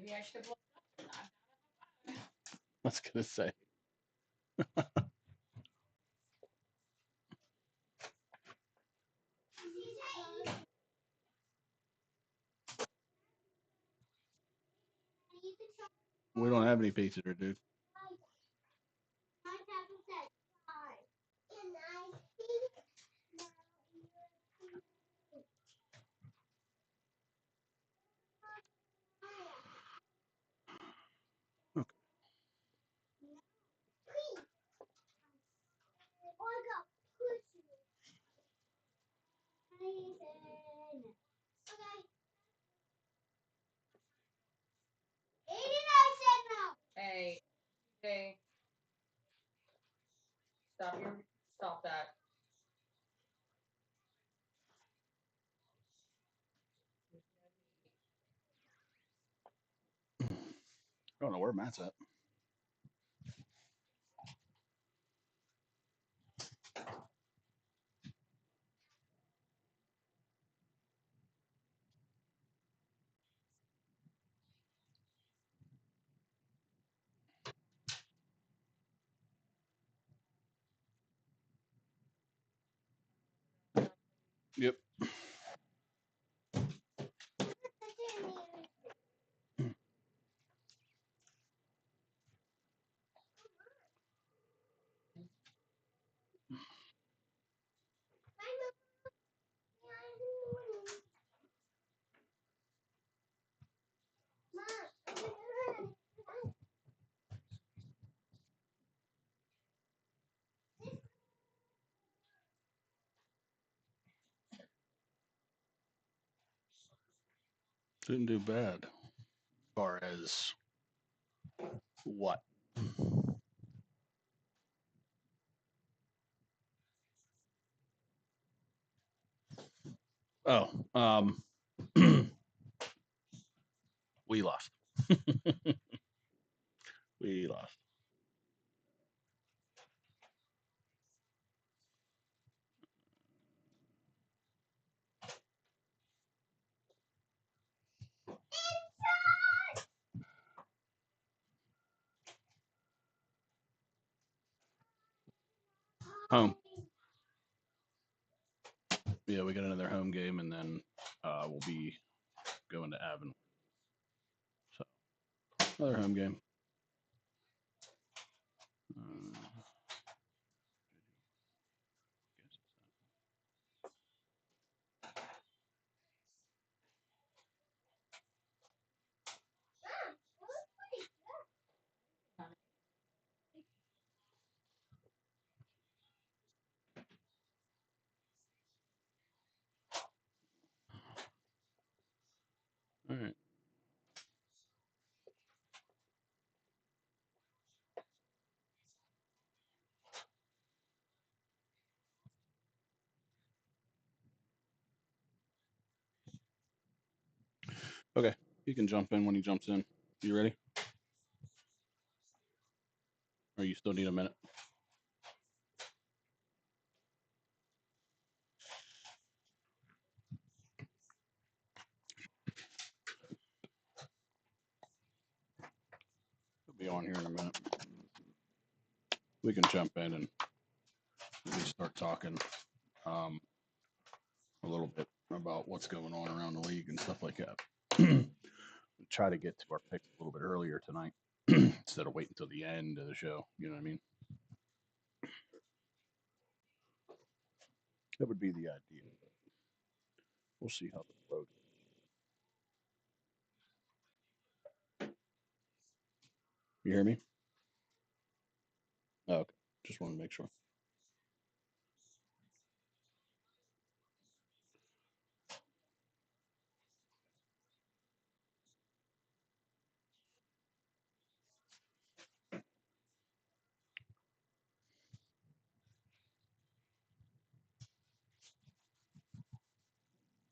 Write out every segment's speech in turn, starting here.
I was gonna say. We don't have any pizza here, dude. Okay. I don't know where Matt's at. Yep. Didn't do bad. As far as what? Oh, we lost. We lost. Home. Yeah, we got another home game, and then we'll be going to Avon. So another home game. Uh, all right. Okay. He can jump in when he jumps in. You ready? Or you still need a minute? He'll be on here in a minute. We can jump in and we start talking um, a little bit about what's going on around the league and stuff like that. Try to get to our picks a little bit earlier tonight instead of waiting until the end of the show. You know what I mean? That would be the idea. We'll see how this goes. You hear me? Oh, okay. Just want to make sure.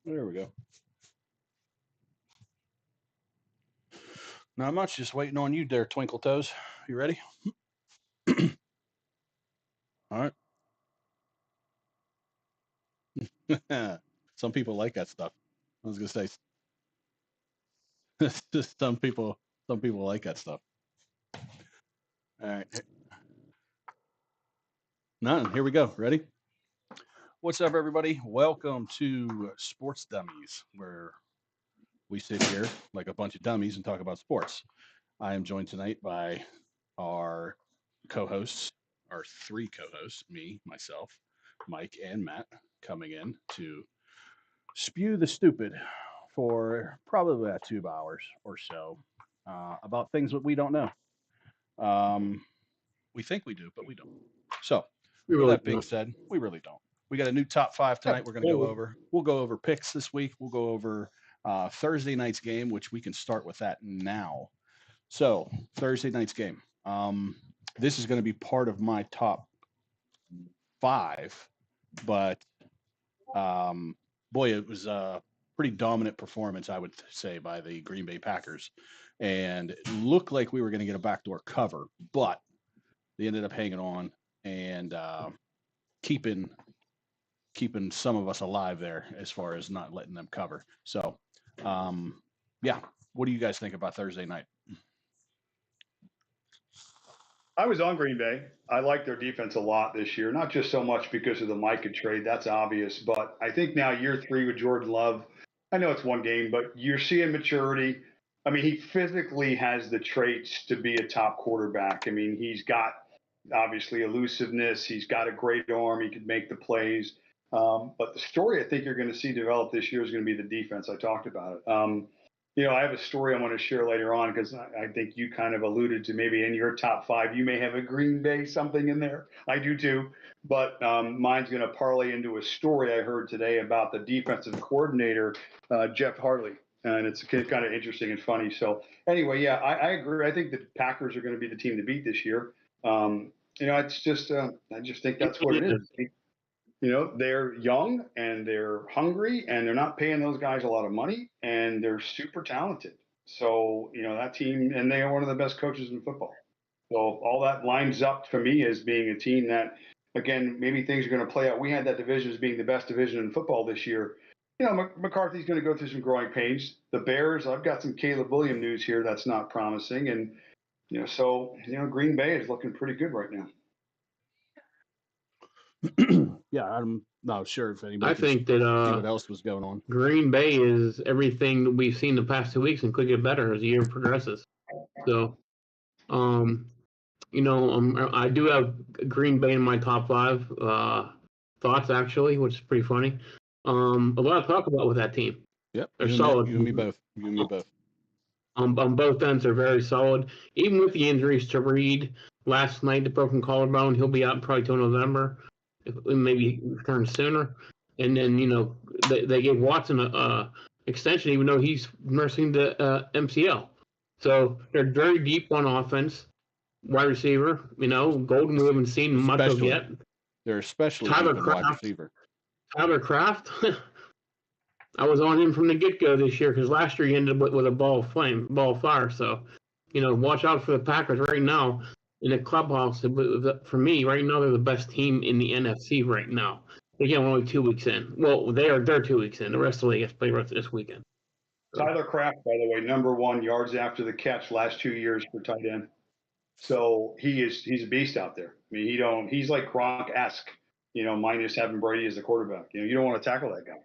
There we go. Not much. Just waiting on you there, Twinkle Toes. You ready? All right. Some people like that stuff. I was gonna say, Just some people like that stuff. All right. None. Here we go. Ready? What's up, everybody? Welcome to Sports Dummies, where we sit here like a bunch of dummies and talk about sports. I am joined tonight by our co-hosts, our three co-hosts, me, myself, Mike, and Matt, coming in to spew the stupid for probably about 2 hours or so about things that we don't know. We think we do, but we don't. So, We with really that being don't. said, we really don't. We got a new top five tonight. We're going to go over. We'll go over picks this week. We'll go over Thursday night's game, which we can start with that now. So, Thursday night's game. This is going to be part of my top five, but boy, it was a pretty dominant performance, I would say, by the Green Bay Packers. And it looked like we were going to get a backdoor cover, but they ended up hanging on and keeping some of us alive there as far as not letting them cover. So, yeah, what do you guys think about Thursday night? I was on Green Bay. I like their defense a lot this year, not just so much because of the Micah trade, that's obvious, but I think now year 3 with Jordan Love, I know it's one game, but you're seeing maturity. I mean, he physically has the traits to be a top quarterback. I mean, he's got obviously elusiveness. He's got a great arm. He could make the plays. But the story I think you're going to see develop this year is going to be the defense. I talked about it. I have a story I want to share later on because I think you kind of alluded to maybe in your top 5, you may have a Green Bay something in there. I do too. But mine's going to parlay into a story I heard today about the defensive coordinator, Jeff Hartley. And it's kind of interesting and funny. So anyway, yeah, I agree. I think the Packers are going to be the team to beat this year. It's just I just think that's what it is. They're young and they're hungry and they're not paying those guys a lot of money and they're super talented. So, that team, and they are one of the best coaches in football. So all that lines up for me as being a team that, again, maybe things are going to play out. We had that division as being the best division in football this year. McCarthy's going to go through some growing pains. The Bears, I've got some Caleb Williams news here that's not promising. And, Green Bay is looking pretty good right now. Yeah, I'm not sure if anybody. I think that see what else was going on. Green Bay is everything that we've seen the past 2 weeks and could get better as the year progresses. So, I do have Green Bay in my top 5 thoughts actually, which is pretty funny. A lot to talk about with that team. Yep, they're solid. You and me both. On both ends, they're very solid. Even with the injuries to Reed last night, the broken collarbone, he'll be out probably till November. Maybe return sooner. And then, they gave Watson a extension, even though he's nursing the MCL. So they're very deep on offense. Wide receiver, Golden we haven't seen much of yet. They're especially Tyler Kraft. Wide receiver. Tyler Kraft, I was on him from the get-go this year because last year he ended up with a ball of fire. So, watch out for the Packers right now. In the clubhouse, for me, right now, they're the best team in the NFC right now. Again, we're only 2 weeks in. Well, they're 2 weeks in. The rest of the league has to play this weekend. Tyler Kraft, by the way, number 1 yards after the catch last 2 years for tight end. So he's a beast out there. I mean, he's like Gronk-esque, minus having Brady as the quarterback. You don't want to tackle that guy.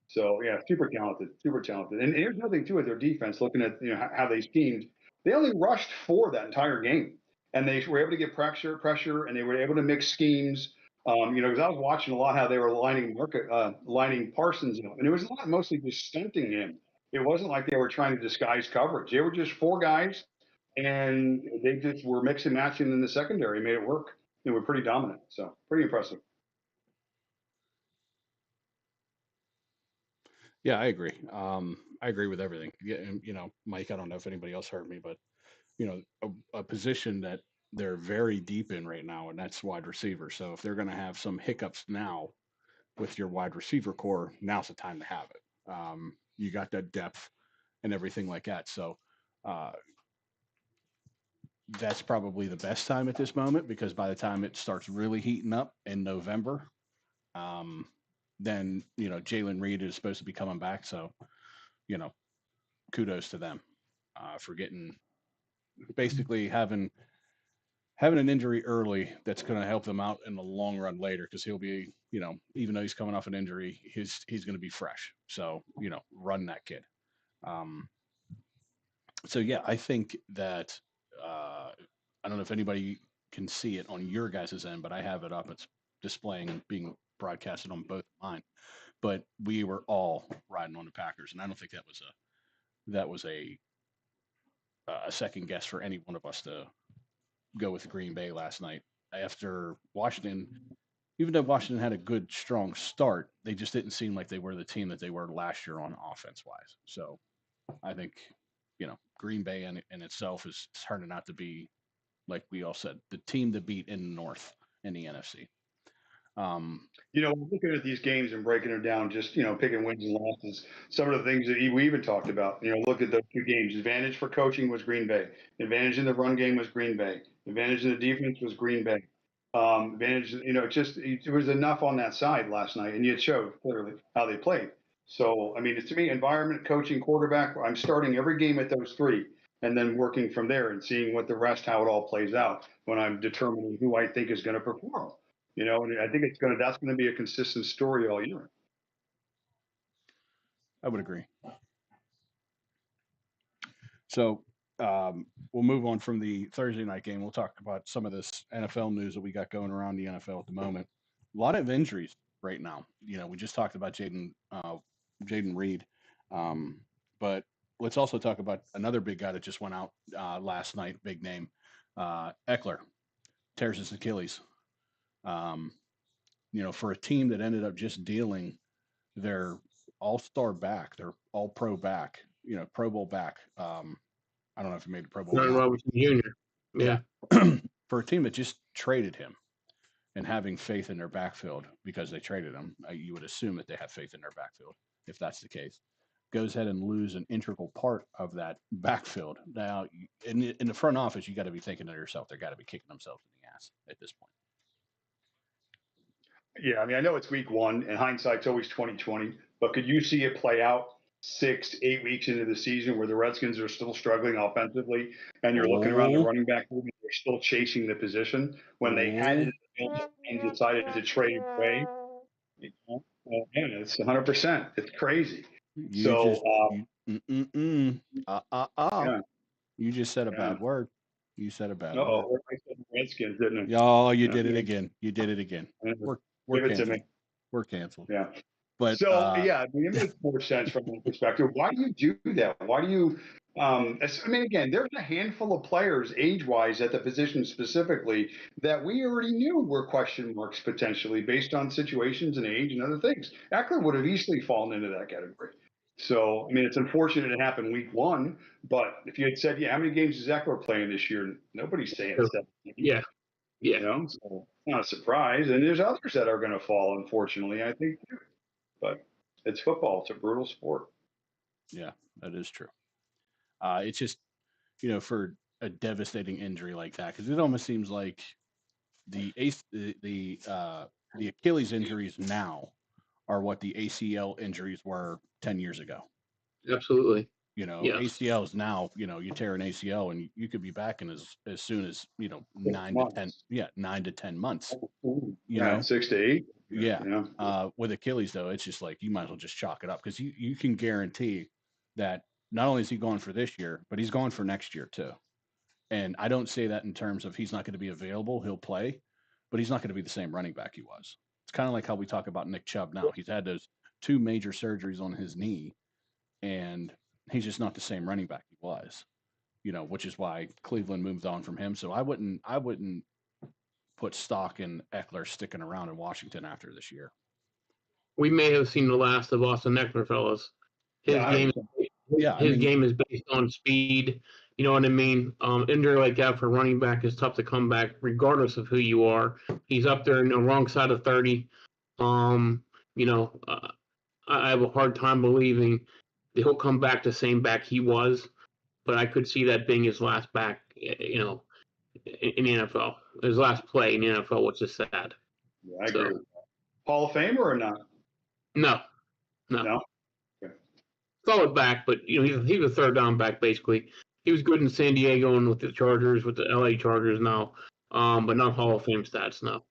So yeah, super talented. And here's another thing too with their defense. Looking at how they schemed, they only rushed 4 that entire game. And they were able to get pressure, and they were able to mix schemes. Because I was watching a lot how they were lining Parsons, and it was a lot mostly just stunting him. It wasn't like they were trying to disguise coverage. They were just 4 guys, and they just were mixing and matching in the secondary, made it work. They were pretty dominant, so pretty impressive. Yeah, I agree. I agree with everything. Yeah, and, Mike, I don't know if anybody else heard me, but a position that they're very deep in right now, and that's wide receiver. So if they're going to have some hiccups now with your wide receiver core, now's the time to have it. You got that depth and everything like that. So that's probably the best time at this moment, because by the time it starts really heating up in November, then Jalen Reed is supposed to be coming back. So kudos to them. for basically having an injury early that's going to help them out in the long run later because he'll be, even though he's coming off an injury, he's going to be fresh. So, run that kid. Um, so yeah, I think that I don't know if anybody can see it on your guys' end, but I have it up. It's displaying and being broadcasted on both mine. But we were all riding on the Packers, and I don't think that was a second guess for any one of us to go with Green Bay last night after Washington. Even though Washington had a good, strong start, they just didn't seem like they were the team that they were last year on offense wise. So I think, Green Bay in itself is turning out to be, like we all said, the team to beat in the North in the NFC. Looking at these games and breaking them down, just, picking wins and losses, some of the things that we even talked about, look at those two games. Advantage for coaching was Green Bay. Advantage in the run game was Green Bay. Advantage in the defense was Green Bay. Advantage, it was enough on that side last night, and it showed clearly how they played. So, I mean, to me, environment, coaching, quarterback, I'm starting every game at those three and then working from there and seeing what the rest, how it all plays out when I'm determining who I think is going to perform. And I think that's going to be a consistent story all year. I would agree. So we'll move on from the Thursday night game. We'll talk about some of this NFL news that we got going around the NFL at the moment. A lot of injuries right now. We just talked about Jaden Reed, but let's also talk about another big guy that just went out last night. Big name, Eckler, tears his Achilles. For a team that ended up just dealing their all-star back, their all-pro back, Pro Bowl back. I don't know if he made the Pro Bowl. Robinson Jr. Yeah. For a team that just traded him and having faith in their backfield because they traded him, you would assume that they have faith in their backfield if that's the case. Goes ahead and lose an integral part of that backfield. Now, in the front office, you got to be thinking to yourself, they've got to be kicking themselves in the ass at this point. Yeah, I mean, I know it's week one, and hindsight's always 20/20. But could you see it play out 6 to 8 weeks into the season where the Redskins are still struggling offensively, and you're looking around the running back room and they're still chasing the position when they had it and decided to trade away? Well, man, it's 100%. It's crazy. You just said a bad word. You said a bad word. I said Redskins, didn't I? Oh, you did it again. You did it again. We're Give it canceled. to me. We're canceled. Yeah. But so I mean, it makes more sense from that perspective. Why do you do that? Why do you? I mean, again, there's a handful of players, age-wise, at the position specifically, that we already knew were question marks potentially based on situations and age and other things. Eckler would have easily fallen into that category. So, I mean, it's unfortunate it happened week one, but if you had said, how many games is Eckler playing this year? Nobody's saying it's that. Yeah. So it's not a surprise. And there's others that are going to fall, unfortunately, I think, too. But it's football. It's a brutal sport. Yeah, that is true. It's just, for a devastating injury like that, because it almost seems like the Achilles injuries now are what the ACL injuries were 10 years ago. Absolutely. ACLs now, you tear an ACL and you could be back in as soon as, 9 to 10 months. 6 to 8. Yeah. With Achilles, though, it's just like you might as well just chalk it up because you can guarantee that not only is he gone for this year, but he's gone for next year, too. And I don't say that in terms of he's not going to be available. He'll play, but he's not going to be the same running back he was. It's kind of like how we talk about Nick Chubb now. He's had those 2 major surgeries on his knee, and he's just not the same running back he was, which is why Cleveland moved on from him. So I wouldn't put stock in Eckler sticking around in Washington after this year. We may have seen the last of Austin Eckler, fellas. His game is based on speed. You know what I mean? Injury like that for running back is tough to come back, regardless of who you are. He's up there in the wrong side of 30. I have a hard time believing that he'll come back the same back he was, but I could see that being his last back, in the NFL. His last play in the NFL, which is sad. Yeah, I agree. Hall of Famer or not? No. Okay. solid back, but he was a third down back basically. He was good in San Diego and with the Chargers, with the LA Chargers now, but not Hall of Fame stats now.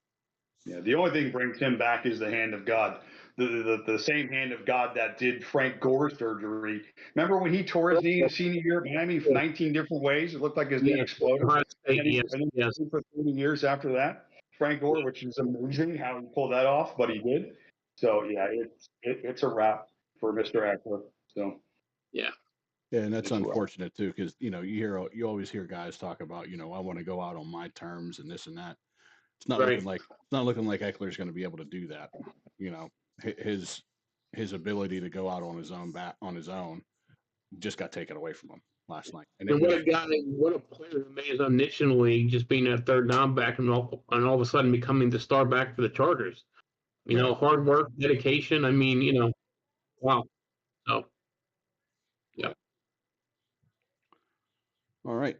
Yeah, the only thing brings him back is the hand of God. The same hand of God that did Frank Gore's surgery. Remember when he tore his knee in senior year at Miami 19 different ways? It looked like his knee exploded. Yes, And then for 30 years after that, Frank Gore, which is amazing how he pulled that off, but he did. So yeah, it's a wrap for Mr. Eckler. So yeah. Yeah, and that's unfortunate too, because you always hear guys talk about I want to go out on my terms and this and that. It's not looking like Eckler's going to be able to do that. His ability to go out on his own just got taken away from him last night. And what a player who made his own niche in the league, just being that third down back and all of a sudden becoming the star back for the Chargers. Hard work, dedication. I mean, wow. So, yeah. All right.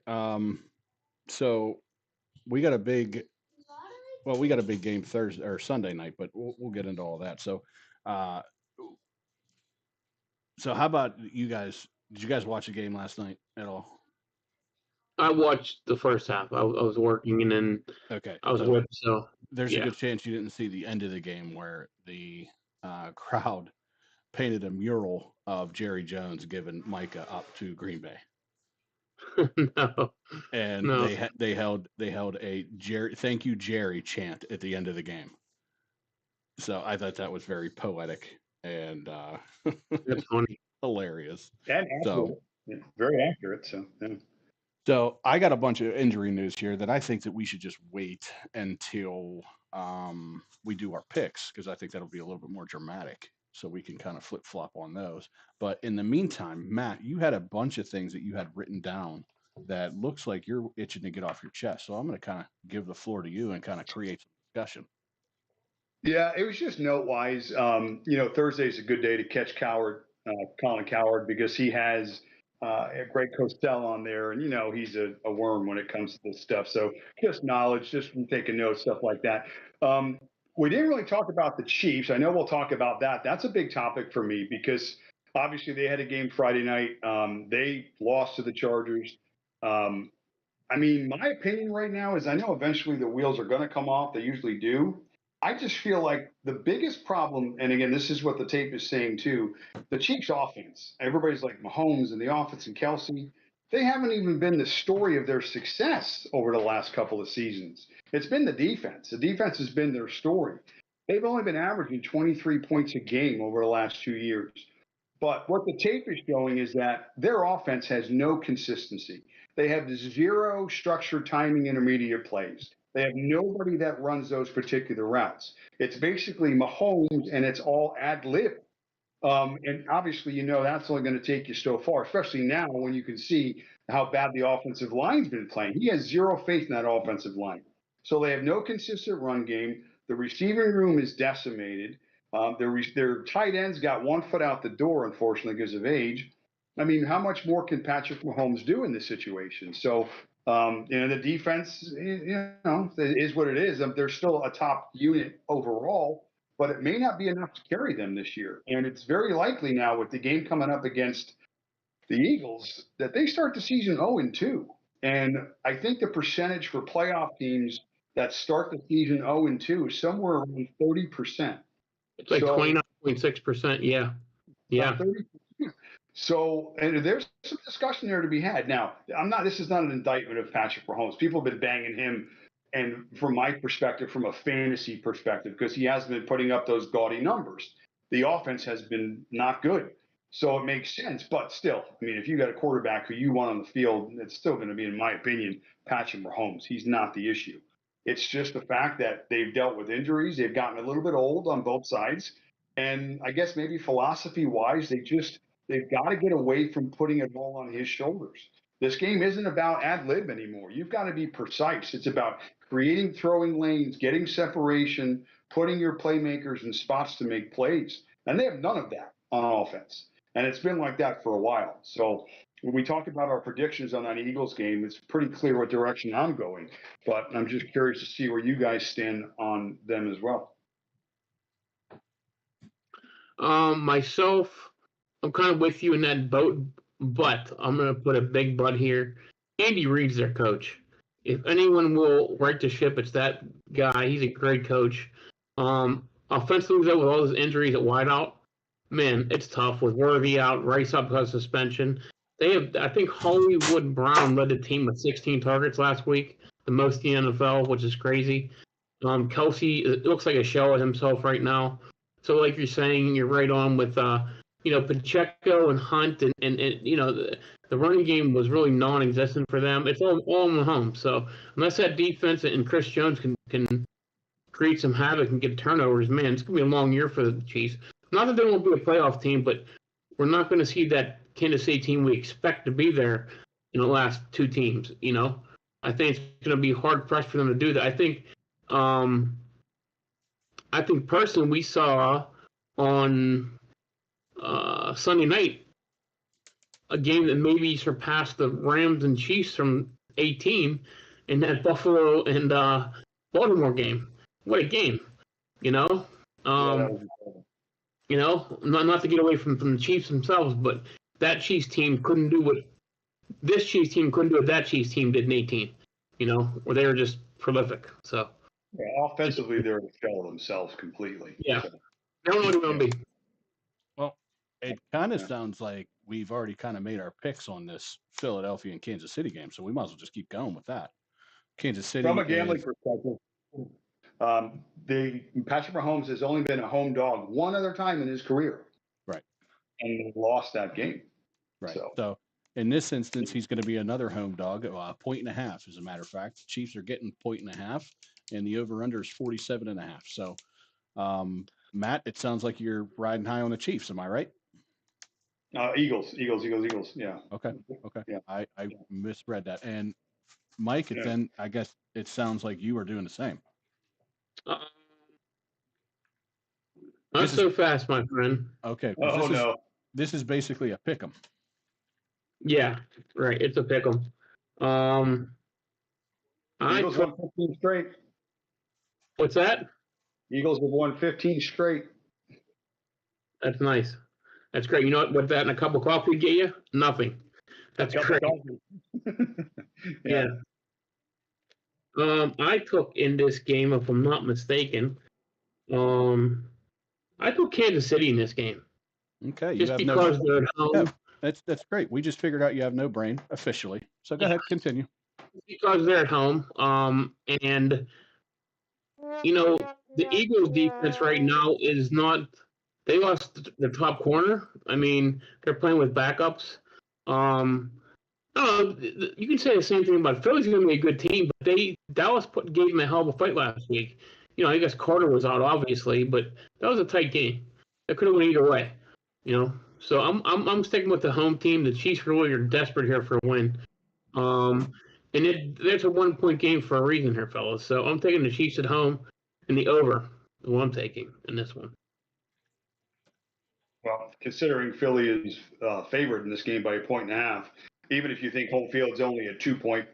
So we got a big game Thursday or Sunday night, but we'll get into all that. So, so how about you guys? Did you guys watch the game last night at all? I watched the first half. I was working, and then I was with. So there's a good chance you didn't see the end of the game where the crowd painted a mural of Jerry Jones giving Micah up to Green Bay. No. And they held a Jerry, thank you Jerry chant at the end of the game. So I thought that was very poetic and that's funny, hilarious, and very accurate. So yeah. So I got a bunch of injury news here that I think that we should just wait until we do our picks, because I think that'll be a little bit more dramatic, so we can kind of flip flop on those. But in the meantime, Matt, you had a bunch of things that you had written down that looks like you're itching to get off your chest. So I'm going to kind of give the floor to you and kind of create some discussion. Yeah, it was just note wise. Thursday is a good day to catch Colin Cowherd, because he has Greg Cosell on there, and he's a worm when it comes to this stuff. So just knowledge, just from taking notes, stuff like that. We didn't really talk about the Chiefs. I know we'll talk about that. That's a big topic for me, because obviously they had a game Friday night. They lost to the Chargers. My opinion right now is, I know eventually the wheels are going to come off. They usually do. I just feel like the biggest problem, and again, this is what the tape is saying too, the Chiefs offense, everybody's like Mahomes and the offense and Kelsey, they haven't even been the story of their success over the last couple of seasons. It's been the defense. The defense has been their story. They've only been averaging 23 points a game over the last 2 years. But what the tape is showing is that their offense has no consistency. They have zero structured timing intermediate plays. They have nobody that runs those particular routes. It's basically Mahomes, and it's all ad lib. And obviously, that's only going to take you so far, especially now when you can see how bad the offensive line's been playing. He has zero faith in that offensive line. So they have no consistent run game. The receiving room is decimated. Their tight ends got 1 foot out the door, unfortunately, because of age. I mean, how much more can Patrick Mahomes do in this situation? So, the defense, is what it is. They're still a top unit overall, but it may not be enough to carry them this year. And it's very likely now, with the game coming up against the Eagles, that they start the season 0-2. And I think the percentage for playoff teams that start the season 0-2 is somewhere around 30%. It's like 29.6%. Yeah. Yeah. 30%. So, and there's some discussion there to be had. Now, this is not an indictment of Patrick Mahomes. People have been banging him, and from my perspective, from a fantasy perspective, because he hasn't been putting up those gaudy numbers. The offense has been not good. So it makes sense. But still, if you got a quarterback who you want on the field, it's still going to be, in my opinion, Patrick Mahomes. He's not the issue. It's just the fact that they've dealt with injuries. They've gotten a little bit old on both sides. And I guess maybe philosophy-wise, they've got to get away from putting it all on his shoulders. This game isn't about ad lib anymore. You've got to be precise. It's about creating throwing lanes, getting separation, putting your playmakers in spots to make plays. And they have none of that on offense. And it's been like that for a while. So when we talk about our predictions on that Eagles game, it's pretty clear what direction I'm going. But I'm just curious to see where you guys stand on them as well. Myself, I'm kind of with you in that boat, but I'm going to put a big but here. Andy Reid's their coach. If anyone will right the ship, it's that guy. He's a great coach. Offensively, though, with all his injuries at wideout, man, it's tough with Worthy out, Rice up because of suspension. They have, I think, Hollywood Brown led the team with 16 targets last week, the most in the NFL, which is crazy. Kelsey, it looks like a shell of himself right now. So, like you're saying, you're right on with, Pacheco and Hunt, and the running game was really non-existent for them. It's all in the home. So, unless that defense and Chris Jones can create some havoc and get turnovers, man, it's going to be a long year for the Chiefs. Not that they won't be a playoff team, but we're not going to see that Kansas City team we expect to be there in the last two teams. I think it's going to be hard pressed for them to do that. I think personally we saw on Sunday night a game that maybe surpassed the Rams and Chiefs from 18 in that Buffalo and Baltimore game. What a game, Not to get away from the Chiefs themselves, but that Chiefs team couldn't do what this Chiefs team couldn't do what that Chiefs team did in 18. Where they were just prolific. So yeah, offensively, they're a shell of themselves completely. Yeah, So, I don't know what it's going to be. Well, it kind of sounds like we've already kind of made our picks on this Philadelphia and Kansas City game, so we might as well just keep going with that. Kansas City. from a gambling perspective, Patrick Mahomes has only been a home dog one other time in his career. Right. And he lost that game. Right. So in this instance, he's going to be another home dog, a point and a half, as a matter of fact. The Chiefs are getting point and a half, and the over-under is 47.5. So, Matt, it sounds like you're riding high on the Chiefs. Am I right? Eagles. Yeah. Okay. Yeah. I misread that. And Mike, then I guess it sounds like you are doing the same. Not so fast, my friend. Okay. No. This is basically a pick 'em. Yeah, right. It's a pick 'em. Eagles won 15 straight. What's that? Eagles have won 15 straight. That's nice. That's great. You know what that and a cup of coffee get you? Nothing. That's great. Yeah. I took in this game, if I'm not mistaken, I took Kansas City in this game. Okay. Just because they're at home. Yeah, that's great. We just figured out you have no brain officially. So go ahead, continue. Because they're at home. And the Eagles defense right now is not. They lost the top corner. I mean, they're playing with backups. I don't know. You can say the same thing about Philly's going to be a good team, but Dallas gave them a hell of a fight last week. I guess Carter was out, obviously, but that was a tight game. It could have went either way. So I'm sticking with the home team. The Chiefs really are desperate here for a win. And there's a 1-point game for a reason here, fellas. So I'm taking the Chiefs at home and the over. What I'm taking in this one. Well, considering Philly is favored in this game by 1.5, even if you think home field's only a 2-point,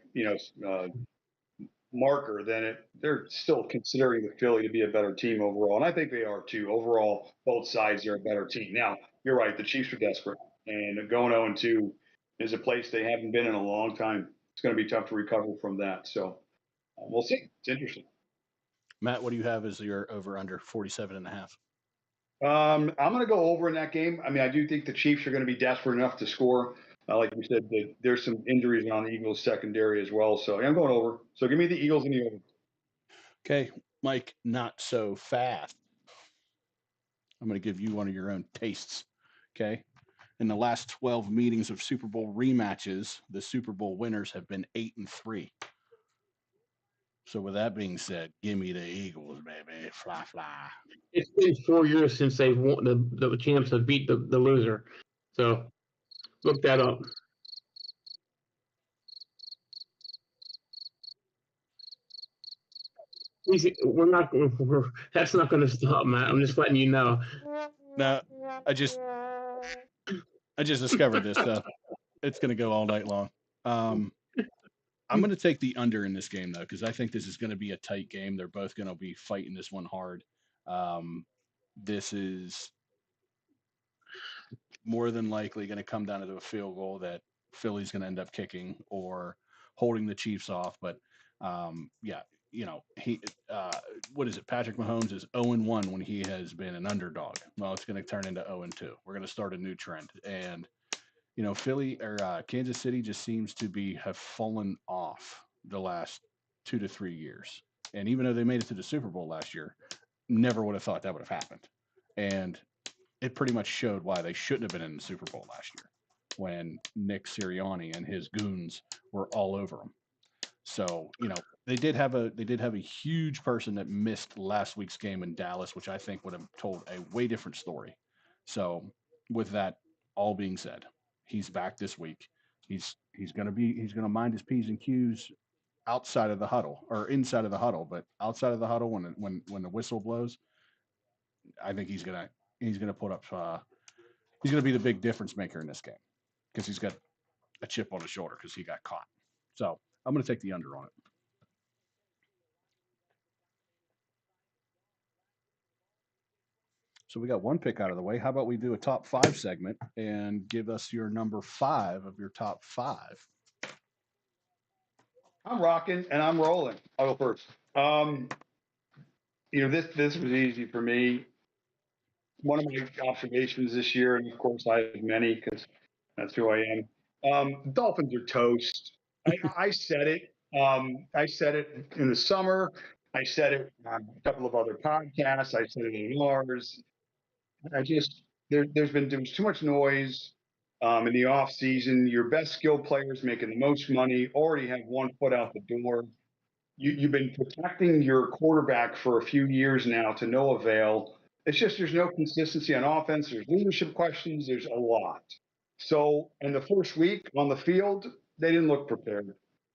marker, then they're still considering the Philly to be a better team overall, and I think they are too. Overall, both sides are a better team. Now, you're right; the Chiefs are desperate, and going 0-2 is a place they haven't been in a long time. It's going to be tough to recover from that. So we'll see. It's interesting. Matt, what do you have as your over/under 47.5? I'm going to go over in that game. I mean, I do think the Chiefs are going to be desperate enough to score. Like we said, there's some injuries on the Eagles secondary as well. So I'm going over. So give me the Eagles and the over. Okay, Mike, not so fast. I'm going to give you one of your own tastes. Okay. In the last 12 meetings of Super Bowl rematches, the Super Bowl winners have been 8-3. So with that being said, give me the Eagles, baby. Fly, fly. It's been 4 years since they've won, the champs have beat the loser. So look that up. That's not going to stop, Matt. I'm just letting you know. No, I just discovered this stuff. It's going to go all night long. I'm going to take the under in this game, though, because I think this is going to be a tight game. They're both going to be fighting this one hard. more than likely going to come down to a field goal that Philly's going to end up kicking or holding the Chiefs off. But yeah, what is it? Patrick Mahomes is 0-1 when he has been an underdog. Well, it's going to turn into 0-2. We're going to start a new trend. And Philly or Kansas City just seems to have fallen off the last 2 to 3 years. And even though they made it to the Super Bowl last year, never would have thought that would have happened. And it pretty much showed why they shouldn't have been in the Super Bowl last year when Nick Sirianni and his goons were all over them. So, they did have a huge person that missed last week's game in Dallas, which I think would have told a way different story. So, with that all being said, he's back this week. He's gonna mind his P's and Q's outside of the huddle or inside of the huddle, but outside of the huddle when the whistle blows, I think he's gonna put up. He's gonna be the big difference maker in this game because he's got a chip on his shoulder because he got caught. So I'm gonna take the under on it. So we got one pick out of the way. How about we do a top 5 segment and give us your number 5 of your top 5? I'm rocking and I'm rolling. I'll go first. This was easy for me. One of my observations this year, and of course I have many because that's who I am. Dolphins are toast. I said it. I said it in the summer. I said it on a couple of other podcasts. I said it in ours. There's been too much noise in the off season. Your best skilled players making the most money already have one foot out the door. You've been protecting your quarterback for a few years now to no avail. It's just there's no consistency on offense. There's leadership questions. There's a lot. So in the first week on the field, they didn't look prepared.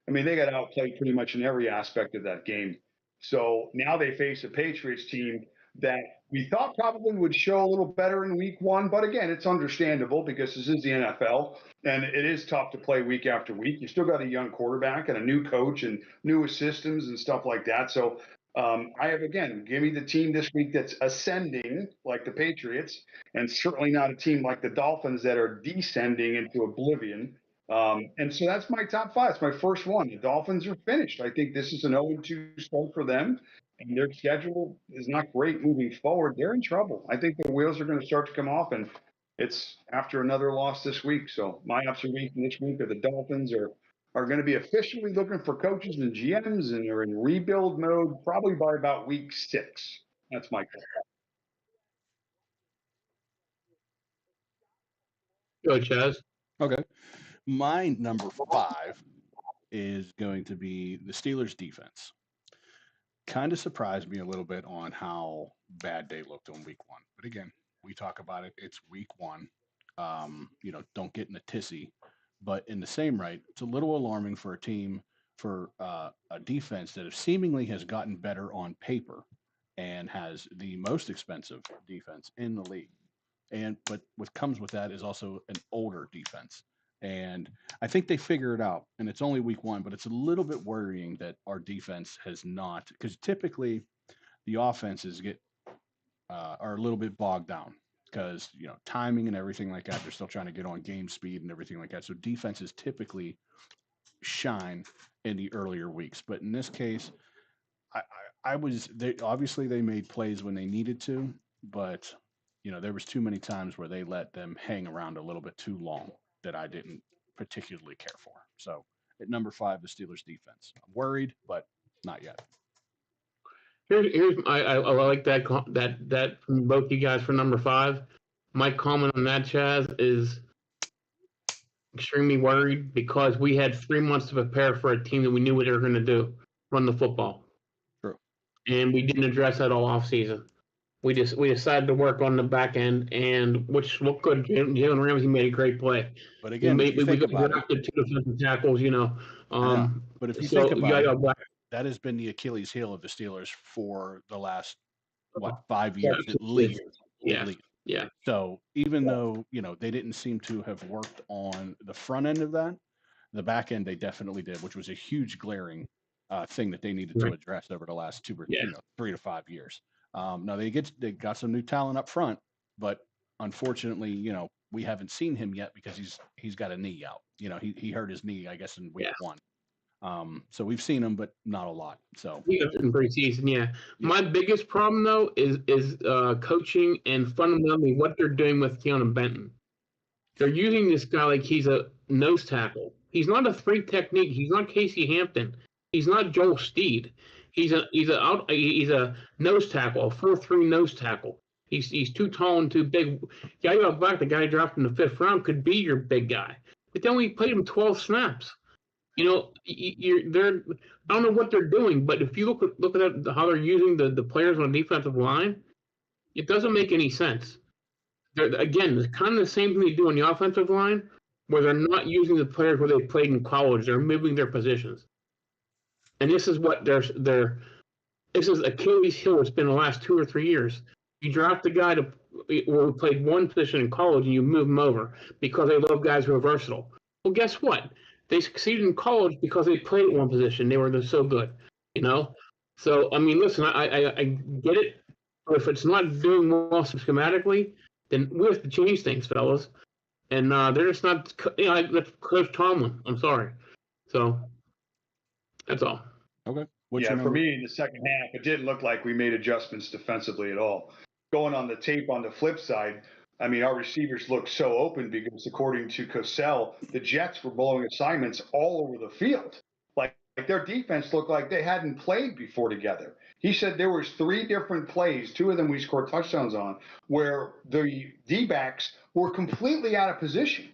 I mean, they got outplayed pretty much in every aspect of that game. So now they face a Patriots team that we thought probably would show a little better in week 1. But again, it's understandable because this is the NFL and it is tough to play week after week. You still got a young quarterback and a new coach and new systems and stuff like that. So give me the team this week that's ascending like the Patriots, and certainly not a team like the Dolphins that are descending into oblivion. And so that's my top 5. It's my first one. The Dolphins are finished. I think this is an 0-2 start for them, and their schedule is not great moving forward. They're in trouble. I think the wheels are going to start to come off, and it's after another loss this week. So my observation this week are the Dolphins are going to be officially looking for coaches and GMs, and they're in rebuild mode probably by about week 6. That's my call. Go, Chaz. Okay. My number 5 is going to be the Steelers defense. Kind of surprised me a little bit on how bad they looked on week 1. But again, we talk about it. It's week 1. Don't get in a tizzy. But in the same right, it's a little alarming for a team, for a defense that seemingly has gotten better on paper and has the most expensive defense in the league. But what comes with that is also an older defense. And I think they figure it out. And it's only week 1, but it's a little bit worrying that our defense has not, because typically the offenses are a little bit bogged down because timing and everything like that. They're still trying to get on game speed and everything like that. So defenses typically shine in the earlier weeks. But in this case, obviously they made plays when they needed to, but there was too many times where they let them hang around a little bit too long that I didn't particularly care for. So at number 5, the Steelers defense. I'm worried, but not yet. I like that from both you guys for number 5. My comment on that, Chaz, is extremely worried because we had 3 months to prepare for a team that we knew what they were going to do, run the football. True. And we didn't address that all off season. We decided to work on the back end, and which looked good. Jalen Ramsey made a great play. But again, we drafted 2 defensive tackles. But if you think about it, that has been the Achilles heel of the Steelers for the last 5 years at least. Yeah. So even though they didn't seem to have worked on the front end of that, the back end they definitely did, which was a huge glaring thing that they needed to address over the last 3 to 5 years. Now they got some new talent up front, but unfortunately, we haven't seen him yet because he's got a knee out. He hurt his knee, I guess, in week 1. So we've seen him, but not a lot. So in preseason, yeah. Yeah. My biggest problem though is coaching and fundamentally what they're doing with Keanu Benton. They're using this guy like he's a nose tackle. He's not a three technique. He's not Casey Hampton. He's not Joel Steed. He's a nose tackle, a 4-3 nose tackle. He's too tall and too big. Guy out back, the guy drafted in the 5th round could be your big guy. But then we played him 12 snaps. I don't know what they're doing, but if you look at how they're using the players on the defensive line, it doesn't make any sense. Again, it's kind of the same thing they do on the offensive line, where they're not using the players where they played in college. They're moving their positions, and this is what this is Achilles' heel. It's been the last 2 or 3 years. You draft a guy who played one position in college, and you move him over because they love guys who are versatile. Well, guess what? They succeeded in college because they played at one position. They were so good, So, I mean, listen, I get it. But if it's not doing well schematically, then we have to change things, fellas. And they're just not, that's Coach Tomlin. I'm sorry. So, that's all. Okay. For me, in the second half, it didn't look like we made adjustments defensively at all. Going on the tape on the flip side, I mean, our receivers looked so open because, according to Cosell, the Jets were blowing assignments all over the field. Like their defense looked like they hadn't played before together. He said there was 3 different plays, 2 of them we scored touchdowns on, where the D-backs were completely out of position.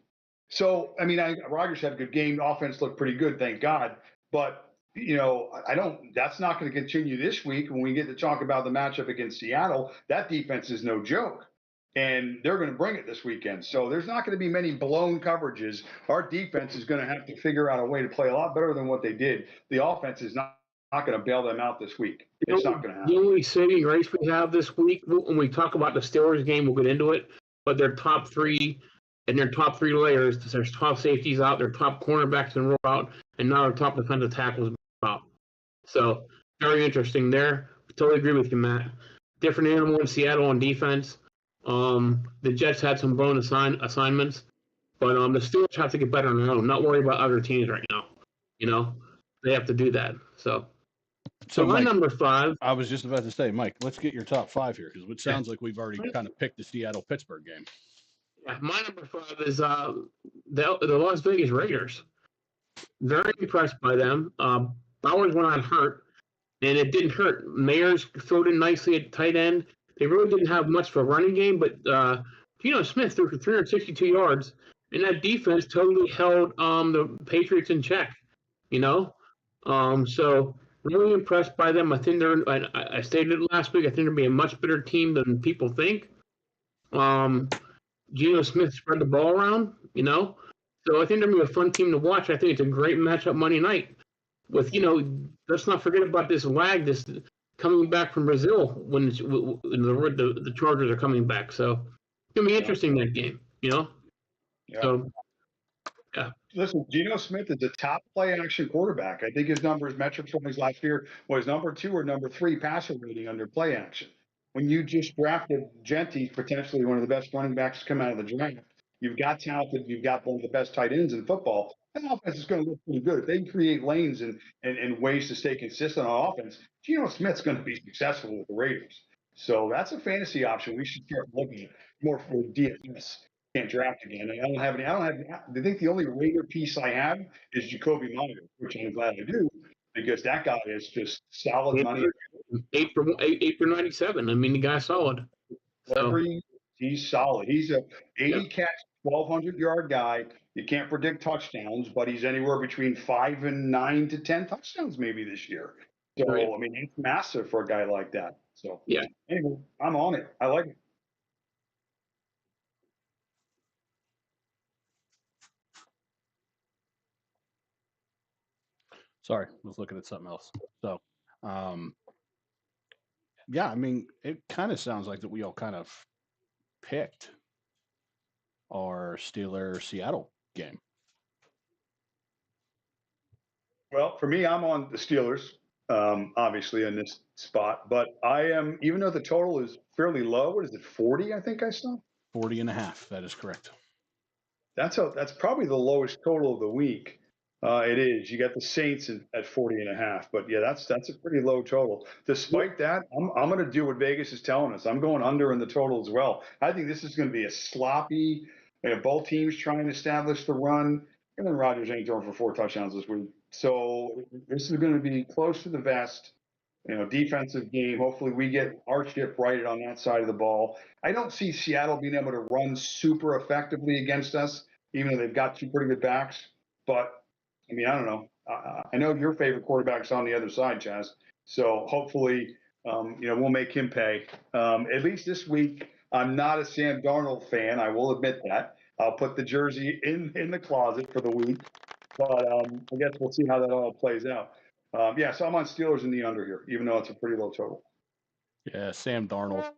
So, I mean, Rodgers had a good game. Offense looked pretty good, thank God. But that's not going to continue this week when we get to talk about the matchup against Seattle. That defense is no joke. And they're going to bring it this weekend. So there's not going to be many blown coverages. Our defense is going to have to figure out a way to play a lot better than what they did. The offense is not going to bail them out this week. It's not going to happen. The only saving grace we have this week, when we talk about the Steelers game, we'll get into it, but their top 3 and their top 3 layers, there's top safeties out, their top cornerbacks and roll out, and now their top defensive tackles out. So very interesting there. Totally agree with you, Matt. Different animal in Seattle on defense. The Jets had some blown assignments, but the Steelers have to get better on their own. Not worry about other teams right now. They have to do that. So my Mike, number 5. I was just about to say, Mike, let's get your top 5 here because it sounds like we've already kind of picked the Seattle-Pittsburgh game. Yeah, my number 5 is the Las Vegas Raiders. Very impressed by them. Bowers went on hurt, and it didn't hurt. Mayers filled in nicely at tight end. They really didn't have much of a running game, but Geno Smith threw for 362 yards, and that defense totally held the Patriots in check. So really impressed by them. I think I stated it last week. I think they'll be a much better team than people think. Geno Smith spread the ball around. So I think they're going to be a fun team to watch. I think it's a great matchup Monday night. With let's not forget about this Wag, coming back from Brazil when the Chargers are coming back. So it's going to be interesting, that game, Yeah. So, yeah. Listen, Geno Smith is a top play-action quarterback. I think his numbers, metrics from his last year, was number 2 or number 3 passer rating under play action. When you just drafted Gentry, potentially one of the best running backs to come out of the draft, you've got talented, you've got one of the best tight ends in football. That offense is going to look pretty good. If they can create lanes and ways to stay consistent on offense, Geno Smith's going to be successful with the Raiders. So that's a fantasy option we should start looking at more for DFS. Can't draft again. I think the only Raider piece I have is Jacoby Myers, which I'm glad I do, because that guy is just solid money. 8 for 97. I mean, the guy's solid. So. He's solid. He's a 80 catch, 1,200-yard guy. You can't predict touchdowns, but he's anywhere between 5 and 9 to 10 touchdowns maybe this year. So, Right. I mean, it's massive for a guy like that. So, Yeah. Anyway, I'm on it. I like it. Sorry, I was looking at something else. So, yeah, I mean, it kind of sounds like that we all kind of picked our Steelers-Seattle game. Well, for me, I'm on the Steelers, obviously, in this spot. But I am, even though the total is fairly low, what is it, 40, I think I saw? 40.5, that is correct. That's probably the lowest total of the week. It is. You got the Saints at 40.5, but yeah, that's a pretty low total. Despite that, I'm going to do what Vegas is telling us. I'm going under in the total as well. I think this is going to be a sloppy. Both teams trying to establish the run, and then Rodgers ain't throwing for 4 touchdowns this week. So this is going to be close to the vest. Defensive game. Hopefully we get our ship righted on that side of the ball. I don't see Seattle being able to run super effectively against us, even though they've got 2 pretty good backs. But I mean, I don't know. I know your favorite quarterback's on the other side, Chaz. So hopefully, we'll make him pay. At least this week, I'm not a Sam Darnold fan. I will admit that. I'll put the jersey in the closet for the week. But I guess we'll see how that all plays out. So I'm on Steelers in the under here, even though it's a pretty low total. Yeah, Sam Darnold.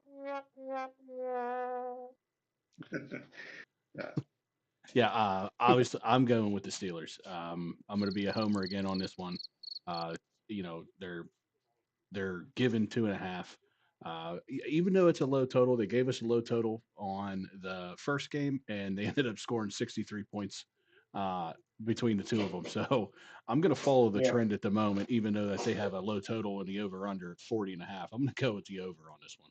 Yeah, obviously I'm going with the Steelers. I'm going to be a homer again on this one. They're given 2.5. Even though it's a low total, they gave us a low total on the first game, and they ended up scoring 63 points between the two of them. So I'm going to follow the trend at the moment, even though that they have a low total and the over/under at 40.5. I'm going to go with the over on this one.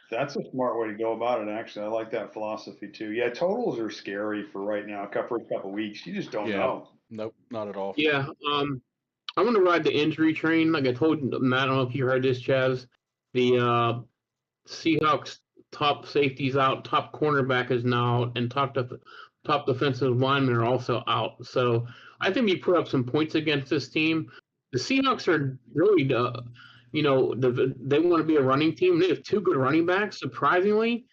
That's a smart way to go about it, actually. I like that philosophy, too. Yeah, totals are scary for right now, for a couple of weeks. You just don't know. Nope, not at all. Yeah, I'm going to ride the injury train. Like I told Matt, I don't know if you heard this, Chaz. The Seahawks top safety's out, top cornerback is now out, and top defensive linemen are also out. So I think we put up some points against this team. The Seahawks are really they want to be a running team. They have 2 good running backs, surprisingly.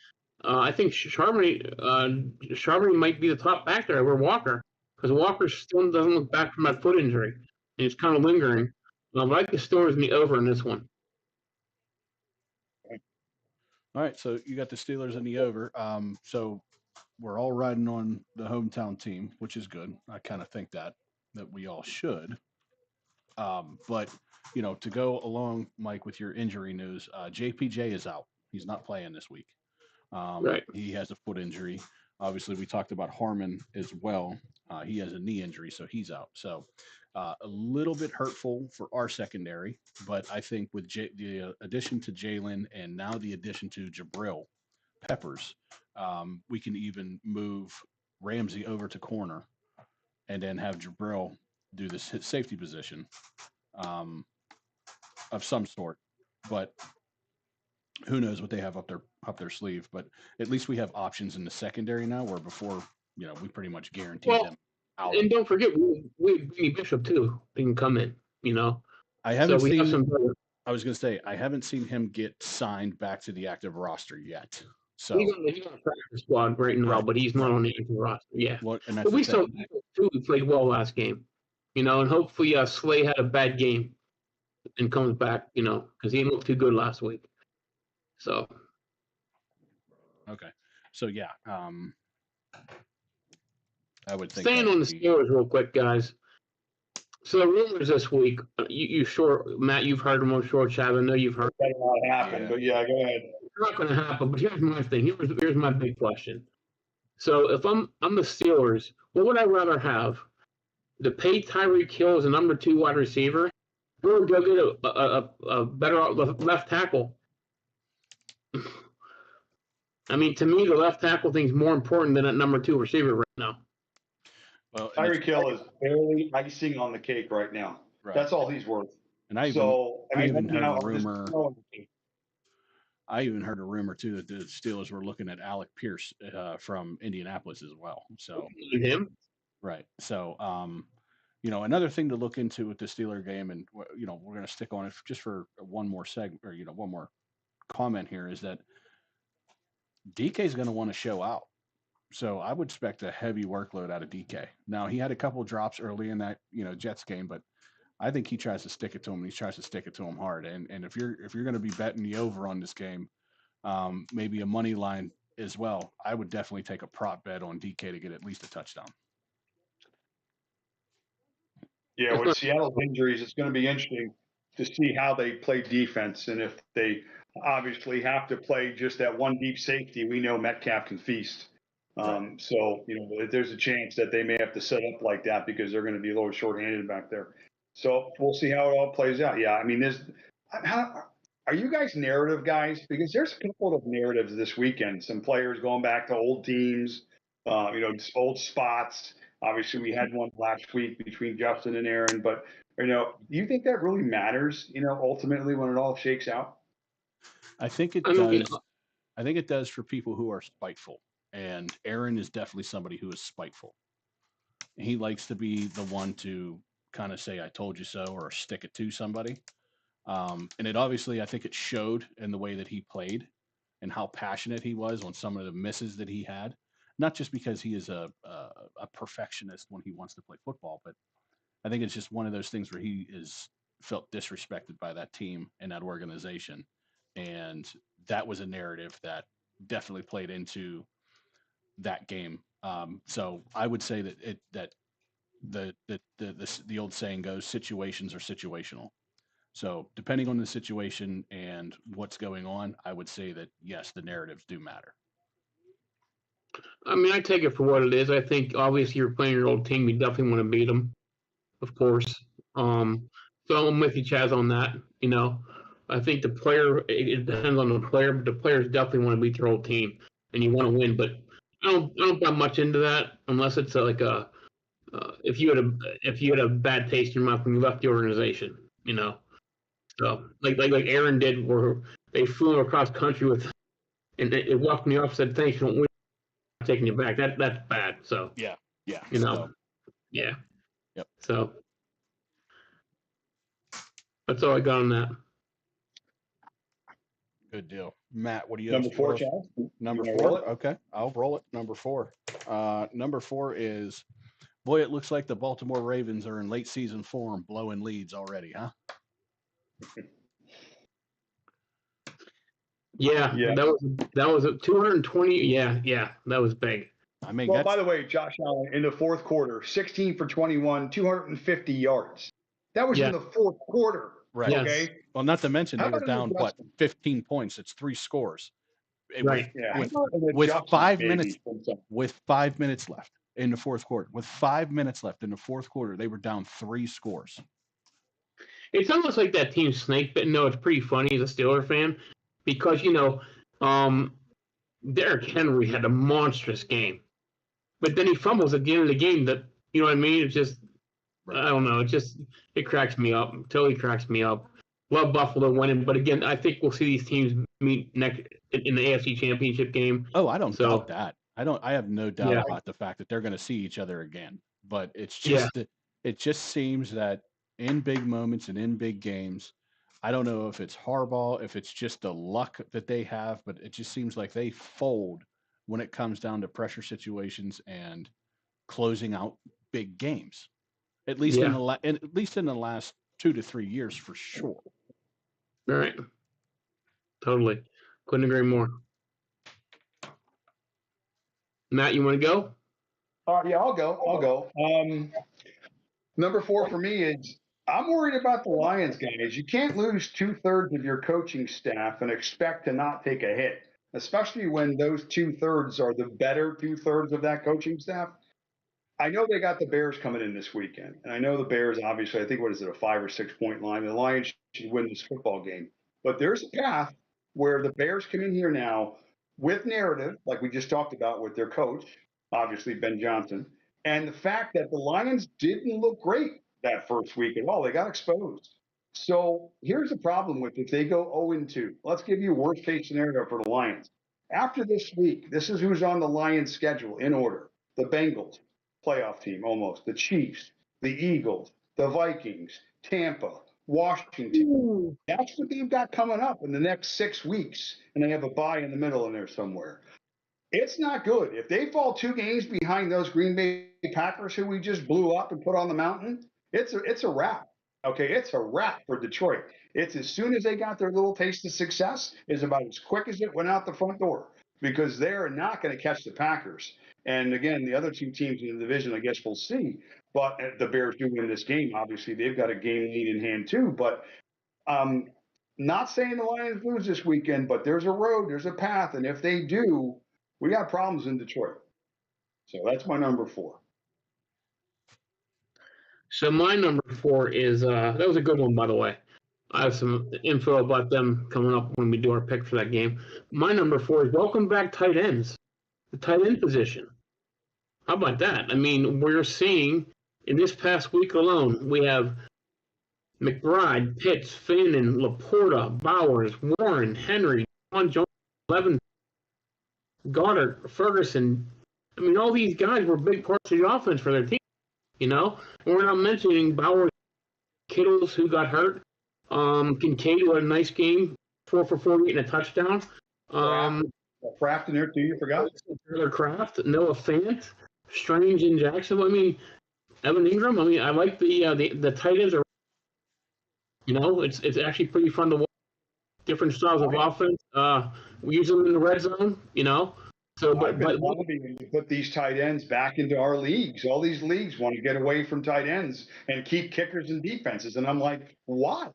I think Charbonnet might be the top back there over Walker, because Walker still doesn't look back from that foot injury, and it's kind of lingering. I like the Steelers in the over in this one. All right, so you got the Steelers in the over. So we're all riding on the hometown team, which is good. I kind of think that we all should. But to go along, Mike, with your injury news, JPJ is out. He's not playing this week. Right. He has a foot injury. Obviously, we talked about Harmon as well. He has a knee injury, so he's out. So a little bit hurtful for our secondary, but I think with the addition to Jalen and now the addition to Jabril Peppers, we can even move Ramsey over to corner and then have Jabril do this safety position of some sort. But who knows what they have up their sleeve? But at least we have options in the secondary now, where before, we pretty much guaranteed them out. And don't forget, we Bishop too. He can come in. I haven't seen. I was going to say I haven't seen him get signed back to the active roster yet. So he's on the practice squad right now, but he's not on the active roster. Yeah, and but we saw too. He played well last game. And hopefully Slay had a bad game and comes back. Because he didn't look too good last week. So. Okay. So yeah, I would think. Staying on the Steelers real quick, guys. So the rumors this week, you sure, Matt, you've heard them, I'm sure, Chad, I know you've heard. That might happen, but yeah, go ahead. It's not going to happen, but here's my thing. Here's my big question. So if I'm the Steelers, what would I rather have? To pay Tyreek Hill as a number 2 wide receiver, or go get a better left tackle? I mean, to me, the left tackle thing's more important than a number 2 receiver right now. Well, Tyreek Hill is barely icing on the cake right now. Right. That's all he's worth. And I even heard a rumor. I even heard a rumor too that the Steelers were looking at Alec Pierce from Indianapolis as well. So him, right? So another thing to look into with the Steeler game, and we're going to stick on it just for one more segment, or one more comment here, is that DK is going to want to show out. So I would expect a heavy workload out of DK. Now, he had a couple of drops early in that Jets game, but I think he tries to stick it to him, and he tries to stick it to him hard. And if you're going to be betting the over on this game, maybe a money line as well, I would definitely take a prop bet on DK to get at least a touchdown. Yeah, with Seattle's injuries, it's going to be interesting to see how they play defense, and if they obviously have to play just that one deep safety, we know Metcalf can feast. So, there's a chance that they may have to set up like that because they're going to be a little shorthanded back there. So we'll see how it all plays out. Yeah, I mean, are you guys narrative guys? Because there's a couple of narratives this weekend. Some players going back to old teams, just old spots. Obviously, we had one last week between Justin and Aaron. But, do you think that really matters, ultimately when it all shakes out? I think it does. I think it does for people who are spiteful. And Aaron is definitely somebody who is spiteful. He likes to be the one to kind of say, I told you so, or stick it to somebody. And it obviously, I think it showed in the way that he played and how passionate he was on some of the misses that he had. Not just because he is a perfectionist when he wants to play football, but I think it's just one of those things where he is felt disrespected by that team and that organization. And that was a narrative that definitely played into that game. So I would say that the old saying goes, situations are situational. So depending on the situation and what's going on, I would say that yes, the narratives do matter. I mean, I take it for what it is. I think obviously you're playing your old team. You definitely want to beat them, of course. So I'm with you, Chaz, on that. I think the player, it depends on the player, but the players definitely want to beat their old team, and you want to win. But I don't put much into that unless it's if you had a bad taste in your mouth when you left the organization. So like Aaron did, where they flew across country and it walked me off and said, "Thanks, don't win, I'm taking you back." That's bad. So yeah. yeah. Yep. So that's all I got on that. Good deal, Matt. What do you Number have? 4, Charles? Number 4. Okay, I'll roll it. Number 4. Number 4 is, boy, it looks like the Baltimore Ravens are in late season form, blowing leads already, huh? Yeah. That was a 220. Yeah, that was big. I mean, well, by the way, Josh Allen in the fourth quarter, 16 for 21, 250 yards. That was in the fourth quarter. Right. Yes. Okay. Well, not to mention they were down 15 points. It's 3 scores. Right. With 5 minutes left in the fourth quarter. With 5 minutes left in the fourth quarter, they were down 3 scores. It's almost like that team snake bit. No, it's pretty funny as a Steeler fan because Derrick Henry had a monstrous game, but then he fumbles at the end of the game. That you know what I mean? It's just I don't know. It cracks me up. Totally cracks me up. Love Buffalo winning, but again, I think we'll see these teams meet next in the AFC Championship game. Oh, I don't doubt that. I have no doubt about the fact that they're going to see each other again. But it's just it just seems that in big moments and in big games, I don't know if it's Harbaugh, if it's just the luck that they have, but it just seems like they fold when it comes down to pressure situations and closing out big games. At least in the last 2 to 3 years, for sure. All right. Totally. Couldn't agree more. Matt, you want to go? Yeah, I'll go. Number 4 for me is I'm worried about the Lions, guys. You can't lose 2/3 of your coaching staff and expect to not take a hit, especially when those 2/3 are the better 2/3 of that coaching staff. I know they got the Bears coming in this weekend, and I know the Bears, obviously, I think, what is it, a 5 or 6 point line? The Lions should win this football game. But there's a path where the Bears come in here now with narrative, like we just talked about with their coach, obviously Ben Johnson, and the fact that the Lions didn't look great that first week at all. They got exposed. So here's the problem with if they go 0-2. Let's give you a worst case scenario for the Lions. After this week, this is who's on the Lions schedule in order. The Bengals, playoff team almost, the Chiefs, the Eagles, the Vikings, Tampa, Washington. Ooh. That's what they've got coming up in the next 6 weeks, and they have a bye in the middle in there somewhere. It's not good. If they fall 2 games behind those Green Bay Packers who we just blew up and put on the mountain, it's a wrap. Okay, it's a wrap for Detroit. It's as soon as they got their little taste of success, is about as quick as it went out the front door because they're not going to catch the Packers. And again, the other 2 teams in the division, I guess we'll see. But the Bears do win this game. Obviously, they've got a game lead in hand too. But not saying the Lions lose this weekend, but there's a road, there's a path. And if they do, we got problems in Detroit. So that's my number 4. So my number 4 is that was a good one, by the way. I have some info about them coming up when we do our pick for that game. My number 4 is welcome back tight ends, the tight end position. How about that? I mean, we're seeing in this past week alone, we have McBride, Pitts, Fannin, Laporta, Bowers, Warren, Henry, John Jones, Levin, Goddard, Ferguson. I mean, all these guys were big parts of the offense for their team, you know? And we're not mentioning Bowers, Kittles, who got hurt. Kincaid had a nice game, 4 for 48 and a touchdown. Kraft in there too, you forgot? Kraft, Noah Fant, Strange in Jacksonville. I mean, Evan Ingram. I mean, I like the tight ends are. You know, it's actually pretty fun to watch. Different styles of offense. We use them in the red zone. You know, so but lobbying to put these tight ends back into our leagues. All these leagues want to get away from tight ends and keep kickers and defenses, and I'm like, why?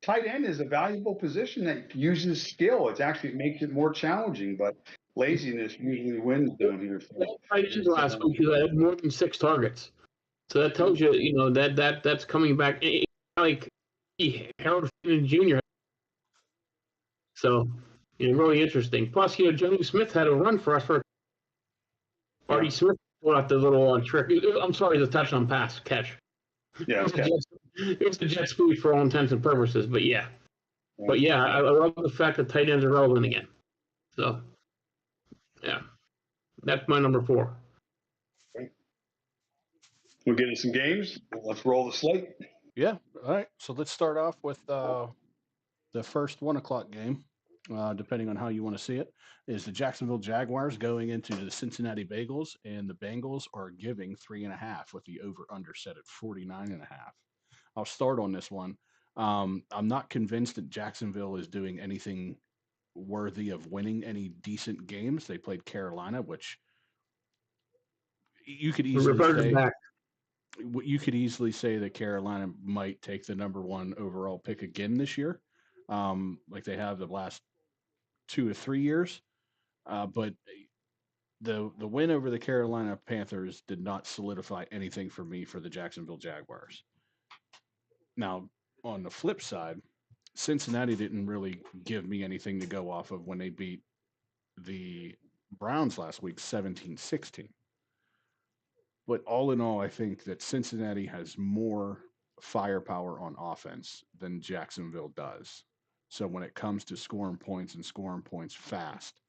Tight end is a valuable position that uses skill. It makes it more challenging, but laziness usually wins down here. Tight ends last week he had more than 6 targets, so that tells you, you know, that's coming back. Like Harold Jr. So, you know, really interesting. Plus, you know, Johnny Smith had a run for us for. Artie Smith pulled out the little trick. I'm sorry, the touchdown pass catch. Yeah, okay. It was the jet speed for all intents and purposes, but yeah. But yeah, I love the fact that tight ends are relevant again. So, yeah, that's my number 4. We'll get into some games. Let's roll the slate. Yeah. All right. So let's start off with the first 1:00 game, depending on how you want to see it, is the Jacksonville Jaguars going into the Cincinnati Bengals, and the Bengals are giving 3.5 with the over/under set at 49.5. I'll start on this one. I'm not convinced that Jacksonville is doing anything worthy of winning any decent games. They played Carolina, which you could easily say that Carolina might take the number 1 overall pick again this year, like they have the last 2 or 3 years. But the win over the Carolina Panthers did not solidify anything for me for the Jacksonville Jaguars. Now, on the flip side, Cincinnati didn't really give me anything to go off of when they beat the Browns last week, 17-16. But all in all, I think that Cincinnati has more firepower on offense than Jacksonville does. So when it comes to scoring points fast,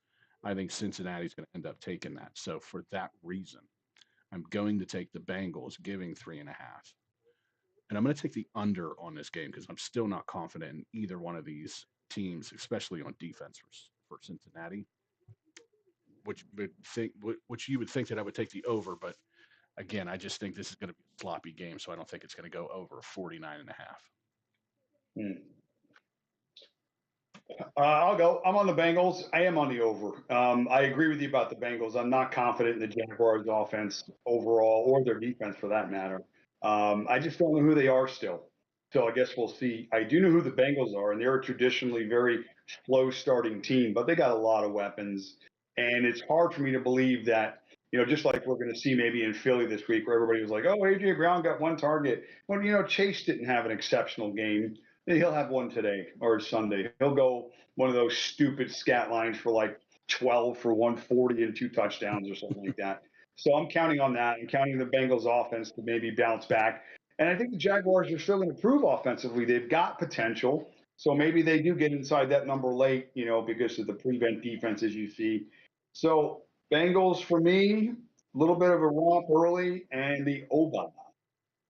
I think Cincinnati's going to end up taking that. So for that reason, I'm going to take the Bengals, giving 3.5. And I'm going to take the under on this game because I'm still not confident in either one of these teams, especially on defense for Cincinnati, which you would think that I would take the over, but again, I just think this is going to be a sloppy game, so I don't think it's going to go over 49.5. I'll go. I'm on the Bengals. I am on the over. I agree with you about the Bengals. I'm not confident in the Jaguars' offense overall, or their defense for that matter. I just don't know who they are still. So I guess we'll see. I do know who the Bengals are, and they're a traditionally very slow starting team, but they got a lot of weapons. And it's hard for me to believe that, you know, just like we're going to see maybe in Philly this week, where everybody was like, oh, A.J. Brown got 1 target. Well, you know, Chase didn't have an exceptional game. He'll have one today or Sunday. He'll go one of those stupid scat lines for like 12 for 140 and 2 touchdowns or something like that. So I'm counting on that. I'm counting the Bengals offense to maybe bounce back. And I think the Jaguars are still going to improve offensively. They've got potential. So maybe they do get inside that number late, you know, because of the prevent defenses you see. So Bengals for me, a little bit of a romp early, and the over.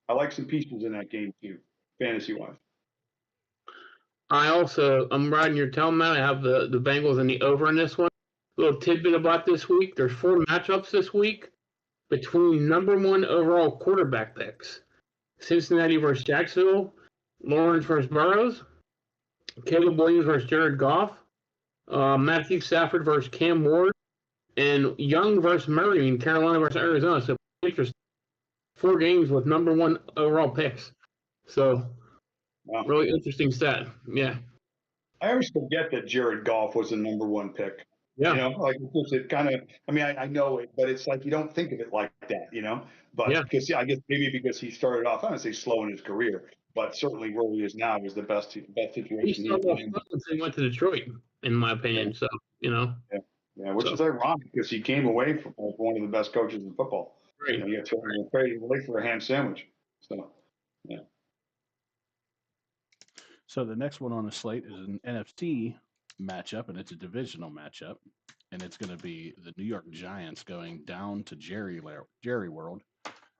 I like some pieces in that game too, fantasy-wise. I'm riding your tail, man. I have the Bengals and the over in this one. A little tidbit about this week. There's 4 matchups this week between number 1 overall quarterback picks. Cincinnati versus Jacksonville, Lawrence versus Burrows, Caleb Williams versus Jared Goff, Matthew Stafford versus Cam Ward, and Young versus Murray in Carolina versus Arizona. So interesting. 4 games with number 1 overall picks. So really interesting stat. Yeah. I always forget that Jared Goff was the number 1 pick. Yeah. You know, like it kind of. I mean, I know it, but it's like you don't think of it like that. You know, but Yeah. because I guess maybe because he started off, I don't say slow in his career, but certainly where he is now is the best He situation he started off can. slow until he went to Detroit, in my opinion. So, you know. Yeah, which So, is ironic because he came away from one of the best coaches in football. right. You know, you got to trade away for a ham sandwich. So, yeah. So the next one on the slate is an NFC matchup, and it's a divisional matchup, and it's going to be the New York Giants going down to Jerry World,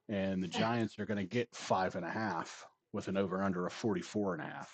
and the Giants are going to get 5.5 with an over/under of 44.5.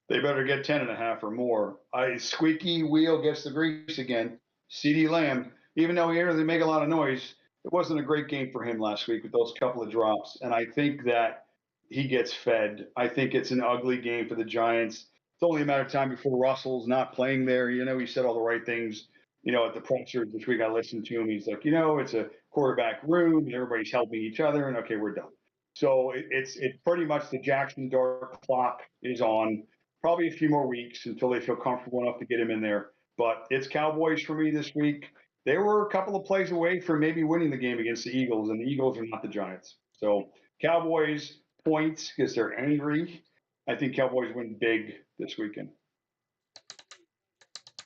They better get 10.5 or more. Squeaky wheel gets the grease again. CeeDee Lamb, even though he didn't really make a lot of noise, it wasn't a great game for him last week with those couple of drops. And I think that he gets fed. I think it's an ugly game for the Giants. It's only a matter of time before Russell's not playing there. You know, he said all the right things, you know, at the pressers this week. I listened to him. He's like, you know, it's a quarterback room and everybody's helping each other. And okay, we're done. So it's pretty much the Jackson Dart clock is on. Probably a few more weeks until they feel comfortable enough to get him in there. But it's Cowboys for me this week. They were a couple of plays away from maybe winning the game against the Eagles, and the Eagles are not the Giants. So Cowboys points because they're angry. I think Cowboys win big this weekend.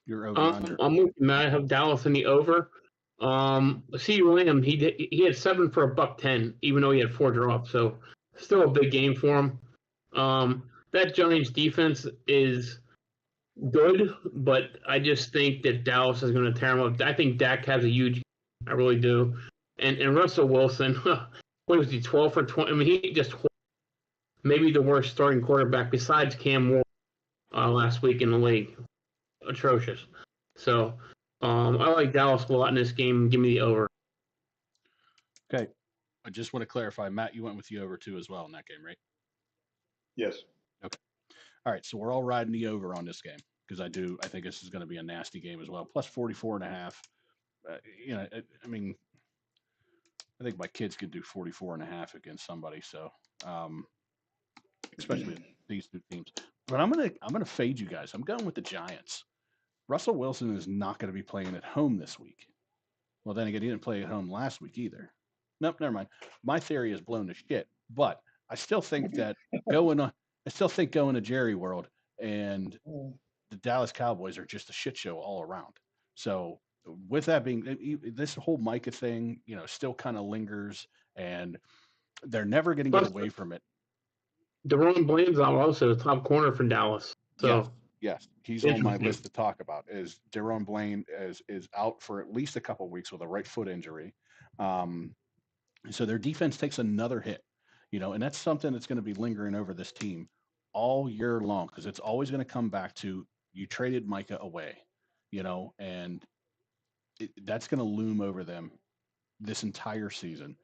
You're over under. I'm with you, Matt. I have Dallas in the over. CeeDee Lamb, he had 7 for $110, even though he had 4 drops. So still a big game for him. That Giants defense is good, but I just think that Dallas is going to tear him up. I think Dak has a huge game. I really do. And Russell Wilson, what was he, 12 for 20? I mean, he just maybe the worst starting quarterback besides Cam Ward last week in the league. Atrocious. So I like Dallas a lot in this game. Give me the over. Okay. I just want to clarify, Matt, you went with the over too as well in that game, right? Yes. Okay. All right. So we're all riding the over on this game because I think this is going to be a nasty game as well. Plus 44.5. You know, I mean, I think my kids could do 44.5 against somebody. So, especially these two teams. But I'm gonna fade you guys. I'm going with the Giants. Russell Wilson is not going to be playing at home this week. Well, then again, he didn't play at home last week either. Nope, never mind. My theory is blown to shit. But I still think that going to Jerry World and the Dallas Cowboys are just a shit show all around. So with that being, this whole Micah thing, you know, still kind of lingers, and they're never going to get away from it. DaRon Bland's also the top corner for Dallas. So yes, he's on my list to talk about. Is DaRon Bland is out for at least a couple of weeks with a right foot injury. So their defense takes another hit, you know, and that's something that's going to be lingering over this team all year long because it's always going to come back to you traded Micah away, you know, and that's going to loom over them this entire season.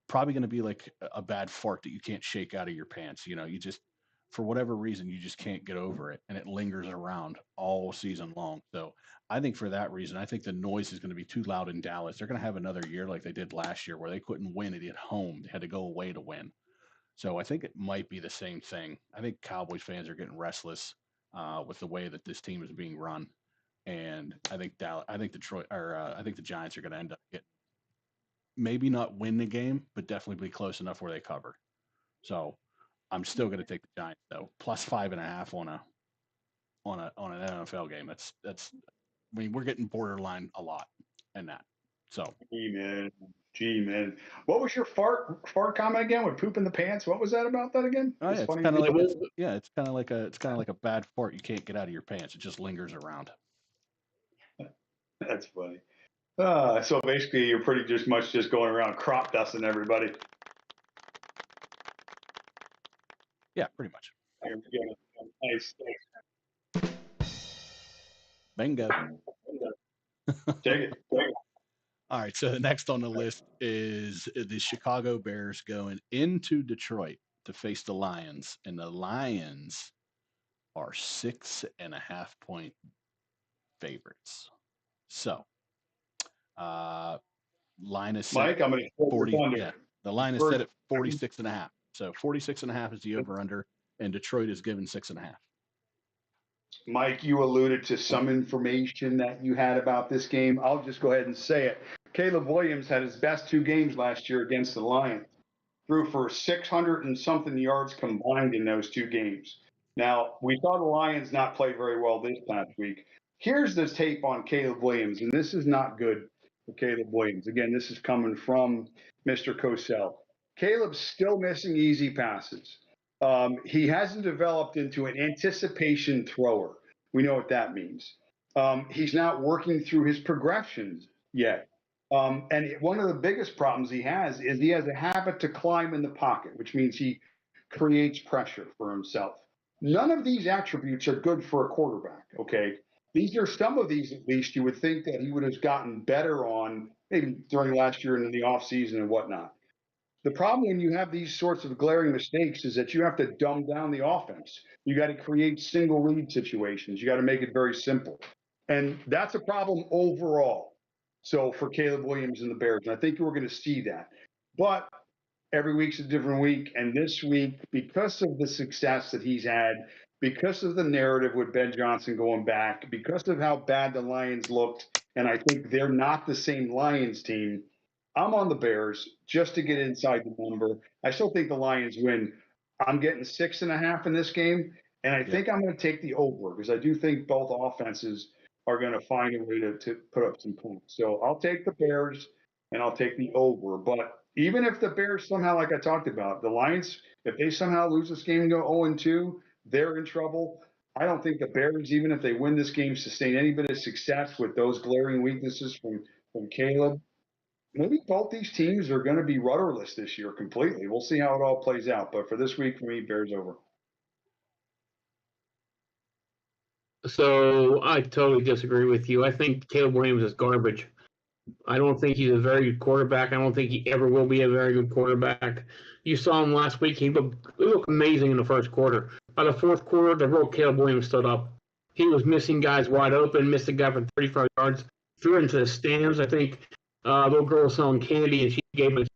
Probably going to be like a bad fart that you can't shake out of your pants. You know, you just, for whatever reason, you just can't get over it. And it lingers around all season long. So I think for that reason, I think the noise is going to be too loud in Dallas. They're going to have another year like they did last year where they couldn't win it at home. They had to go away to win. So I think it might be the same thing. I think Cowboys fans are getting restless with the way that this team is being run. And I think I think the Giants are going to end up getting, maybe not win the game, but definitely be close enough where they cover. So I'm still going to take the Giants though. Plus 5.5 on an NFL game. That's. I mean, we're getting borderline a lot in that. So. Gee man, what was your fart comment again? With poop in the pants? What was that about that again? Oh, yeah, it's kind of like it's kind of like a bad fart. You can't get out of your pants. It just lingers around. That's funny. So basically, you're pretty much just going around crop dusting everybody. Yeah, pretty much. Nice. Bingo. Take it. All right, so the next on the list is the Chicago Bears going into Detroit to face the Lions, and the Lions are 6.5 point favorites. So, line is set Mike, I'm going to 40. Yeah, the line is set at 46.5. So 46.5 is the over under, and Detroit is given 6.5. Mike, you alluded to some information that you had about this game. I'll just go ahead and say it. Caleb Williams had his best 2 games last year against the Lions. Threw for 600 and something yards combined in those 2 games. Now, we saw the Lions not play very well this past week. Here's the tape on Caleb Williams, and this is not good for Caleb Williams. Again, this is coming from Mr. Cosell. Caleb's still missing easy passes. He hasn't developed into an anticipation thrower. We know what that means. He's not working through his progressions yet. And one of the biggest problems he has is he has a habit to climb in the pocket, which means he creates pressure for himself. None of these attributes are good for a quarterback, okay? These are some of these, at least, you would think that he would have gotten better on maybe during last year and in the offseason and whatnot. The problem when you have these sorts of glaring mistakes is that you have to dumb down the offense. You got to create single read situations. You got to make it very simple. And that's a problem overall. So for Caleb Williams and the Bears, and I think we're going to see that. But every week's a different week. And this week, because of the success that he's had, because of the narrative with Ben Johnson going back, because of how bad the Lions looked, and I think they're not the same Lions team, I'm on the Bears just to get inside the number. I still think the Lions win. I'm getting 6.5 in this game, and I think I'm going to take the over because I do think both offenses are going to find a way to put up some points. So I'll take the Bears, and I'll take the over. But even if the Bears somehow, like I talked about, the Lions, if they somehow lose this game and go 0-2, they're in trouble. I don't think the Bears, even if they win this game, sustain any bit of success with those glaring weaknesses from Caleb. Maybe both these teams are going to be rudderless this year completely. We'll see how it all plays out. But for this week, for me, Bears over. So I totally disagree with you. I think Caleb Williams is garbage. I don't think he's a very good quarterback. I don't think he ever will be a very good quarterback. You saw him last week. He looked amazing in the first quarter. By the fourth quarter, the real Caleb Williams stood up. He was missing guys wide open, missed a guy for 35 yards, threw into the stands. I think little girl was selling candy, and she gave him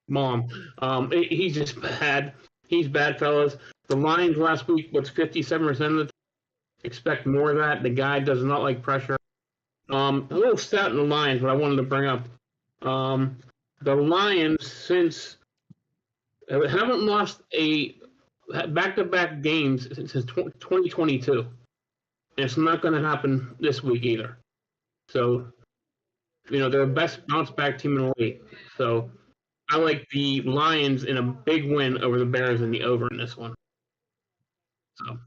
mom. He's just bad. He's bad, fellas. The Lions last week was 57% of the time. Expect more of that. The guy does not like pressure. A little stat in the Lions, but I wanted to bring up. The Lions haven't lost a back-to-back games since 2022. And it's not going to happen this week either. So, they're the best bounce-back team in the league. So, I like the Lions in a big win over the Bears in the over in this one. So,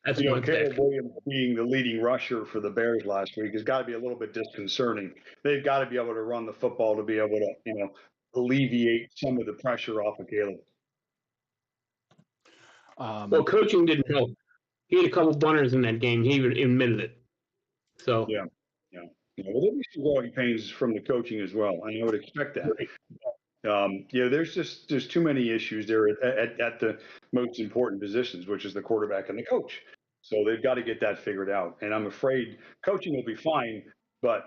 that's my Caleb pick. Williams being the leading rusher for the Bears last week has got to be a little bit disconcerting. They've got to be able to run the football to be able to, alleviate some of the pressure off of Caleb. Well, coaching didn't help. He had a couple bunters in that game. He even admitted it. So Yeah. Well, there'll be some growing pains from the coaching as well. I would expect that. There's too many issues there at the most important positions, which is the quarterback and the coach. So they've got to get that figured out. And I'm afraid coaching will be fine, but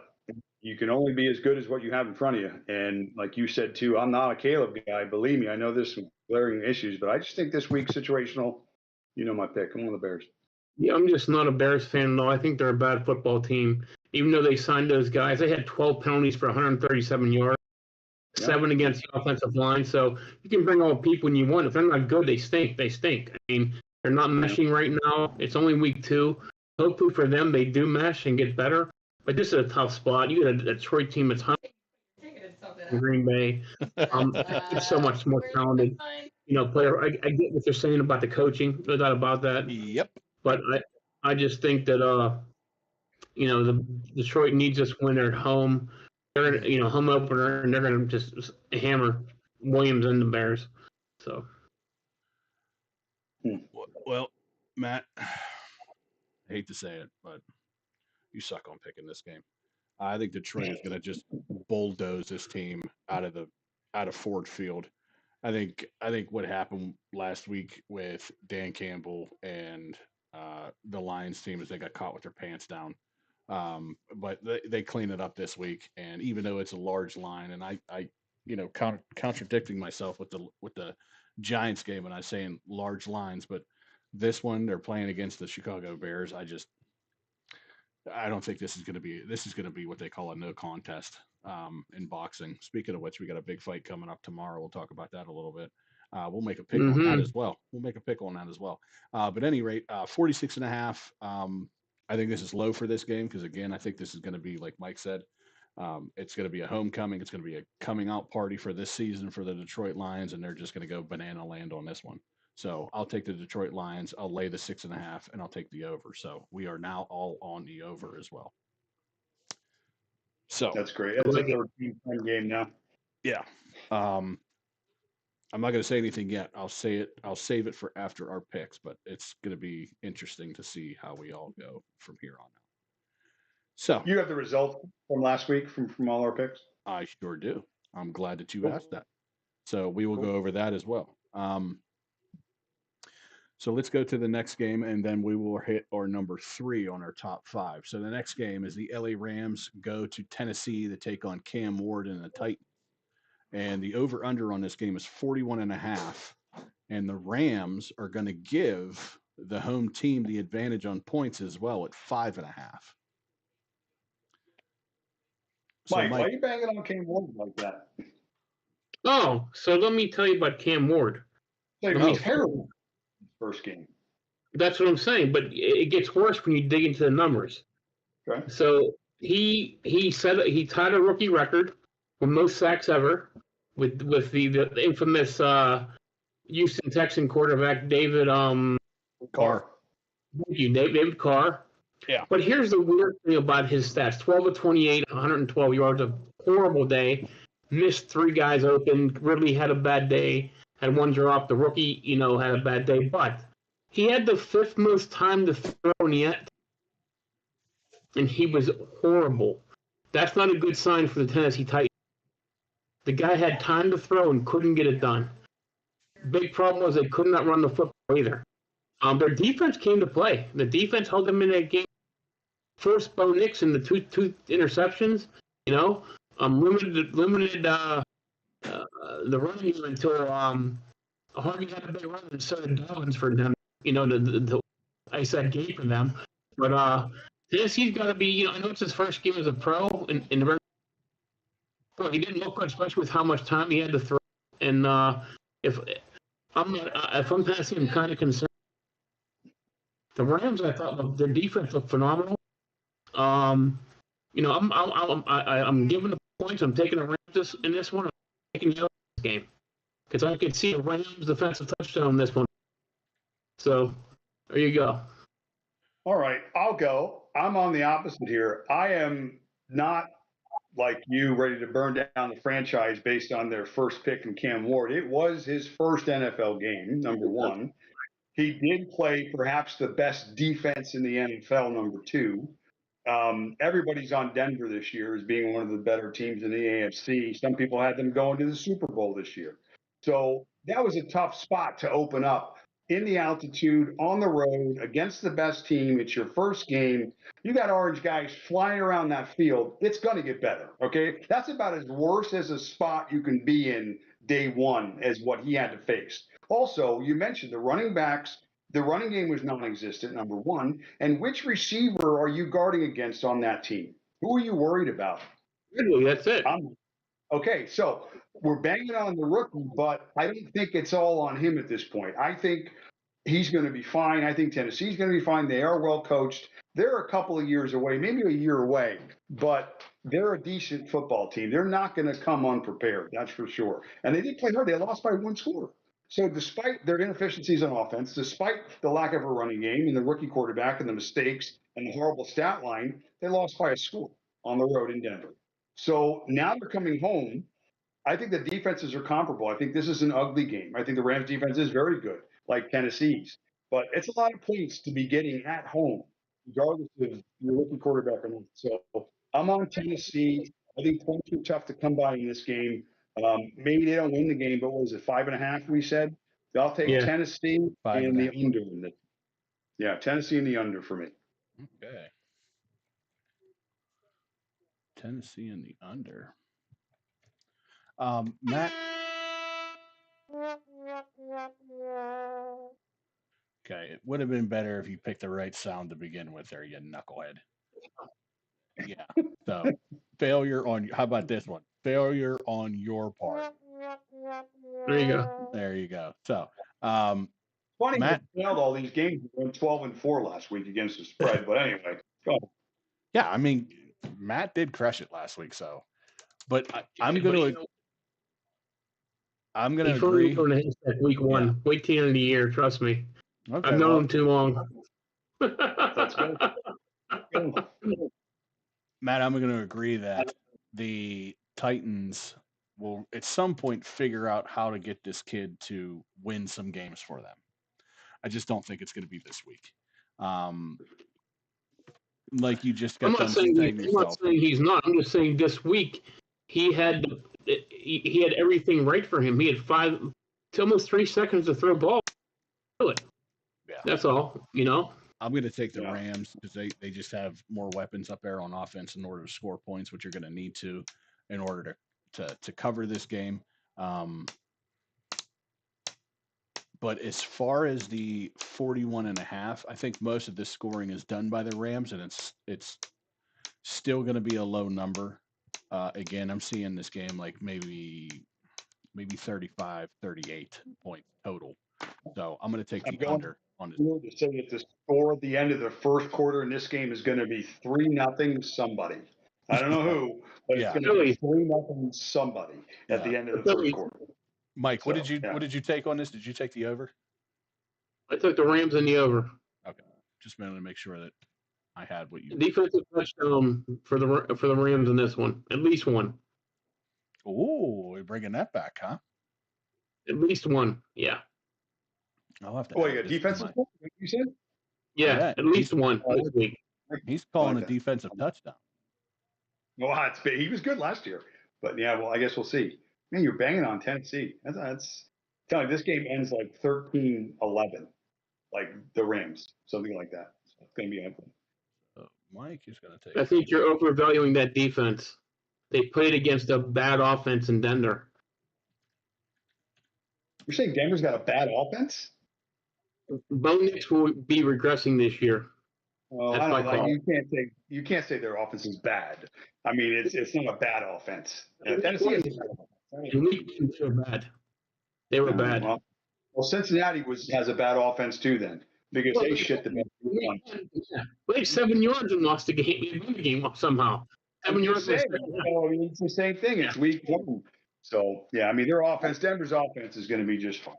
you can only be as good as what you have in front of you. And like you said too, I'm not a Caleb guy. Believe me, I know there's some glaring issues, but I just think this week's situational. My pick. I'm on the Bears. Yeah, I'm just not a Bears fan, though. I think they're a bad football team. Even though they signed those guys, they had 12 penalties for 137 yards, 7 against the offensive line. So you can bring all the people you want. If they're not good, they stink. They stink. I mean, they're not meshing right now. It's only week 2. Hopefully for them, they do mesh and get better. But this is a tough spot. You got a Detroit team that's hungry in Green Bay. It's so much more talented. Player. I get what they're saying about the coaching. No doubt about that. Yep. But I just think that the Detroit needs this win. They're at home. They're home opener, and they're gonna just hammer Williams and the Bears. So. Well, Matt, I hate to say it, but you suck on picking this game. I think Detroit is gonna just bulldoze this team out of Ford Field. I think what happened last week with Dan Campbell and the Lions team is they got caught with their pants down. But they clean it up this week, and even though it's a large line, and I contradicting myself with the Giants game, and I'm saying large lines, but This one, they're playing against the Chicago Bears. I don't think this is going to be. This is going to be what they call a no contest in boxing. Speaking of which, we got a big fight coming up tomorrow. We'll talk about that a little bit. We'll make a pick on that as well. We'll make a pick on that as well. But at any rate, 46 and a half. I think this is low for this game because, again, I think this is going to be, like Mike said, it's going to be a homecoming. It's going to be a coming out party for this season for the Detroit Lions, and they're just going to go banana land on this one. So I'll take the Detroit Lions. I'll lay the 6.5, and I'll take the over. So we are now all on the over as well. So that's great. It's a 13-10 game now. Yeah. I'm not going to say anything yet. I'll save it for after our picks, but it's going to be interesting to see how we all go from here on out. So you have the results from last week from all our picks? I sure do. I'm glad that you asked that. So we will go over that as well. So let's go to the next game, and then we will hit our number 3 on our top 5. So the next game is the LA Rams go to Tennessee to take on Cam Ward and the Titans. And the over-under on this game is 41.5. And the Rams are going to give the home team the advantage on points as well at 5.5. So Mike, why are you banging on Cam Ward like that? Oh, so let me tell you about Cam Ward. He's terrible. First game. That's what I'm saying, but it gets worse when you dig into the numbers. Okay. So he tied a rookie record for most sacks ever with the infamous Houston Texan quarterback David Carr. Thank you, David Carr. Yeah. But here's the weird thing about his stats: 12 of 28, 112 yards, a horrible day. Missed 3 guys open. Ridley had a bad day. Had one drop. The rookie, had a bad day. But he had the 5th most time to throw yet, and he was horrible. That's not a good sign for the Tennessee Titans. The guy had time to throw and couldn't get it done. Big problem was they could not run the football either. Their defense came to play. The defense held them in that game. Forced Bo Nix in the two interceptions. Limited the running game until Harvey had a big run and so did Dobbins for them. I said game for them. But Tennessee's got to be. I know it's his first game as a pro in the. Well, he didn't look good, especially with how much time he had to throw. And if I'm Tennessee, I'm kind of concerned. The Rams, I thought their defense looked phenomenal. I'm giving the points. I'm taking the Rams in this one. I'm taking the other game because I could see a Rams defensive touchdown in this one. So there you go. All right, I'll go. I'm on the opposite here. I am not like you, ready to burn down the franchise based on their first pick in Cam Ward. It was his first NFL game, number 1. He did play perhaps the best defense in the NFL, number 2. Everybody's on Denver this year as being one of the better teams in the AFC. Some people had them going to the Super Bowl this year. So that was a tough spot to open up in the altitude, on the road, against the best team. It's your first game. You got orange guys flying around that field. It's going to get better, okay? That's about as worse as a spot you can be in day one as what he had to face. Also, you mentioned the running backs. The running game was non-existent, number 1. And which receiver are you guarding against on that team? Who are you worried about? Really, that's it. Okay, so we're banging on the rookie, but I don't think it's all on him at this point. I think he's going to be fine. I think Tennessee's going to be fine. They are well coached. They're a couple of years away, maybe a year away, but they're a decent football team. They're not going to come unprepared, that's for sure. And they did play hard. They lost by 1 score. So despite their inefficiencies on offense, despite the lack of a running game and the rookie quarterback and the mistakes and the horrible stat line, they lost by a score on the road in Denver. So now they're coming home. I think the defenses are comparable. I think this is an ugly game. I think the Rams defense is very good, like Tennessee's. But it's a lot of points to be getting at home, regardless of your rookie quarterback or not. So I'm on Tennessee. I think points are tough to come by in this game. Maybe they don't win the game, but what was it, 5.5 we said? I'll take Tennessee and the under. Tennessee and the under for me. Okay. Tennessee and the under. Matt? Okay, it would have been better if you picked the right sound to begin with there, you knucklehead. Yeah. So failure on how about this one? Failure on your part. There you go. There you go. So Funny Matt, they failed all these games. We went 12-4 last week against the spread. But anyway, go ahead. yeah, I mean Matt did crush it last week, so but I'm But, gonna you know, he's agree. going to hit week one. Wait till the end of the year. Trust me. Okay, I've known him too long. Let's go. Matt, I'm going to agree that the Titans will at some point figure out how to get this kid to win some games for them. I just don't think it's going to be this week. Like you just got done saying yourself. I'm not saying he's not. I'm just saying this week he had everything right for him. He had almost 3 seconds to throw ball. Do it. Yeah. That's all. You know. I'm going to take the Rams because they just have more weapons up there on offense in order to score points, which you're going to need to in order to cover this game. But as far as the 41.5, I think most of the scoring is done by the Rams, and it's still going to be a low number. Again, I'm seeing this game like maybe 35, 38 points total. So I'm going to take the under on this. To say that the score at the end of the first quarter in this game is going to be 3-0 somebody. I don't know who, but it's going to be 3-0 somebody at the end of the first quarter. Mike, what did you take on this? Did you take the over? I took the Rams in the over. Okay, just wanted to make sure that I had what you. Defensive touchdown for the Rams in this one, at least one. Oh, we're bringing that back, huh? At least one, yeah. I'll have to. Oh, yeah, defensive. You said? Yeah, at least one this week. He's calling a defensive touchdown. Well, he was good last year, but yeah, well, I guess we'll see. Man, you're banging on Tennessee. That's telling this game ends like 13-11, like the Rams, something like that. So it's going to be ugly. Mike is going to take. I think you're overvaluing that defense. They played against a bad offense in Denver. You're saying Denver's got a bad offense? Bo Nix will be regressing this year. Well, I don't know. You can't say their offense is bad. I mean, it's not a bad offense. Tennessee is so bad. They were bad. Well, Cincinnati has a bad offense too, then, because they shit the bed. They had 7 yards and lost the game. They won the game somehow. 7 yards. It's the same thing. It's week one. So yeah, I mean, Denver's offense is going to be just fine.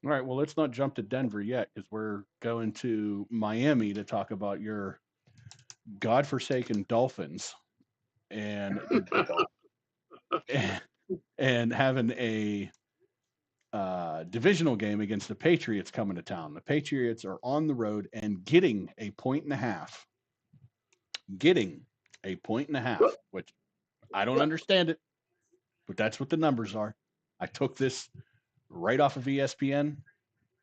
All right, well, let's not jump to Denver yet because we're going to Miami to talk about your godforsaken Dolphins and and having a divisional game against the Patriots coming to town. The Patriots are on the road and getting a 1.5. Getting a 1.5, which I don't understand it, but that's what the numbers are. I took this right off of ESPN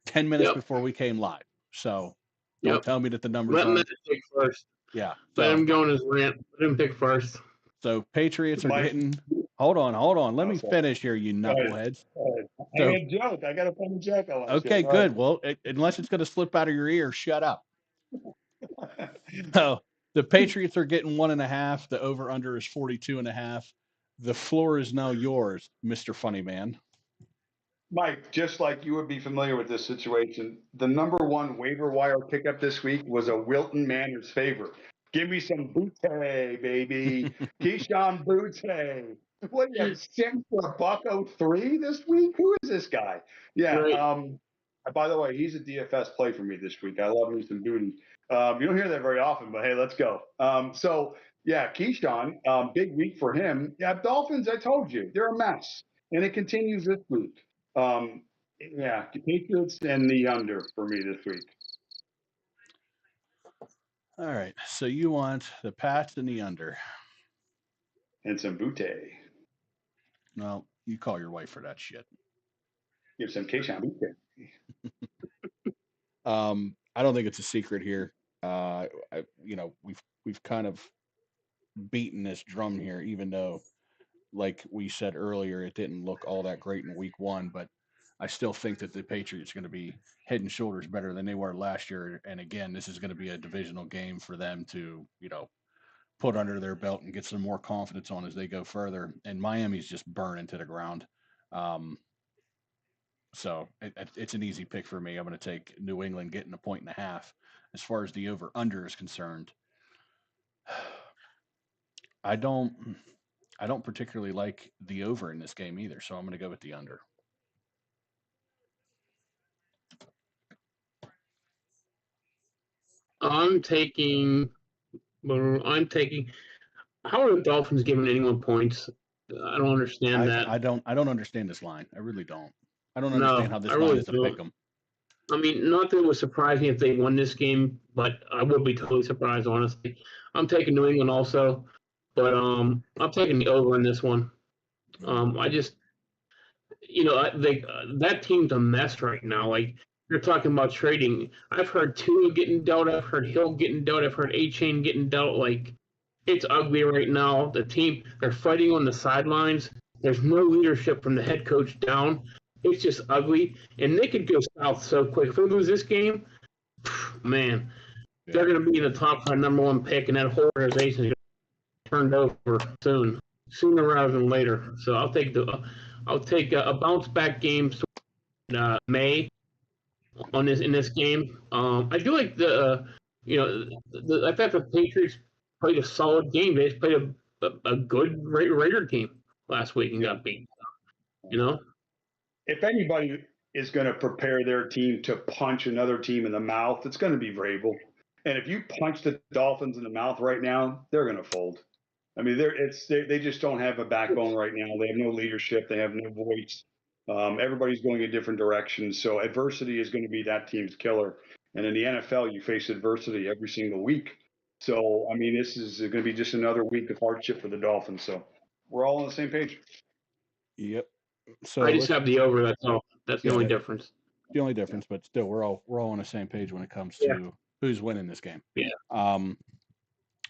10 minutes before we came live. So don't tell me that the numbers Let him pick first. Yeah. Let him go on his rant. Let him pick first. So Patriots are getting hold on. Let me finish here, you knuckleheads. I got a joke. I got a funny joke. Okay, good. Well, unless it's going to slip out of your ear, shut up. So the Patriots are getting 1.5. The over-under is 42.5. The floor is now yours, Mr. Funny Man. Mike, just like you would be familiar with this situation, the number one waiver wire pickup this week was a Wilton Manor's favorite. Give me some Butte, baby. Keyshawn Butte. What, you have 6 for $103 this week? Who is this guy? Yeah. Right. By the way, he's a DFS play for me this week. I love me some Booty. You don't hear that very often, but hey, let's go. So, yeah, Keyshawn, big week for him. Yeah, Dolphins, I told you, they're a mess. And it continues this week. Yeah, the Patriots and the under for me this week. All right, so you want the Pats and the under. And some Butte. No, you call your wife for that shit. Give some Keyshawn Butte. I don't think it's a secret here. We've kind of beaten this drum here, even though, like we said earlier, it didn't look all that great in week one. But I still think that the Patriots are going to be head and shoulders better than they were last year. And again, this is going to be a divisional game for them to, put under their belt and get some more confidence on as they go further. And Miami's just burning to the ground. So it's an easy pick for me. I'm going to take New England getting 1.5. As far as the over under is concerned, I don't particularly like the over in this game either. So I'm going to go with the under. I'm taking. How are the Dolphins giving anyone points? I don't understand that. I don't understand this line. I really don't. I don't No, understand how this I line really is a don't. pick 'em. I mean, not that it was surprising if they won this game, but I would be totally surprised, honestly. I'm taking New England also, but I'm taking the over in this one. I just, that team's a mess right now. Like, you're talking about trading. I've heard Tua getting dealt. I've heard Hill getting dealt. I've heard A-Chain getting dealt. Like, it's ugly right now. The team, they're fighting on the sidelines. There's no leadership from the head coach down. It's just ugly. And they could go south so quick. If they lose this game, man, they're going to be in the top 5 number 1 pick, and that whole organization is turned over sooner rather than later. So I'll take a bounce back game in May in this game. I do like I thought the Patriots played a solid game. They just played a good Raider team last week and got beat. If anybody is going to prepare their team to punch another team in the mouth, it's going to be Vrabel. And if you punch the Dolphins in the mouth right now, they're going to fold. I mean, they just don't have a backbone right now. They have no leadership. They have no voice. Everybody's going in different directions. So adversity is going to be that team's killer. And in the NFL, you face adversity every single week. So, I mean, this is going to be just another week of hardship for the Dolphins. So we're all on the same page. Yep. So I just have the over. That's all. That's the only difference. The only difference, but still, we're all on the same page when it comes to who's winning this game. Yeah.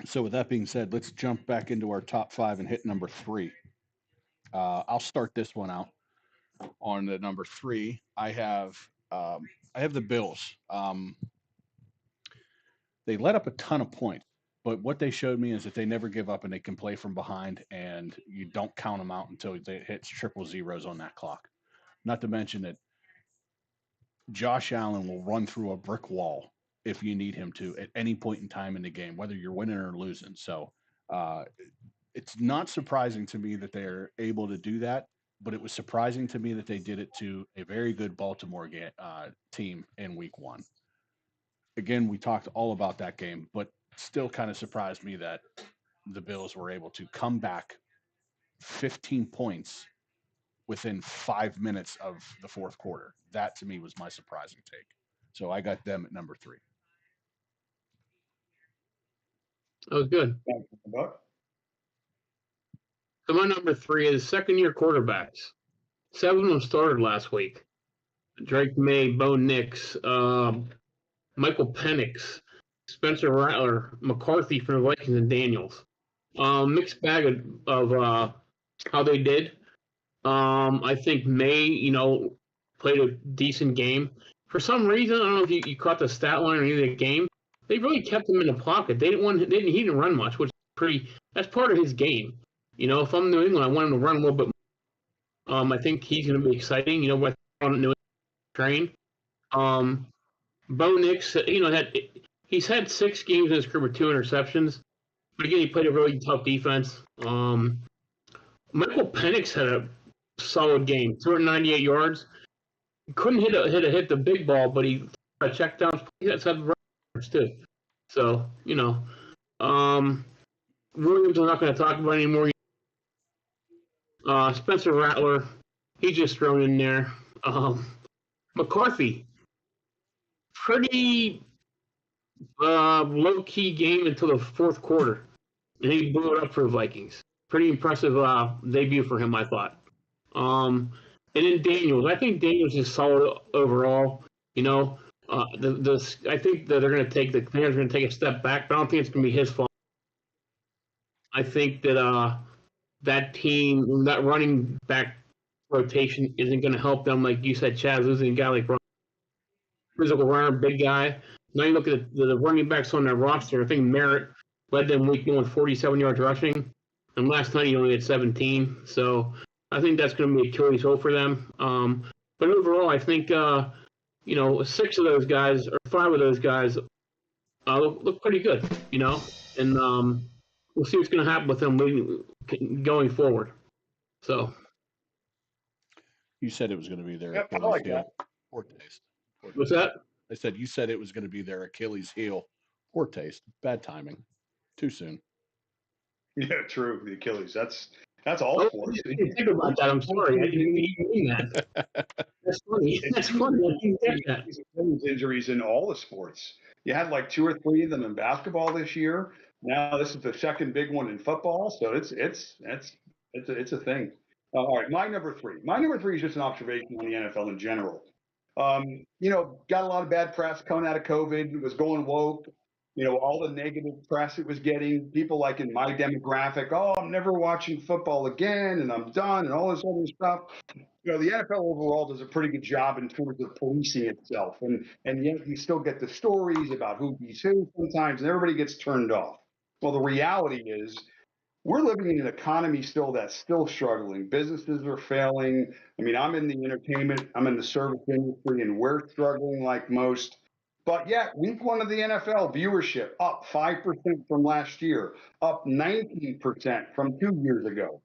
So with that being said, let's jump back into our top 5 and hit number 3. I'll start this one out. On the number 3, I have the Bills. They let up a ton of points, but what they showed me is that they never give up and they can play from behind, and you don't count them out until it hits triple zeros on that clock. Not to mention that Josh Allen will run through a brick wall if you need him to at any point in time in the game, whether you're winning or losing. So it's not surprising to me that they're able to do that, but it was surprising to me that they did it to a very good Baltimore team in week 1. Again, we talked all about that game, but still kind of surprised me that the Bills were able to come back 15 points within 5 minutes of the fourth quarter. That to me was my surprising take. So I got them at number 3. That was good. So my number 3 is second-year quarterbacks. 7 of them started last week. Drake May, Bo Nix, Michael Penix, Spencer Rattler, McCarthy from the Vikings, and Daniels. Mixed bag of how they did. I think May, played a decent game. For some reason, I don't know if you caught the stat line or any of the game. They really kept him in the pocket. He didn't run much, which is that's part of his game. If I'm New England, I want him to run a little bit more. I think he's going to be exciting. With New England train. Bo Nix, he's had 6 games in his career with 2 interceptions. But again, he played a really tough defense. Michael Penix had a solid game, 298 yards. He couldn't hit the big ball, but he checked down. He had 7 runners too. So Williams, I'm not going to talk about anymore. Spencer Rattler, he's just thrown in there. McCarthy, pretty low-key game until the fourth quarter, and he blew it up for the Vikings. Pretty impressive debut for him, I thought. And then Daniels. I think Daniels is solid overall. I think that the Commanders are going to take a step back, but I don't think it's going to be his fault. I think that that team, that running back rotation isn't going to help them. Like you said, Chaz losing a guy like physical runner, big guy. Now you look at the running backs on their roster. I think Merritt led them week 1 with 47 yards rushing, and last night he only had 17. So I think that's going to be Achilles heel for them. But overall, I think 6 of those guys or 5 of those guys look pretty good. And we'll see what's going to happen with them going forward. So You said it was going to be their Yep, I Achilles like heel. Poor taste. what's that? I said you said it was going to be their Achilles heel. Poor taste. Bad timing. Too soon. Yeah, true. The Achilles. That's all Oh, for I didn't think about that. I'm sorry. I didn't even mean that. That's funny. That's funny. I didn't get that. These Achilles injuries in all the sports. You had like 2 or 3 of them in basketball this year. Now this is the second big one in football. So it's a thing. All right, my number 3. My number 3 is just an observation on the NFL in general. Got a lot of bad press coming out of COVID. It was going woke. All the negative press it was getting. People like in my demographic, oh, I'm never watching football again, and I'm done, and all this other stuff. The NFL overall does a pretty good job in terms of policing itself, and yet you still get the stories about who beats who sometimes, and everybody gets turned off. Well, the reality is we're living in an economy still that's still struggling. Businesses are failing. I mean, I'm in the entertainment, I'm in the service industry, and we're struggling like most. But yet, week 1 of the NFL viewership up 5% from last year, up 19% from 2 years ago.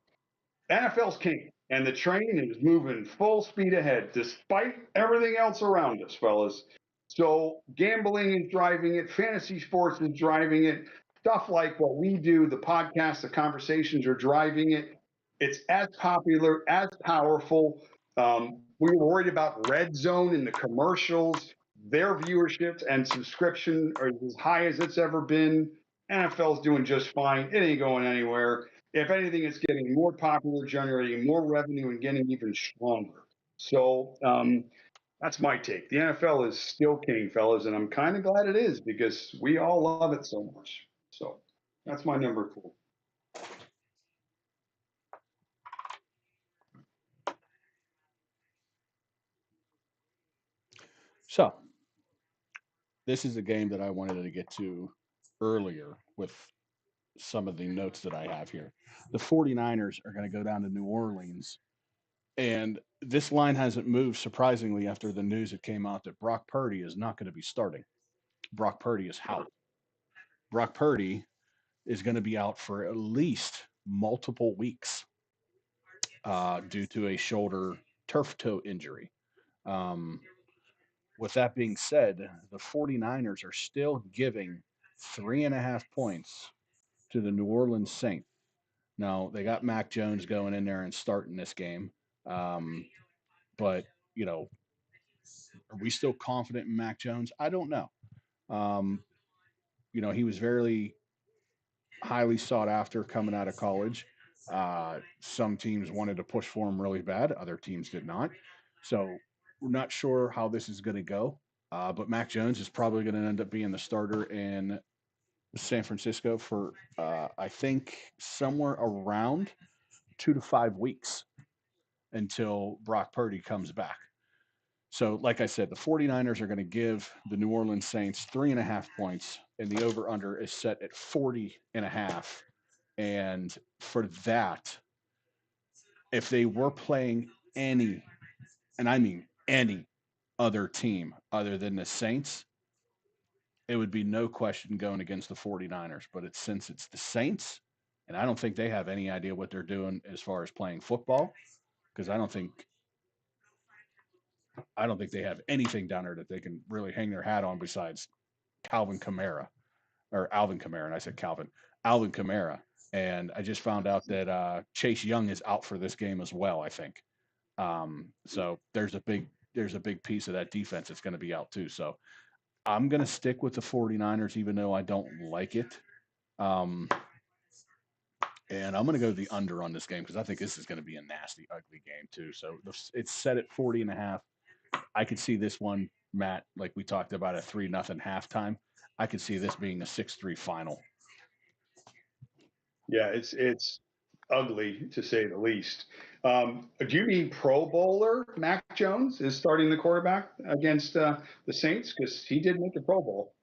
NFL's king, and the train is moving full speed ahead despite everything else around us, fellas. So gambling is driving it, fantasy sports is driving it, stuff like what we do, the podcast, the conversations are driving it. It's as popular, as powerful. We were worried about Red Zone and the commercials. Their viewership and subscription are as high as it's ever been. NFL's doing just fine. It ain't going anywhere. If anything, it's getting more popular, generating more revenue, and getting even stronger. So that's my take. The NFL is still king, fellas, and I'm kind of glad it is because we all love it so much. So that's my number 4. So this is a game that I wanted to get to earlier with some of the notes that I have here. The 49ers are going to go down to New Orleans. And this line hasn't moved, surprisingly, after the news that came out that Brock Purdy is not going to be starting. Brock Purdy is out. Brock Purdy is going to be out for at least multiple weeks due to a shoulder turf toe injury. Um, with that being said, the 49ers are still giving 3.5 points to the New Orleans Saints. Now, they got Mac Jones going in there and starting this game. But, are we still confident in Mac Jones? I don't know. He was very highly sought after coming out of college. Some teams wanted to push for him really bad, other teams did not. So we're not sure how this is going to go. But Mac Jones is probably going to end up being the starter in San Francisco for, I think, somewhere around 2 to 5 weeks until Brock Purdy comes back. So, like I said, the 49ers are going to give the New Orleans Saints 3.5 points, and the over under is set at 40.5. And for that, if they were playing any, and I mean any other team other than the Saints, it would be no question going against the 49ers. But since it's the Saints, and I don't think they have any idea what they're doing as far as playing football, because I don't think they have anything down there that they can really hang their hat on besides Alvin Kamara. And I said Alvin Kamara. And I just found out that Chase Young is out for this game as well, I think. So there's a big piece of that defense that's going to be out too. So I'm going to stick with the 49ers, even though I don't like it. And I'm going to go the under on this game because I think this is going to be a nasty, ugly game too. So it's set at 40.5. I could see this one, Matt, like we talked about at 3-0 halftime. I could see this being a 6-3 final. Yeah, it's ugly to say the least. Do you mean Pro Bowler Mac Jones is starting the quarterback against the Saints? Because he did make a Pro Bowl.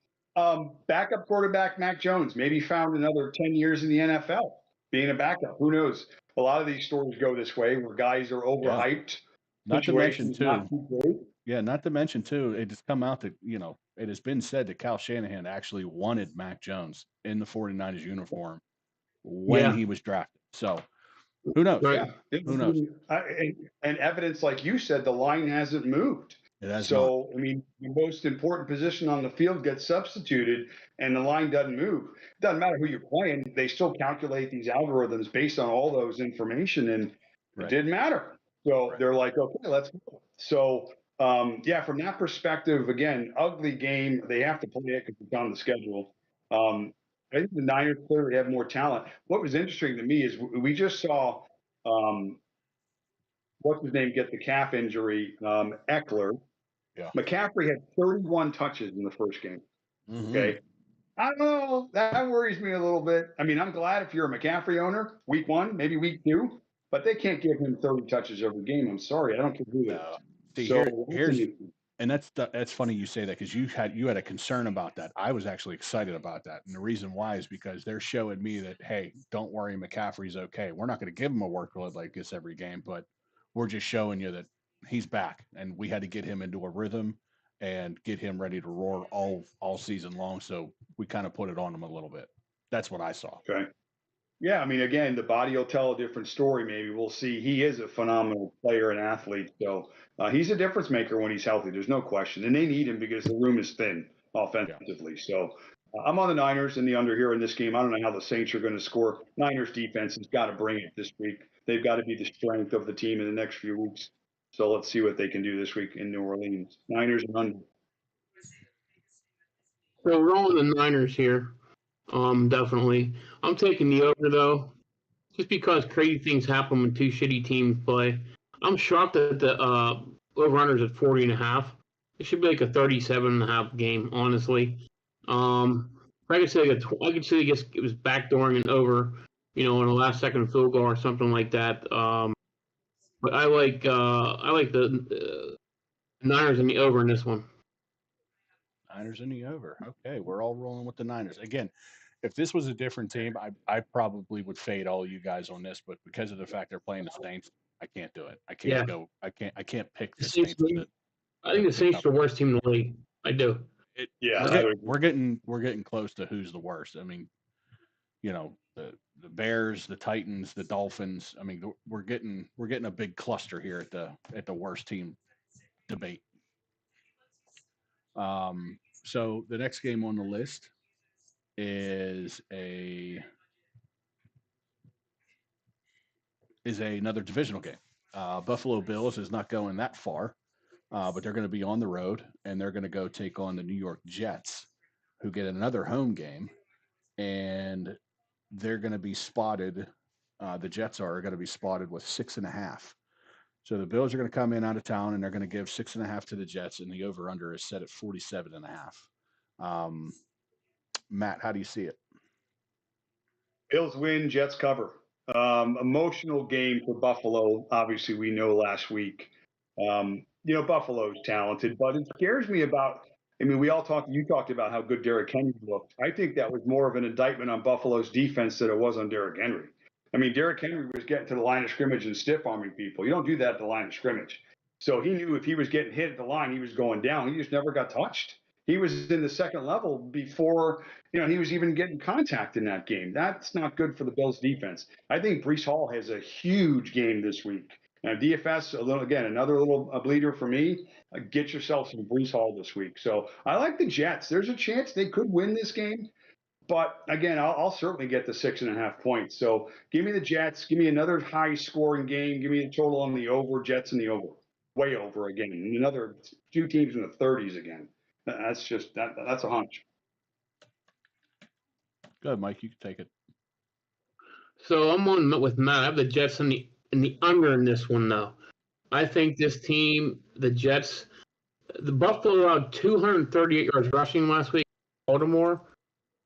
Backup quarterback Mac Jones maybe found another 10 years in the NFL being a backup. Who knows? A lot of these stories go this way where guys are overhyped. Not to mention, too. Not too great. Yeah, not to mention, too, it has come out that, it has been said that Kyle Shanahan actually wanted Mac Jones in the 49ers uniform when he was drafted. So who knows? Right. Yeah. Who knows? And evidence, like you said, the line hasn't moved. It has so, I mean, the most important position on the field gets substituted and the line doesn't move. It doesn't matter who you're playing. They still calculate these algorithms based on all those information, and it didn't matter. So they're like, okay, let's go. So, from that perspective, again, ugly game. They have to play it because it's on the schedule. I think the Niners clearly have more talent. What was interesting to me is we just saw what's his name get the calf injury, Eckler. Yeah. McCaffrey had 31 touches in the first game. Mm-hmm. Okay. I don't know. That worries me a little bit. I mean, I'm glad if you're a McCaffrey owner, week 1, maybe week 2, but they can't give him 30 touches every game. I'm sorry. I don't care who it is. See, here's and that's funny you say that because you had a concern about that. I was actually excited about that, and the reason why is because they're showing me that, hey, don't worry, McCaffrey's okay. We're not going to give him a workload like this every game, but we're just showing you that he's back, and we had to get him into a rhythm and get him ready to roar all season long. So we kind of put it on him a little bit. That's what I saw. Okay. Yeah, I mean, again, the body will tell a different story. Maybe we'll see. He is a phenomenal player and athlete. So he's a difference maker when he's healthy. There's no question. And they need him because the room is thin offensively. Yeah. So I'm on the Niners in the under here in this game. I don't know how the Saints are going to score. Niners defense has got to bring it this week. They've got to be the strength of the team in the next few weeks. So let's see what they can do this week in New Orleans. Niners and under. So we're on the Niners here. Definitely. I'm taking the over though, just because crazy things happen when two shitty teams play. I'm shocked that the over-under's at 40.5. It should be like a 37.5 game, honestly. I could say I guess it was backdooring and over, in a last-second field goal or something like that. But I like the Niners in the over in this one. Niners in the over. Okay, we're all rolling with the Niners. Again, if this was a different team, I probably would fade all you guys on this, but because of the fact they're playing the Saints, I can't do it. I can't go. I can't pick the Saints. I think the Saints are the worst team in the league. I do. We're getting close to who's the worst. I mean, the Bears, the Titans, the Dolphins. I mean, we're getting a big cluster here at the worst team debate. So the next game on the list is another divisional game. Buffalo Bills is not going that far, but they're going to be on the road, and they're going to go take on the New York Jets, who get another home game, and they're going to be spotted. The Jets are going to be spotted with 6.5. So the Bills are going to come in out of town, and they're going to give 6.5 to the Jets, and the over/under is set at 47.5. Matt, how do you see it? Bills win, Jets cover. Emotional game for Buffalo. Obviously, we know last week. Buffalo's talented, but it scares me about. I mean, you talked about how good Derrick Henry looked. I think that was more of an indictment on Buffalo's defense than it was on Derrick Henry. I mean, Derrick Henry was getting to the line of scrimmage and stiff-arming people. You don't do that at the line of scrimmage. So he knew if he was getting hit at the line, he was going down. He just never got touched. He was in the second level before, he was even getting contact in that game. That's not good for the Bills defense. I think Breece Hall has a huge game this week. And DFS, another little bleeder for me. Get yourself some Breece Hall this week. So I like the Jets. There's a chance they could win this game. But again, I'll certainly get the 6.5 points. So give me the Jets. Give me another high-scoring game. Give me the total on the over. Jets in the over, way over again. And another two teams in the 30s again. That's just that's a hunch. Go ahead, Mike. You can take it. So I'm on with Matt. I have the Jets in the under in this one though. I think this team, the Jets, the Buffalo allowed 238 yards rushing last week. Baltimore.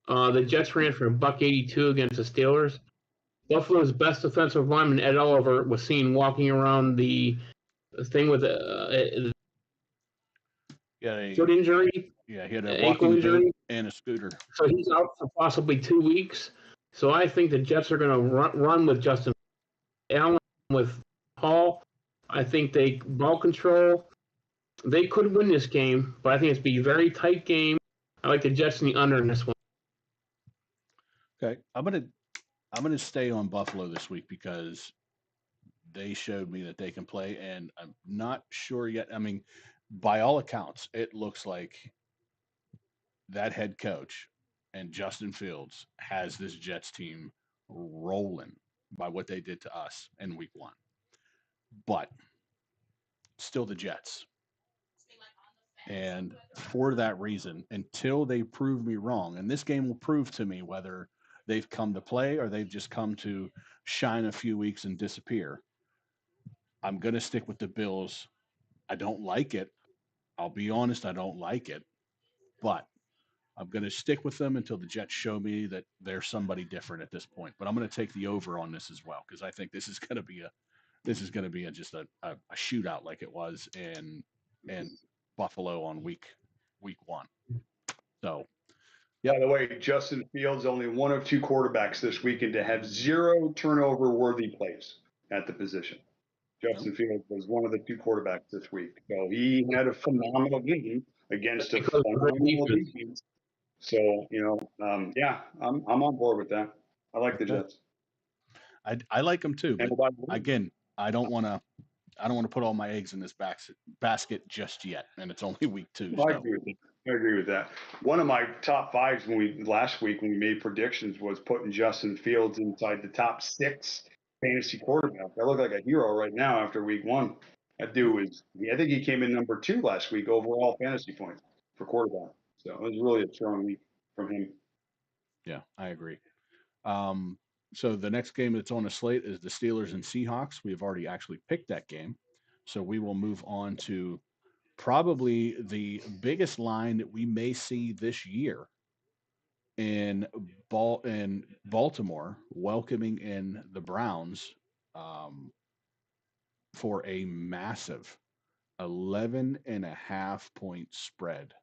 The Jets ran for $182 against the Steelers. Buffalo's best defensive lineman, Ed Oliver, was seen walking around the thing with a foot injury, he had a ankle walking boot injury. and a scooter. So he's out for possibly 2 weeks. So I think the Jets are going to run with Justin Allen, with Hall. I think they ball control. They could win this game, but I think it's be a very tight game. I like the Jets in the under in this one. Okay, I'm gonna stay on Buffalo this week because they showed me that they can play, and I'm not sure yet. I mean, by all accounts, it looks like that head coach and Justin Fields has this Jets team rolling by what they did to us in week one. But still the Jets. And for that reason, until they prove me wrong, and this game will prove to me whether they've come to play or they've just come to shine a few weeks and disappear, I'm going to stick with the Bills. I don't like it. I'll be honest, I don't like it. But I'm going to stick with them until the Jets show me that they're somebody different at this point. But I'm going to take the over on this as well because I think this is going to be just a shootout like it was in Buffalo on week one. So, By the way, Justin Fields only one of two quarterbacks this weekend to have 0 turnover-worthy plays at the position. Justin Fields was one of the 2 quarterbacks this week. So he had a phenomenal game against a phenomenal defense. So, yeah, I'm on board with that. I like the Jets. I like them too. But again, I don't want to put all my eggs in this basket just yet, and it's only week 2. I agree with that. One of my top 5s last week when we made predictions was putting Justin Fields inside the top 6 fantasy quarterback. I look like a hero right now after week 1. That dude I think he came in number 2 last week overall fantasy points for quarterback. So it was really a strong week from him. Yeah, I agree. So the next game that's on the slate is the Steelers and Seahawks. We have already actually picked that game. So we will move on to probably the biggest line that we may see this year in Baltimore, welcoming in the Browns for a massive 11.5-point spread.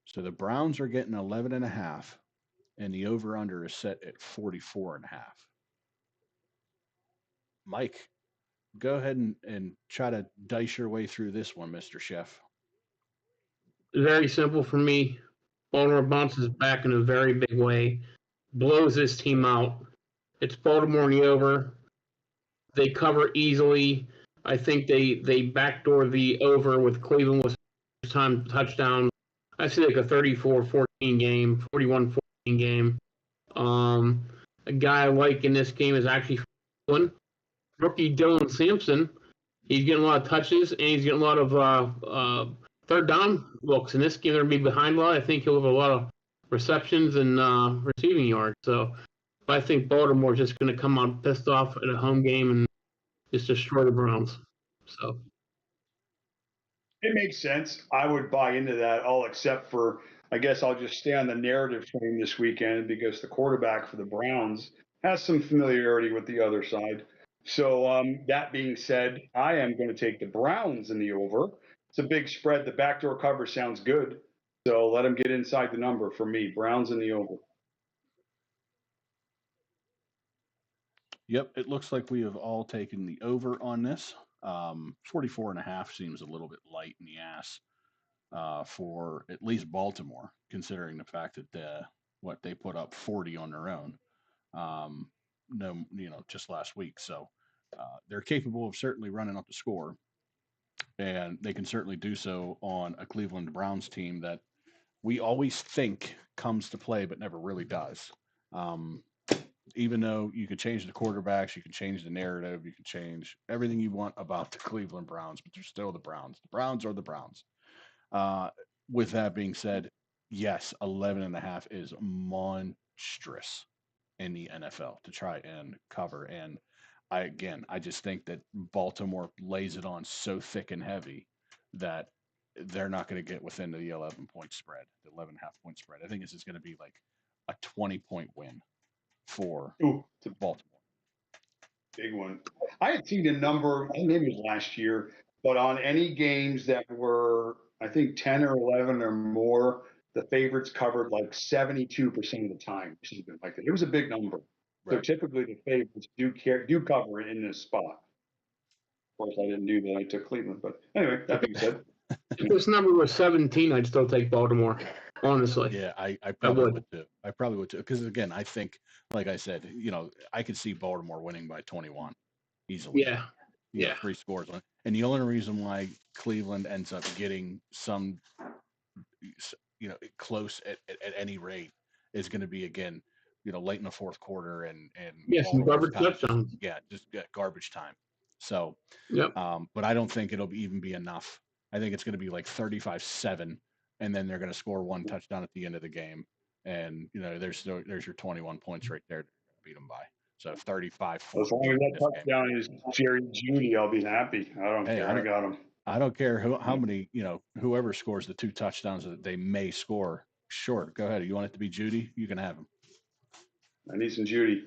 So the Browns are getting 11.5, and the over/under is set at 44.5. Mike, go ahead and try to dice your way through this one, Mr. Chef. Very simple for me. Baltimore bounces back in a very big way, blows this team out. It's Baltimore in the over. They cover easily. I think they backdoor the over with Cleveland with time touchdown. I see like a 34-14 game, 41-14 game. A guy I like in this game is actually rookie Dylan Sampson. He's getting a lot of touches and he's getting a lot of third down looks. In this game, they're going to be behind a lot. I think he'll have a lot of receptions and receiving yards. So I think Baltimore's just going to come out pissed off at a home game and just destroy the Browns. So it makes sense. I would buy into that, all except for, I guess I'll just stay on the narrative train this weekend because the quarterback for the Browns has some familiarity with the other side. So that being said, I am going to take the Browns in the over. It's a big spread. The backdoor cover sounds good. So let them get inside the number for me. Browns in the over. Yep, it looks like we have all taken the over on this. 44.5 seems a little bit light in the ass for at least Baltimore, considering the fact that they put up 40 on their own. Just last week. So they're capable of certainly running up the score, and they can certainly do so on a Cleveland Browns team that we always think comes to play, but never really does. Even though you can change the quarterbacks, you can change the narrative, you can change everything you want about the Cleveland Browns, but they're still the Browns. The Browns are the Browns. With that being said, yes, 11.5 is monstrous in the NFL to try and cover. And I just think that Baltimore lays it on so thick and heavy that they're not going to get within the 11-point spread, the 11.5-point spread. I think this is going to be like a 20-point win. for Ooh, it's a Baltimore. big one. I had seen a number, maybe it was last year, but on any games that were, I think, 10 or 11 or more, the favorites covered like 72% of the time, something like that. It was a big number. So Right. typically the favorites do cover it in this spot. Of course, I didn't do that. I took Cleveland, but anyway, that being said. If this number was 17, I'd still take Baltimore. Honestly. Yeah, I probably would too. I probably would too. Because again, I think, like I said, I could see Baltimore winning by 21 easily. Yeah. Yeah. 3 scores. And the only reason why Cleveland ends up getting some, close at any rate is going to be, again, late in the fourth quarter and some Baltimore's garbage touchdowns. just garbage time. So, Yep. But I don't think it'll even be enough. I think it's going to be like 35-7, and then they're going to score 1 touchdown at the end of the game, and there's your 21 points right there to beat them by. So 35. As long as that touchdown is Jerry Judy, I'll be happy. I don't care. I got him. I don't care how many, whoever scores the 2 touchdowns that they may score. Sure, go ahead. You want it to be Judy? You can have him. I need some Judy.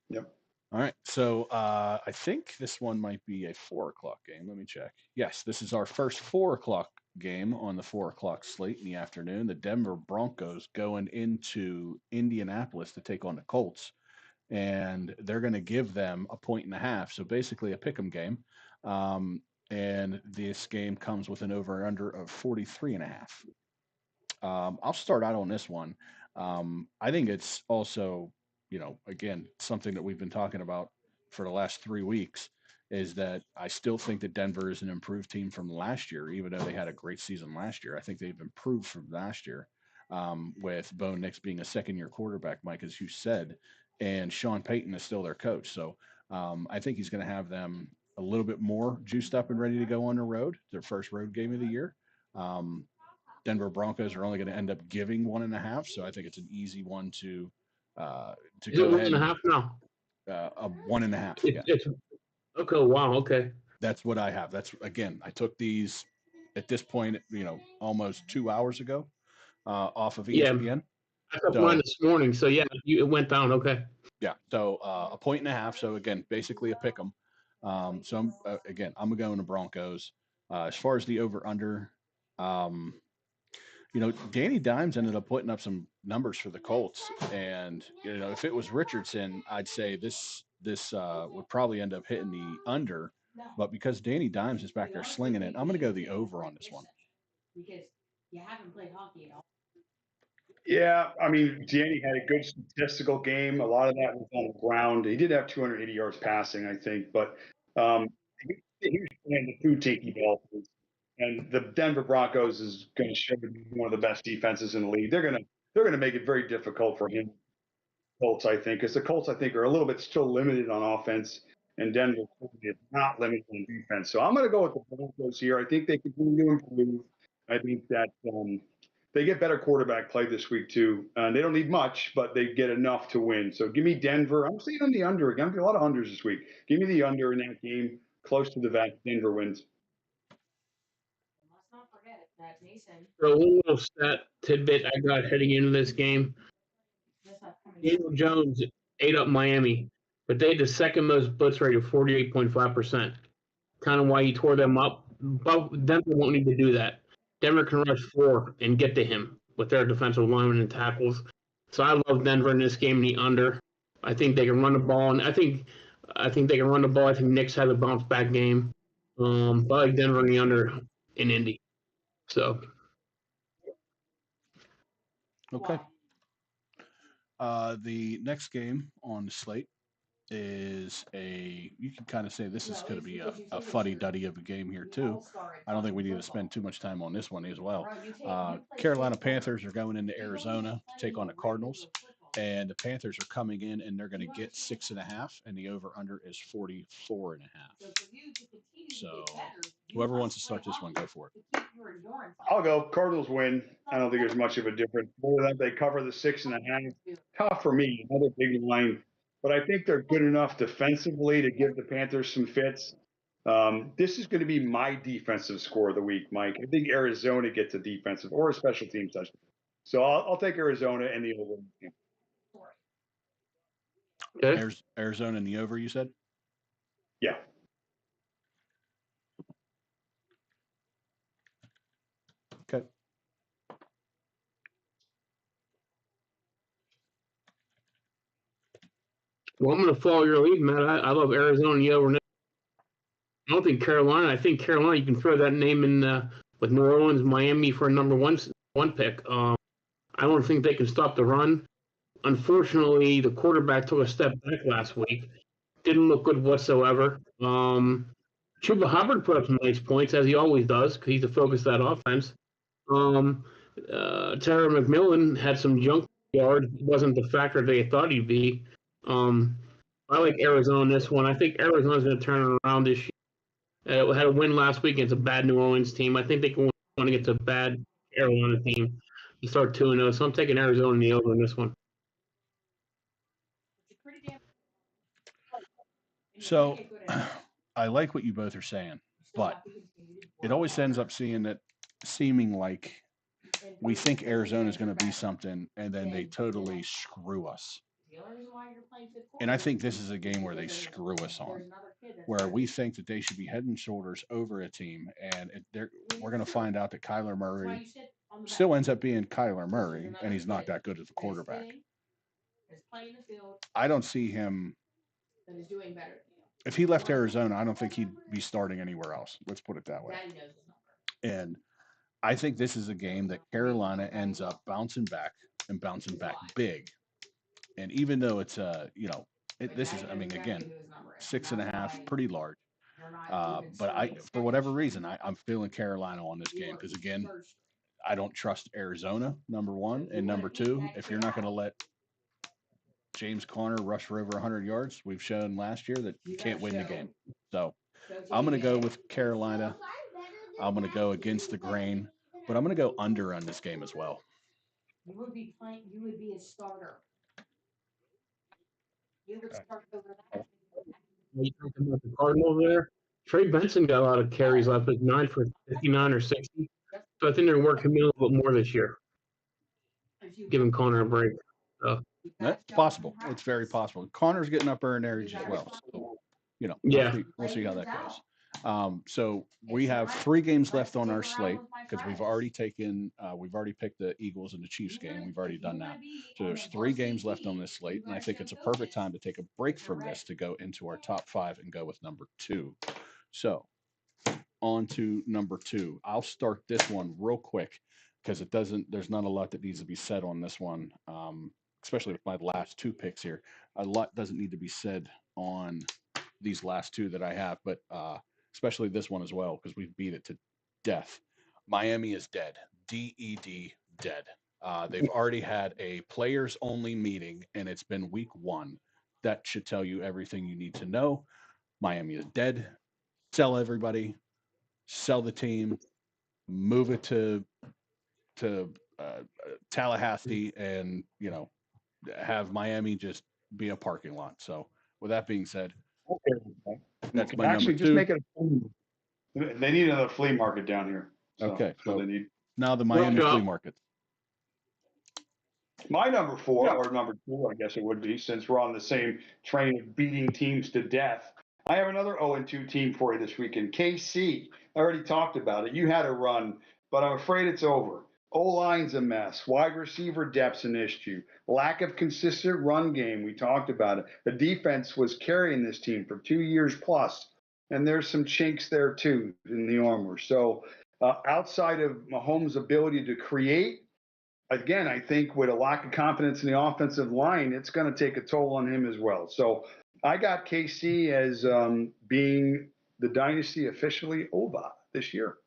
Yep. All right. So I think this one might be a 4:00 game. Let me check. Yes, this is our first 4:00 game on the 4:00 slate in the afternoon. The Denver Broncos going into Indianapolis to take on the Colts, and they're going to give them a 1.5. So basically a pick'em game. And this game comes with an over/under of 43.5. I'll start out on this one. I think it's also, again, something that we've been talking about for the last 3 weeks is that I still think that Denver is an improved team from last year, even though they had a great season last year. I think they've improved from last year, with Bo Nix being a second-year quarterback, Mike, as you said, and Sean Payton is still their coach. So I think he's going to have them a little bit more juiced up and ready to go on the road, their first road game of the year. Denver Broncos are only going to end up giving 1.5, so I think it's an easy one to go ahead. 1.5 now. A 1.5. Yeah. Okay. Wow. Okay. That's what I have. That's, again, I took these at this point, almost 2 hours ago, off of ESPN. Yeah. I took mine this morning, so yeah, it went down. Okay. Yeah. So a 1.5. So again, basically a pick 'em. So I'm going to Broncos. As far as the over under, Danny Dimes ended up putting up some numbers for the Colts, and if it was Richardson, I'd say this would probably end up hitting the under, but because Danny Dimes is back there slinging it, I'm going to go the over on this one. Because you haven't played hockey at all. Yeah, I mean, Danny had a good statistical game. A lot of that was on the ground. He did have 280 yards passing, I think, but he was playing the food tinky ball. And the Denver Broncos is going to show one of the best defenses in the league. They're going to make it very difficult for him. Colts, I think, because the Colts, I think, are a little bit still limited on offense, and Denver is not limited on defense. So I'm going to go with the Broncos here. I think they continue to improve. I think that they get better quarterback play this week too. They don't need much, but they get enough to win. So give me Denver. I'm staying on the under again. I'm a lot of unders this week. Give me the under in that game, close to the vet. Denver wins. Let's not forget that Mason. So a little stat tidbit I got heading into this game. Daniel Jones ate up Miami, but they had the second most blitz rate of 48.5%. Kind of why he tore them up. But Denver won't need to do that. Denver can rush 4 and get to him with their defensive linemen and tackles. So I love Denver in this game, the under. I think they can run the ball, and I think they can run the ball. I think Knicks has a bounce back game. But I like Denver in the under in Indy. So. Okay. The next game on the slate is you can kind of say this is going to be a fuddy-duddy of a game here too. I don't think we need to spend too much time on this one as well. Carolina Panthers are going into Arizona to take on the Cardinals, and the Panthers are coming in and they're going to get 6.5, and the over/under is 44.5. So whoever wants to start this one, go for it. I'll go. Cardinals win. I don't think there's much of a difference. More than that, they cover the 6.5. Tough for me. Another big line. But I think they're good enough defensively to give the Panthers some fits. This is going to be my defensive score of the week, Mike. I think Arizona gets a defensive or a special team touchdown. So I'll take Arizona and the over. Okay. Arizona in the over, you said? Yeah. Okay. Well, I'm going to follow your lead, Matt. I love Arizona in the over. I don't think Carolina. I think Carolina, you can throw that name in with New Orleans, Miami for a number one pick. I don't think they can stop the run. Unfortunately, the quarterback took a step back last week. Didn't look good whatsoever. Chuba Hubbard put up some nice points, as he always does, because he's the focus of that offense. Terry McMillan had some junk yard. Wasn't the factor they thought he'd be. I like Arizona in this one. I think Arizona's going to turn it around this year. Had a win last week against a bad New Orleans team. I think they can win against a bad Carolina team. You start 2-0, so I'm taking Arizona in the over in this one. So I like what you both are saying, but it always ends up seeming like we think Arizona is going to be something, and then they totally screw us. And I think this is a game where they screw us on, where we think that they should be head and shoulders over a team, and we're going to find out that Kyler Murray still ends up being Kyler Murray, and he's not that good as a quarterback. I don't see him. If he left Arizona, I don't think he'd be starting anywhere else. Let's put it that way. And I think this is a game that Carolina ends up bouncing back big. And even though it's again, 6.5, pretty large. But for whatever reason, I'm feeling Carolina on this game because again, I don't trust Arizona, number one, and number two, if you're not going to let James Conner rush for over 100 yards, we've shown last year that you can't win the game. So I'm going to go with Carolina. I'm going to go against the grain, but I'm going to go under on this game as well. You would be a starter. You would start over that. You talking about the Cardinals there? Trey Benson got a lot of carries last week, 9 for 59 or 60. So I think they're working me a little bit more this year, giving Connor a break. That's possible. It's very possible. Connor's getting up there in age as well. So, we'll see how that goes. So we have 3 games left on our slate because we've already picked the Eagles and the Chiefs game. We've already done that. So there's 3 games left on this slate, and I think it's a perfect time to take a break from this to go into our top 5 and go with number 2. So on to number 2. I'll start this one real quick because there's not a lot that needs to be said on this one, especially with my last 2 picks here. A lot doesn't need to be said on these last 2 that I have, but especially this one as well, because we've beat it to death. Miami is dead. DED, dead. They've already had a players-only meeting, and it's been week 1. That should tell you everything you need to know. Miami is dead. Sell everybody. Sell the team. Move it to Tallahassee, and have Miami just be a parking lot. So, with that being said, that's my actually number 2. just make it they need another flea market down here. So, okay, so they need now the Miami flea market. My number 4 or number 2, I guess it would be, since we're on the same train of beating teams to death. I have another 0-2 team for you this weekend. KC. I already talked about it. You had a run, but I'm afraid it's over. O-line's a mess. Wide receiver depth's an issue. Lack of consistent run game. We talked about it. The defense was carrying this team for 2 years plus, and there's some chinks there too in the armor. So outside of Mahomes' ability to create, again, I think with a lack of confidence in the offensive line, it's going to take a toll on him as well. So I got KC as being the dynasty officially over this year.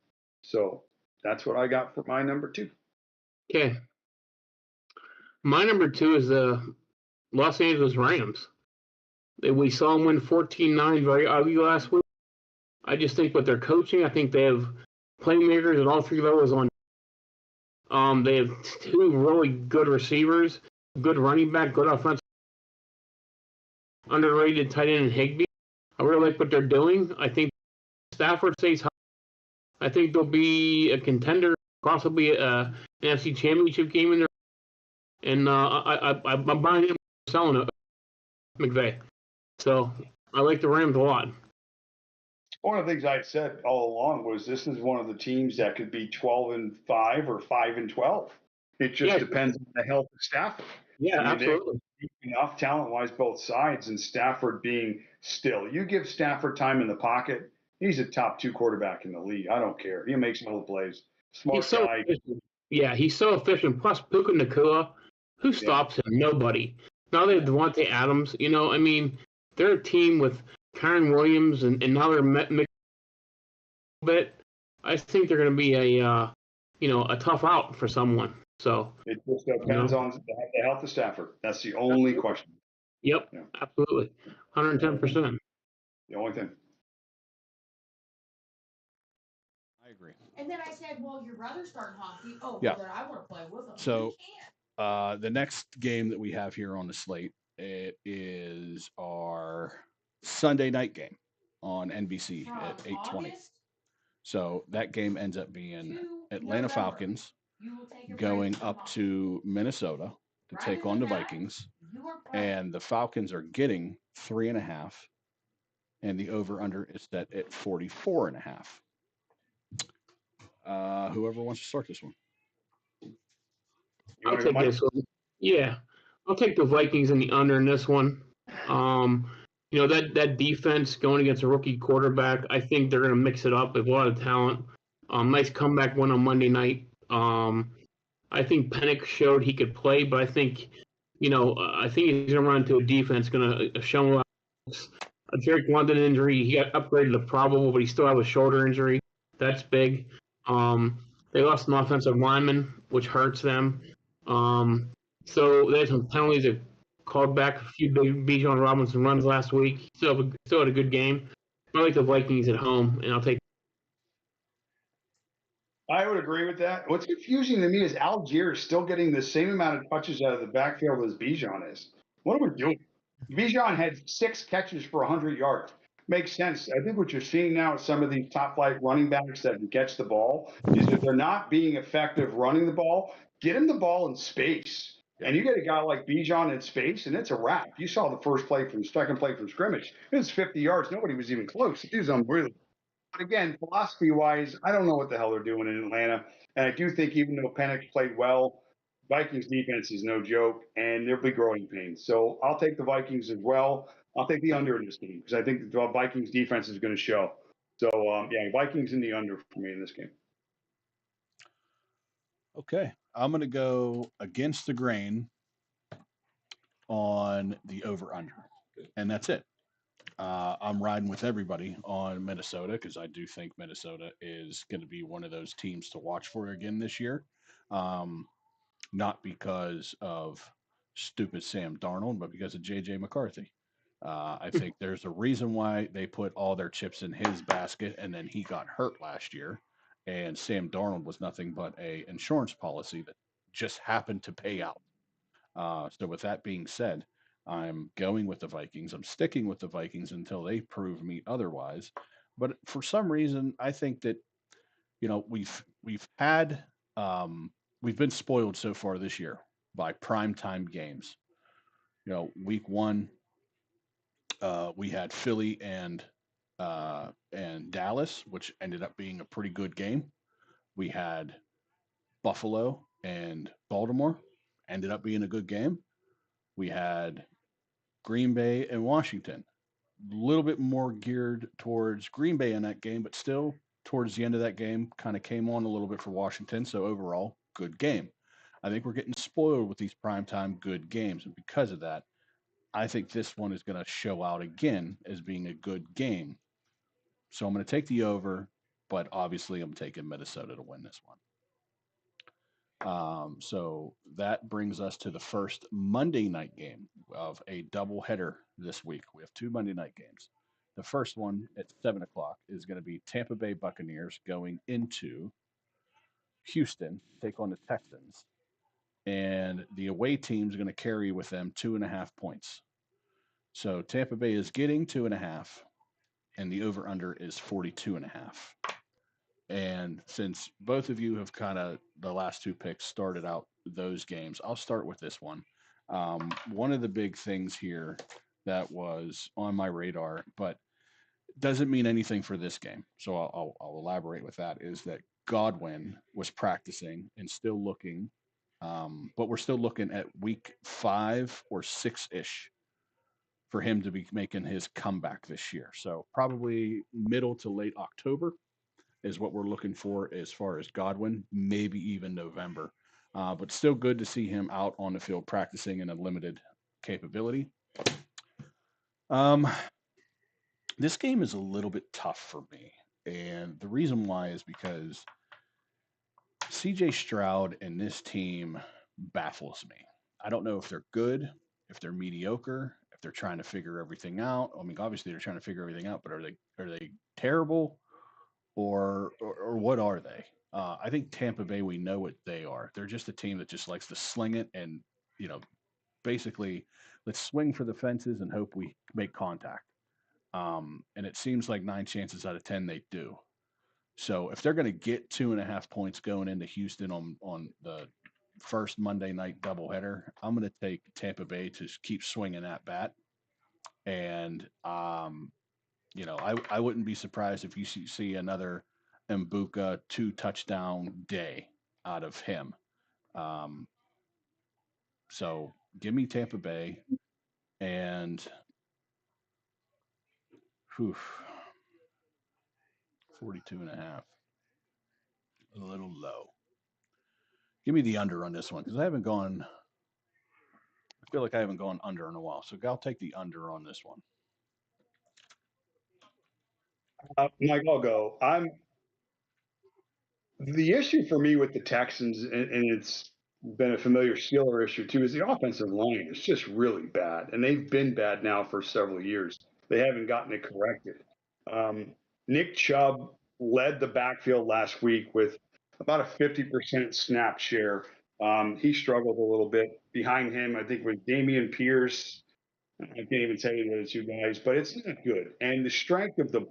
So that's what I got for my number 2. Okay. My number 2 is the Los Angeles Rams. We saw them win 14-9 very ugly last week. I just think with their coaching, I think they have playmakers at all 3 levels on. They have 2 really good receivers, good running back, good offensive, underrated tight end in Higbee. I really like what they're doing. I think Stafford stays high. I think they'll be a contender, possibly an NFC Championship game in there. And I'm buying him, selling it. McVay. So I like the Rams a lot. One of the things I said all along was this is one of the teams that could be 12-5 or 5-12. It just Yeah. depends on the health of Stafford. Yeah, I mean, absolutely. Enough talent-wise, both sides, and Stafford being still. You give Stafford time in the pocket, he's a top 2 quarterback in the league. I don't care. He makes all the plays. Smart He's so guy. efficient. Yeah, he's so efficient. Plus, Puka Nakua, who stops him? Nobody. Now they have Devontae Adams. You know, I mean, they're a team with Kyron Williams and now they're mixed a bit. I think they're going to be a tough out for someone. So It just depends on the health of Stafford. That's the only question. Yep, Yeah. absolutely, 110%. The only thing. I agree. And then I said, well, your brother's starting hockey. Oh, Yeah. well, then I want to play with him. So- We can. The next game that we have here on the slate, it is our Sunday night game on NBC From at 8:20. August So that game ends up being to Atlanta November, Falcons you will take a break going from up hockey. to Minnesota to Rather take than on the that, Vikings. You are playing. And the Falcons are getting 3.5, and the over/under is set at 44.5. Whoever wants to start this one. You I'll want to go, take Mike? this one. Yeah, I'll take the Vikings in the under in this one. That defense going against a rookie quarterback, I think they're going to mix it up with a lot of talent. Nice comeback win on Monday night. I think Penix showed he could play, but I think he's going to run into a defense going to show him a lot. A Drake London injury, he got upgraded to probable, but he still has a shoulder injury. That's big. They lost an offensive lineman, which hurts them. So there's some penalties that called back a few big Bijan Robinson runs last week. Still had a good game. I like the Vikings at home, and I'll take. I would agree with that. What's confusing to me is Algier is still getting the same amount of touches out of the backfield as Bijan is. What are we doing? Bijan had 6 catches for 100 yards. Makes sense. I think what you're seeing now with some of these top flight running backs that can catch the ball is that they're not being effective running the ball. Get him the ball in space. And you get a guy like Bijan in space, and it's a wrap. You saw the second play from scrimmage. It was 50 yards. Nobody was even close. It was unbelievable. But again, philosophy-wise, I don't know what the hell they're doing in Atlanta. And I do think even though Penix played well, Vikings defense is no joke, and there'll be growing pains. So I'll take the Vikings as well. I'll take the under in this game because I think the Vikings defense is going to show. So, Vikings in the under for me in this game. Okay, I'm going to go against the grain on the over/under, and that's it. I'm riding with everybody on Minnesota because I do think Minnesota is going to be one of those teams to watch for again this year. Not because of stupid Sam Darnold, but because of J.J. McCarthy. I think there's a reason why they put all their chips in his basket, and then he got hurt last year. And Sam Darnold was nothing but a insurance policy that just happened to pay out. So with that being said, I'm going with the Vikings. I'm sticking with the Vikings until they prove me otherwise. But for some reason, I think that we've been spoiled so far this year by primetime games. Week 1, we had Philly and Dallas, which ended up being a pretty good game. We had Buffalo and Baltimore, ended up being a good game. We had Green Bay and Washington, a little bit more geared towards Green Bay in that game, but still towards the end of that game, kind of came on a little bit for Washington. So overall, good game. I think we're getting spoiled with these primetime good games. And because of that, I think this one is going to show out again as being a good game. So I'm going to take the over, but obviously I'm taking Minnesota to win this one. So that brings us to the first Monday night game of a doubleheader this week. We have 2 Monday night games. The first one at 7 o'clock is going to be Tampa Bay Buccaneers going into Houston, take on the Texans. And the away team is going to carry with them 2.5 points. So Tampa Bay is getting 2.5, and the over/under is 42.5. And since both of you have kind of the last 2 picks started out those games, I'll start with this one. One of the big things here that was on my radar, but doesn't mean anything for this game. So I'll elaborate with that. Is that Godwin was practicing and still looking, but we're still looking at week 5 or 6 ish for him to be making his comeback this year. So probably middle to late October is what we're looking for as far as Godwin, maybe even November. But still good to see him out on the field practicing in a limited capability. This game is a little bit tough for me. And the reason why is because CJ Stroud and this team baffles me. I don't know if they're good, if they're mediocre, if they're trying to figure everything out. I mean, obviously they're trying to figure everything out, but are they terrible or what are they? I think Tampa Bay, we know what they are. They're just a team that just likes to sling it and, you know, basically let's swing for the fences and hope we make contact. And it seems like 9 chances out of 10 they do. So if they're going to get 2.5 points going into Houston on the first Monday night doubleheader, I'm going to take Tampa Bay to keep swinging that bat. And you know, I wouldn't be surprised if you see another Mbuka 2-touchdown day out of him. So give me Tampa Bay and whew, 42.5. A little low. Give me the under on this one because I feel like I haven't gone under in a while. So I'll take the under on this one. Mike, I'll go. The issue for me with the Texans, and it's been a familiar Steeler issue too, is the offensive line is just really bad, and they've been bad now for several years. They haven't gotten it corrected. Nick Chubb led the backfield last week with about a 50% snap share. He struggled a little bit. Behind him, I think, was Damian Pierce. I can't even tell you the other two guys, but it's not good. And the strength of the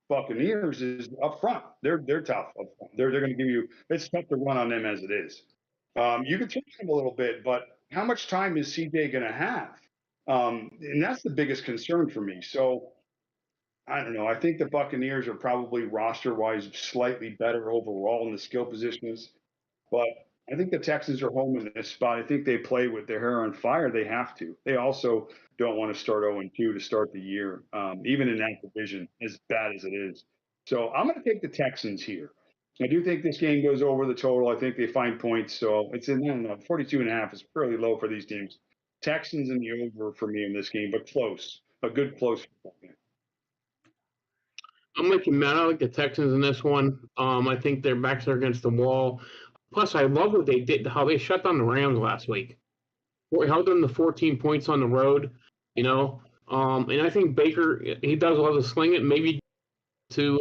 Buccaneers is up front. They're tough up front. They're going to give you. It's tough to run on them as it is. You can change them a little bit, but how much time is CJ going to have? And that's the biggest concern for me. So I don't know. I think the Buccaneers are probably roster-wise slightly better overall in the skill positions, but I think the Texans are home in this spot. I think they play with their hair on fire. They have to. They also don't want to start 0-2 to start the year, even in that division, as bad as it is. So I'm going to take the Texans here. I do think this game goes over the total. I think they find points. So it's in, I don't know, 42.5 is fairly low for these teams. Texans in the over for me in this game, but close. A good close game. I'm with you, Matt. I like the Texans in this one. I think their backs are against the wall. Plus, I love what they did, how they shut down the Rams last week. We held them to 14 points on the road, you know. And I think Baker, he does a lot of slinging, maybe to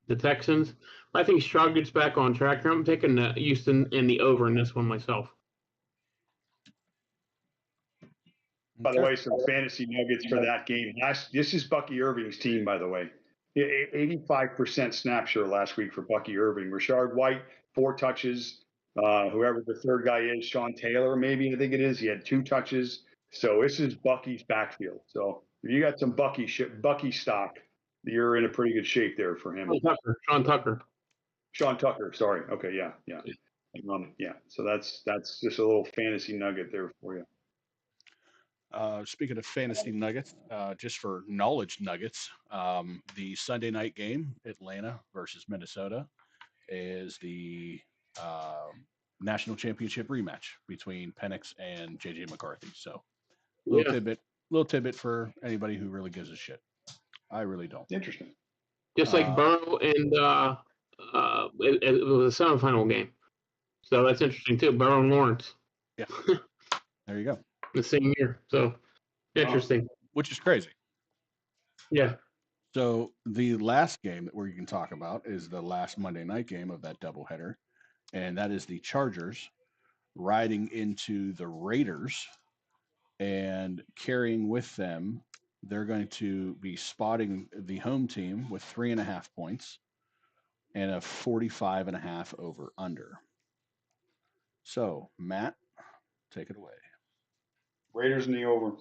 the Texans. I think Stroud gets back on track. I'm taking Houston and the over in this one myself. By the way, some fantasy nuggets for that game. This is Bucky Irving's team, by the way. 85% snap share last week for Bucky Irving. Rashard White, 4 touches. Whoever the third guy is, Sean Taylor, maybe I think it is. He had 2 touches. So this is Bucky's backfield. So if you got some Bucky stock, you're in a pretty good shape there for him. Sean Tucker. Sorry. Okay. Yeah. Yeah. So that's just a little fantasy nugget there for you. Speaking of fantasy nuggets, just for knowledge nuggets, the Sunday night game, Atlanta versus Minnesota, is the national championship rematch between Penix and JJ McCarthy. So, little tidbit for anybody who really gives a shit. I really don't. Interesting. Just like Burrow and it was a semifinal game. So that's interesting too. Burrow and Lawrence. Yeah. There you go. The same year. So interesting. Which is crazy. Yeah. So the last game that we can talk about is the last Monday night game of that doubleheader, and that is the Chargers riding into the Raiders and carrying with them. They're going to be spotting the home team with 3.5 points and a 45.5 over under. So Matt, take it away. Raiders in the over.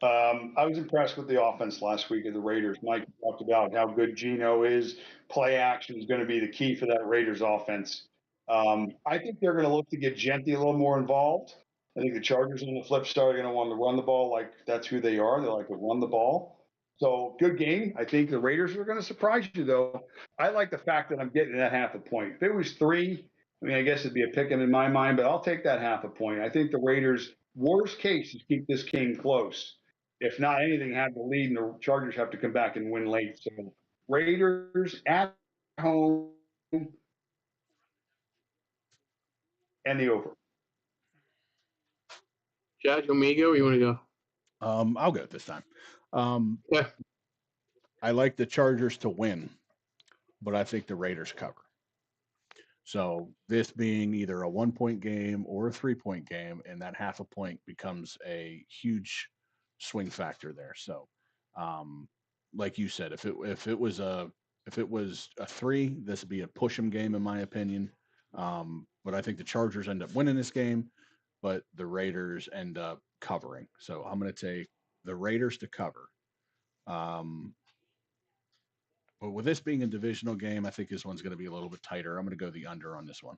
I was impressed with the offense last week of the Raiders. Mike talked about how good Geno is. Play action is going to be the key for that Raiders offense. I think they're going to look to get Genty a little more involved. I think the Chargers on the flip side are going to want to run the ball like that's who they are. They like to run the ball. So good game. I think the Raiders are going to surprise you, though. I like the fact that I'm getting that half a point. If it was 3, I mean, I guess it'd be a picking in my mind, but I'll take that half a point. I think the Raiders, worst case, is keep this game close. If not anything, have the lead, and the Chargers have to come back and win late. So Raiders at home and the over. Josh, you want me to go or you want to go? I'll go this time. Yeah. I like the Chargers to win, but I think the Raiders cover. So this being either a 1-point game or a 3-point game, and that half a point becomes a huge swing factor there. So, like you said, if it was a 3, this would be a push 'em game in my opinion. But I think the Chargers end up winning this game, but the Raiders end up covering. So I'm going to take the Raiders to cover. But with this being a divisional game, I think this one's going to be a little bit tighter. I'm going to go the under on this one.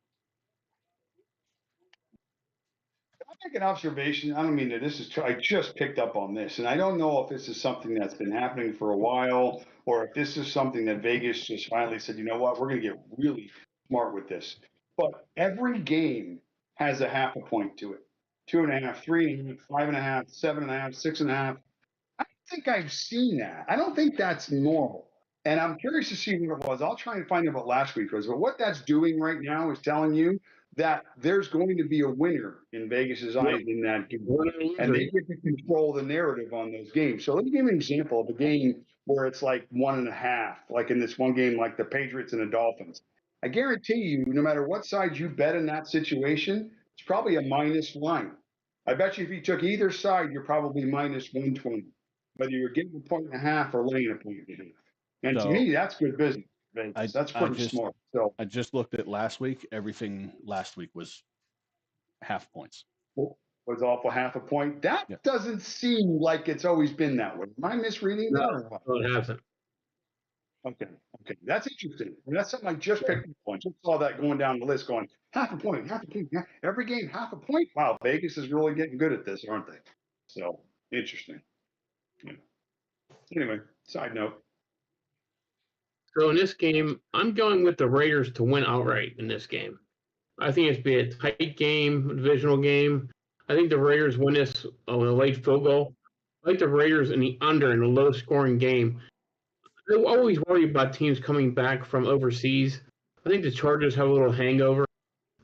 I make an observation. I don't mean that this is. I just picked up on this, and I don't know if this is something that's been happening for a while, or if this is something that Vegas just finally said, you know what, we're going to get really smart with this. But every game has a half a point to it. 2.5, 3.5, 5.5, 7.5, 6.5. I don't think I've seen that. I don't think that's normal. And I'm curious to see what it was. I'll try and find out what last week was. But what that's doing right now is telling you that there's going to be a winner in Vegas's eyes in that game. And they get to control the narrative on those games. So let me give you an example of a game where it's like 1.5, like in this one game, like the Patriots and the Dolphins. I guarantee you, no matter what side you bet in that situation, it's probably a minus line. I bet you if you took either side, you're probably minus 120. Whether you're getting a 1.5 or laying a 1.5. And to me, that's good business. That's pretty smart. So I just looked at last week. Everything last week was half points. Was off a half a point. That doesn't seem like it's always been that way. Am I misreading that or what? No, it hasn't. Okay. That's interesting. I mean, that's something I just picked up on. Just saw that going down the list going, half a point. Every game, half a point. Wow, Vegas is really getting good at this, aren't they? So interesting. Yeah. Anyway, side note. So in this game, I'm going with the Raiders to win outright in this game. I think it's be a tight game, divisional game. I think the Raiders win this on a late field goal. I like the Raiders in the under in a low-scoring game. I always worry about teams coming back from overseas. I think the Chargers have a little hangover.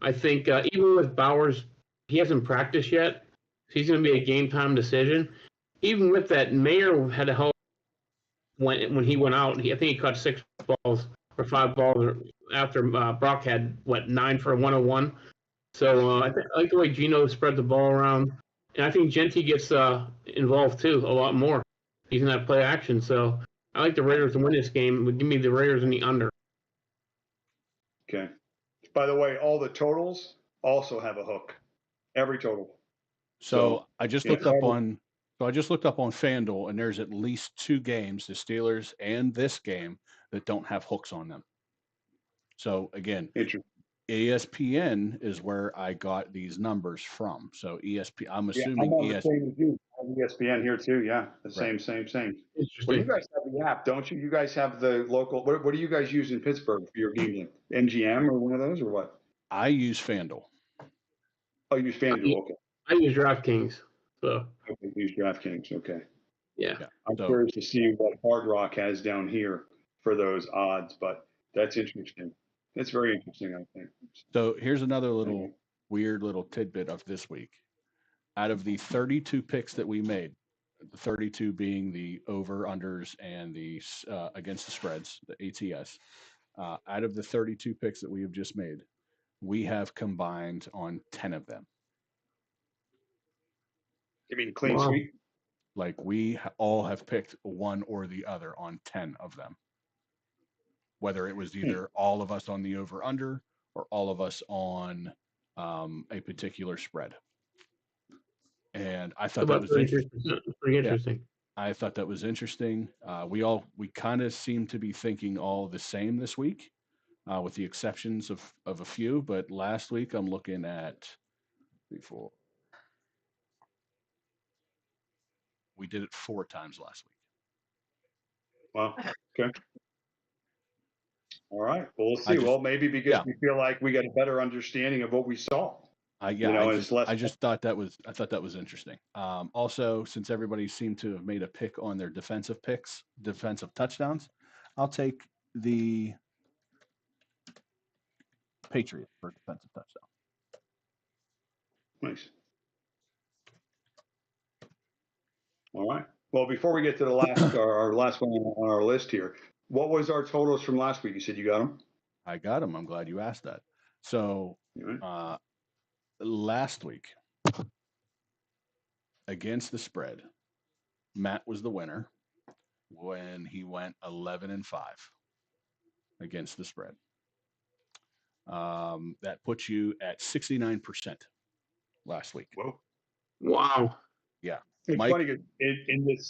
I think even with Bowers, he hasn't practiced yet. So he's going to be a game-time decision. Even with that, Mayer had to help when he went out. I think he caught 6 balls or 5 balls after Brock had, 9 for a 101. So I like the way Geno spread the ball around. And I think Genty gets involved, too, a lot more. He's in that play action. So I like the Raiders to win this game. Give me the Raiders in the under. Okay. By the way, all the totals also have a hook. Every total. So I just looked up on FanDuel, and there's at least 2 games, the Steelers and this game, that don't have hooks on them. So again, ESPN is where I got these numbers from. So I'm assuming ESPN here too. Yeah, the same. Well, you guys have the app, don't you? You guys have the local. What do you guys use in Pittsburgh for your gambling? MGM or one of those, or what? I use FanDuel. Oh, you use FanDuel. Okay. I use DraftKings. So. Okay, use DraftKings. Okay. Yeah. I'm curious to see what Hard Rock has down here for those odds, but that's interesting. That's very interesting, I think. So here's another weird little tidbit of this week. Out of the 32 picks that we made, the 32 being the over-unders and the against the spreads, the ATS, out of the 32 picks that we have just made, we have combined on 10 of them. You mean clean sweep? Like we all have picked one or the other on 10 of them. Whether it was either all of us on the over-under or all of us on a particular spread. And I thought that About was 33%. Pretty Yeah. interesting. I thought that was interesting. We kind of seem to be thinking all the same this week, with the exceptions of a few. But last week, I'm looking at before we did it 4 times last week. Well, okay. All right. Well, we'll I see. just- Well, maybe because yeah. we feel like we got a better understanding of what we saw. I it's less. just thought that was interesting. Also, since everybody seemed to have made a pick on their defensive touchdowns, I'll take the Patriots for defensive touchdown. Nice. All right. Well, before we get to the last our last one on our list here, what was our totals from last week? You said you got them. I got them. I'm glad you asked that. So, last week against the spread, Matt was the winner when he went 11-5 against the spread. That puts you at 69% last week. Whoa. Wow. Yeah. It's Mike? funny 'cause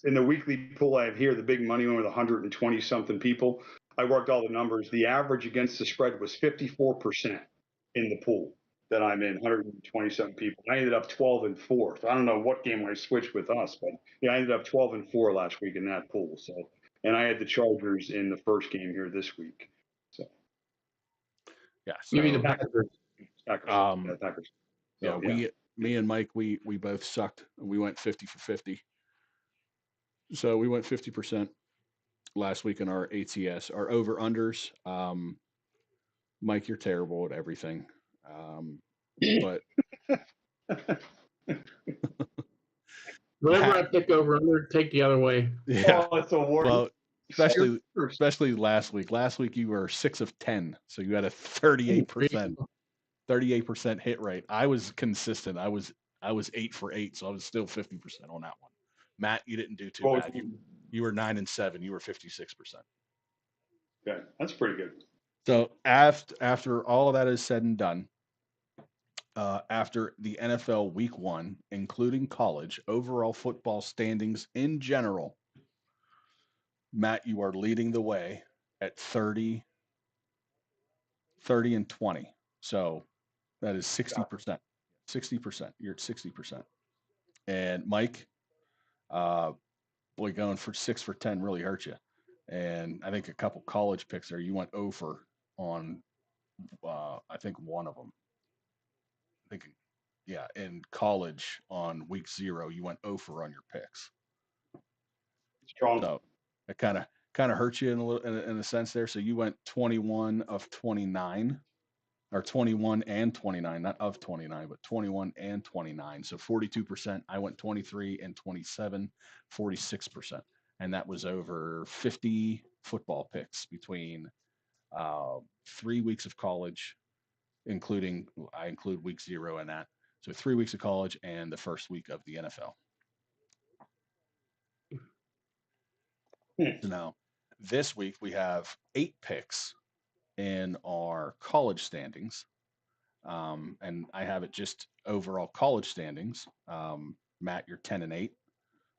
in the weekly pool I have here, the big money one with 120 something people. I worked all the numbers. The average against the spread was 54% in the pool that I'm in, 120 something people. I ended up 12-4. So I don't know what game I switched with us, but yeah, I ended up 12-4 last week in that pool. So, and I had the Chargers in the first game here this week. So Yeah. You mean the So, Packers? Packers. Packers. So, yeah, me and Mike, we both sucked. We went 50 for 50. So we went 50% last week in our ATS. Our over unders. Mike, you're terrible at everything. But Whenever I pick over under, take the other way. yeah, Oh, it's a war. well, especially last week. Last week you were 6 of 10, so you had a 38% hit rate. I was consistent. I was 8 for 8, so I was still 50% on that one. Matt, you didn't do too bad. You were 9 and 7. You were 56%. Okay, that's pretty good. So after all of that is said and done, after the NFL Week 1, including college overall football standings in general, Matt, you are leading the way at 30 and 20. So that is 60%. 60%. You're at 60%. And Mike, boy, going for 6 for 10 really hurt you. And I think a couple college picks there, you went over on, I think one of them. I think, yeah, in college on week 0, you went over on your picks. Strong. So it kind of hurt you in a sense there. So you went 21 of 29, or 21 and 29, not of 29, but 21 and 29. So 42%. I went 23 and 27, 46%. And that was over 50 football picks between 3 weeks of college, I include week 0 in that. So 3 weeks of college and the first week of the NFL. So now, this week we have 8 picks in our college standings. And I have it just overall college standings. Matt, you're 10 and 8,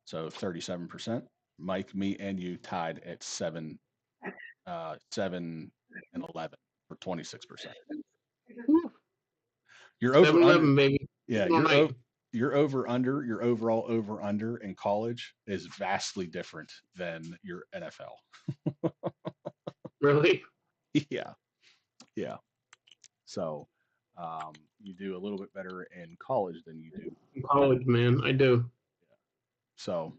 so 37%. Mike, me, and you tied at 7 and 11 for 26%. You're over 7-11, under, baby. yeah. Your overall over under in college is vastly different than your NFL. Really? Yeah. So you do a little bit better in college than you do In college, man, I do. So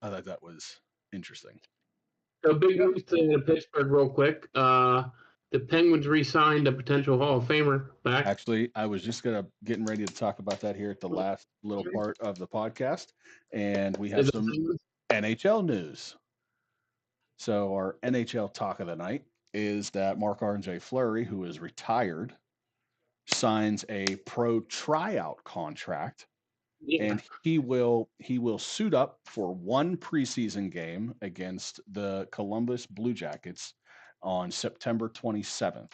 I thought that was interesting. So big news to Pittsburgh real quick. The Penguins re-signed a potential Hall of Famer back. Actually, I was just getting ready to talk about that here at the last little part of the podcast, and we have some NHL news. So our NHL talk of the night is that Marc-Andre Fleury, who is retired, signs a pro tryout contract. Yeah. And he will suit up for one preseason game against the Columbus Blue Jackets on September 27th,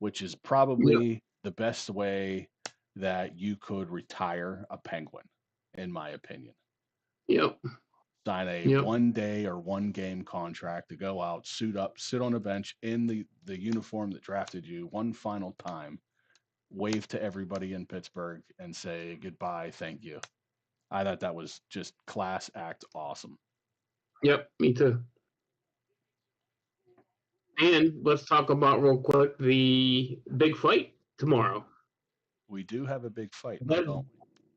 which is probably the best way that you could retire a Penguin, in my opinion. Yep. Sign a Yep. 1 day or 1 game contract to go out, suit up, sit on a bench in the uniform that drafted you one final time, wave to everybody in Pittsburgh and say goodbye, thank you. I thought that was just class act awesome. Yep, me too. And let's talk about real quick the big fight tomorrow. We do have a big fight. Best, Don't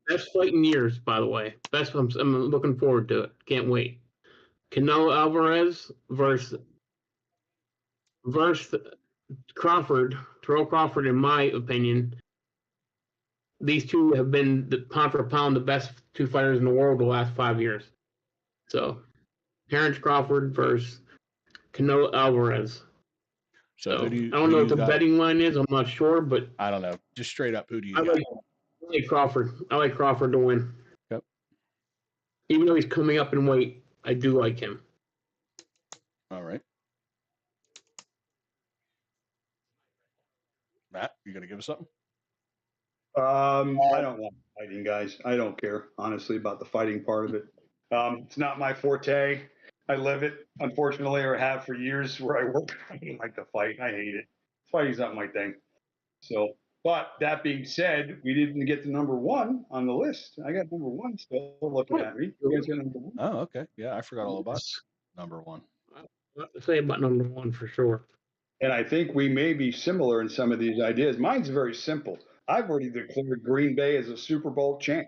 we? best fight in years, by the way. Best. I'm looking forward to it. Can't wait. Canelo Alvarez versus Crawford, Terrell Crawford. In my opinion, these two have been pound for pound the best two fighters in the world the last 5 years. So, Terrence Crawford versus Canelo Alvarez. So who do you, I don't know what the betting line is. I'm not sure, but I don't know. Just straight up, who do you I got? like Crawford. I like Crawford to win. Yep. Even though he's coming up in weight, I do like him. All right. Matt, you gonna give us something? I don't want fighting, guys. I don't care, honestly, about the fighting part of it. It's not my forte. I live it, unfortunately, or have for years where I work. I don't like to fight. I hate it. Fighting's not my thing. So, but that being said, we didn't get to number 1 on the list. I got number 1 still looking at me. You guys got number 1? Oh, okay. Yeah, I forgot all about number 1. A lot to say about number 1 for sure. And I think we may be similar in some of these ideas. Mine's very simple. I've already declared Green Bay as a Super Bowl champ.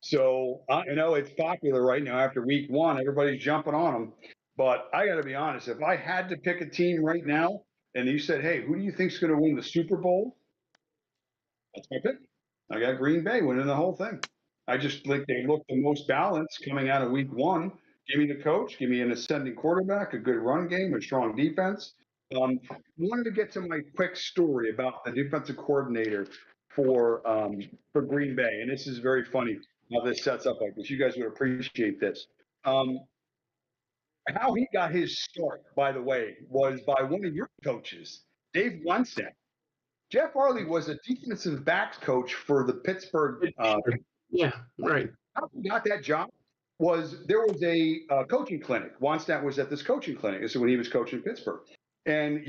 So, I know it's popular right now after week 1. Everybody's jumping on them. But I got to be honest. If I had to pick a team right now and you said, hey, who do you think's going to win the Super Bowl? That's my pick. I got Green Bay winning the whole thing. I just think they look the most balanced coming out of week 1. Give me the coach. Give me an ascending quarterback, a good run game, a strong defense. Wanted to get to my quick story about the defensive coordinator for Green Bay, and this is very funny how this sets up like this. You guys would appreciate this. How he got his start, by the way, was by one of your coaches, Dave Wannstedt. Jeff Harley was a defensive backs coach for the Pittsburgh. Yeah, right. How he got that job was there was a coaching clinic. Wannstedt was at this coaching clinic. This is when he was coaching Pittsburgh. And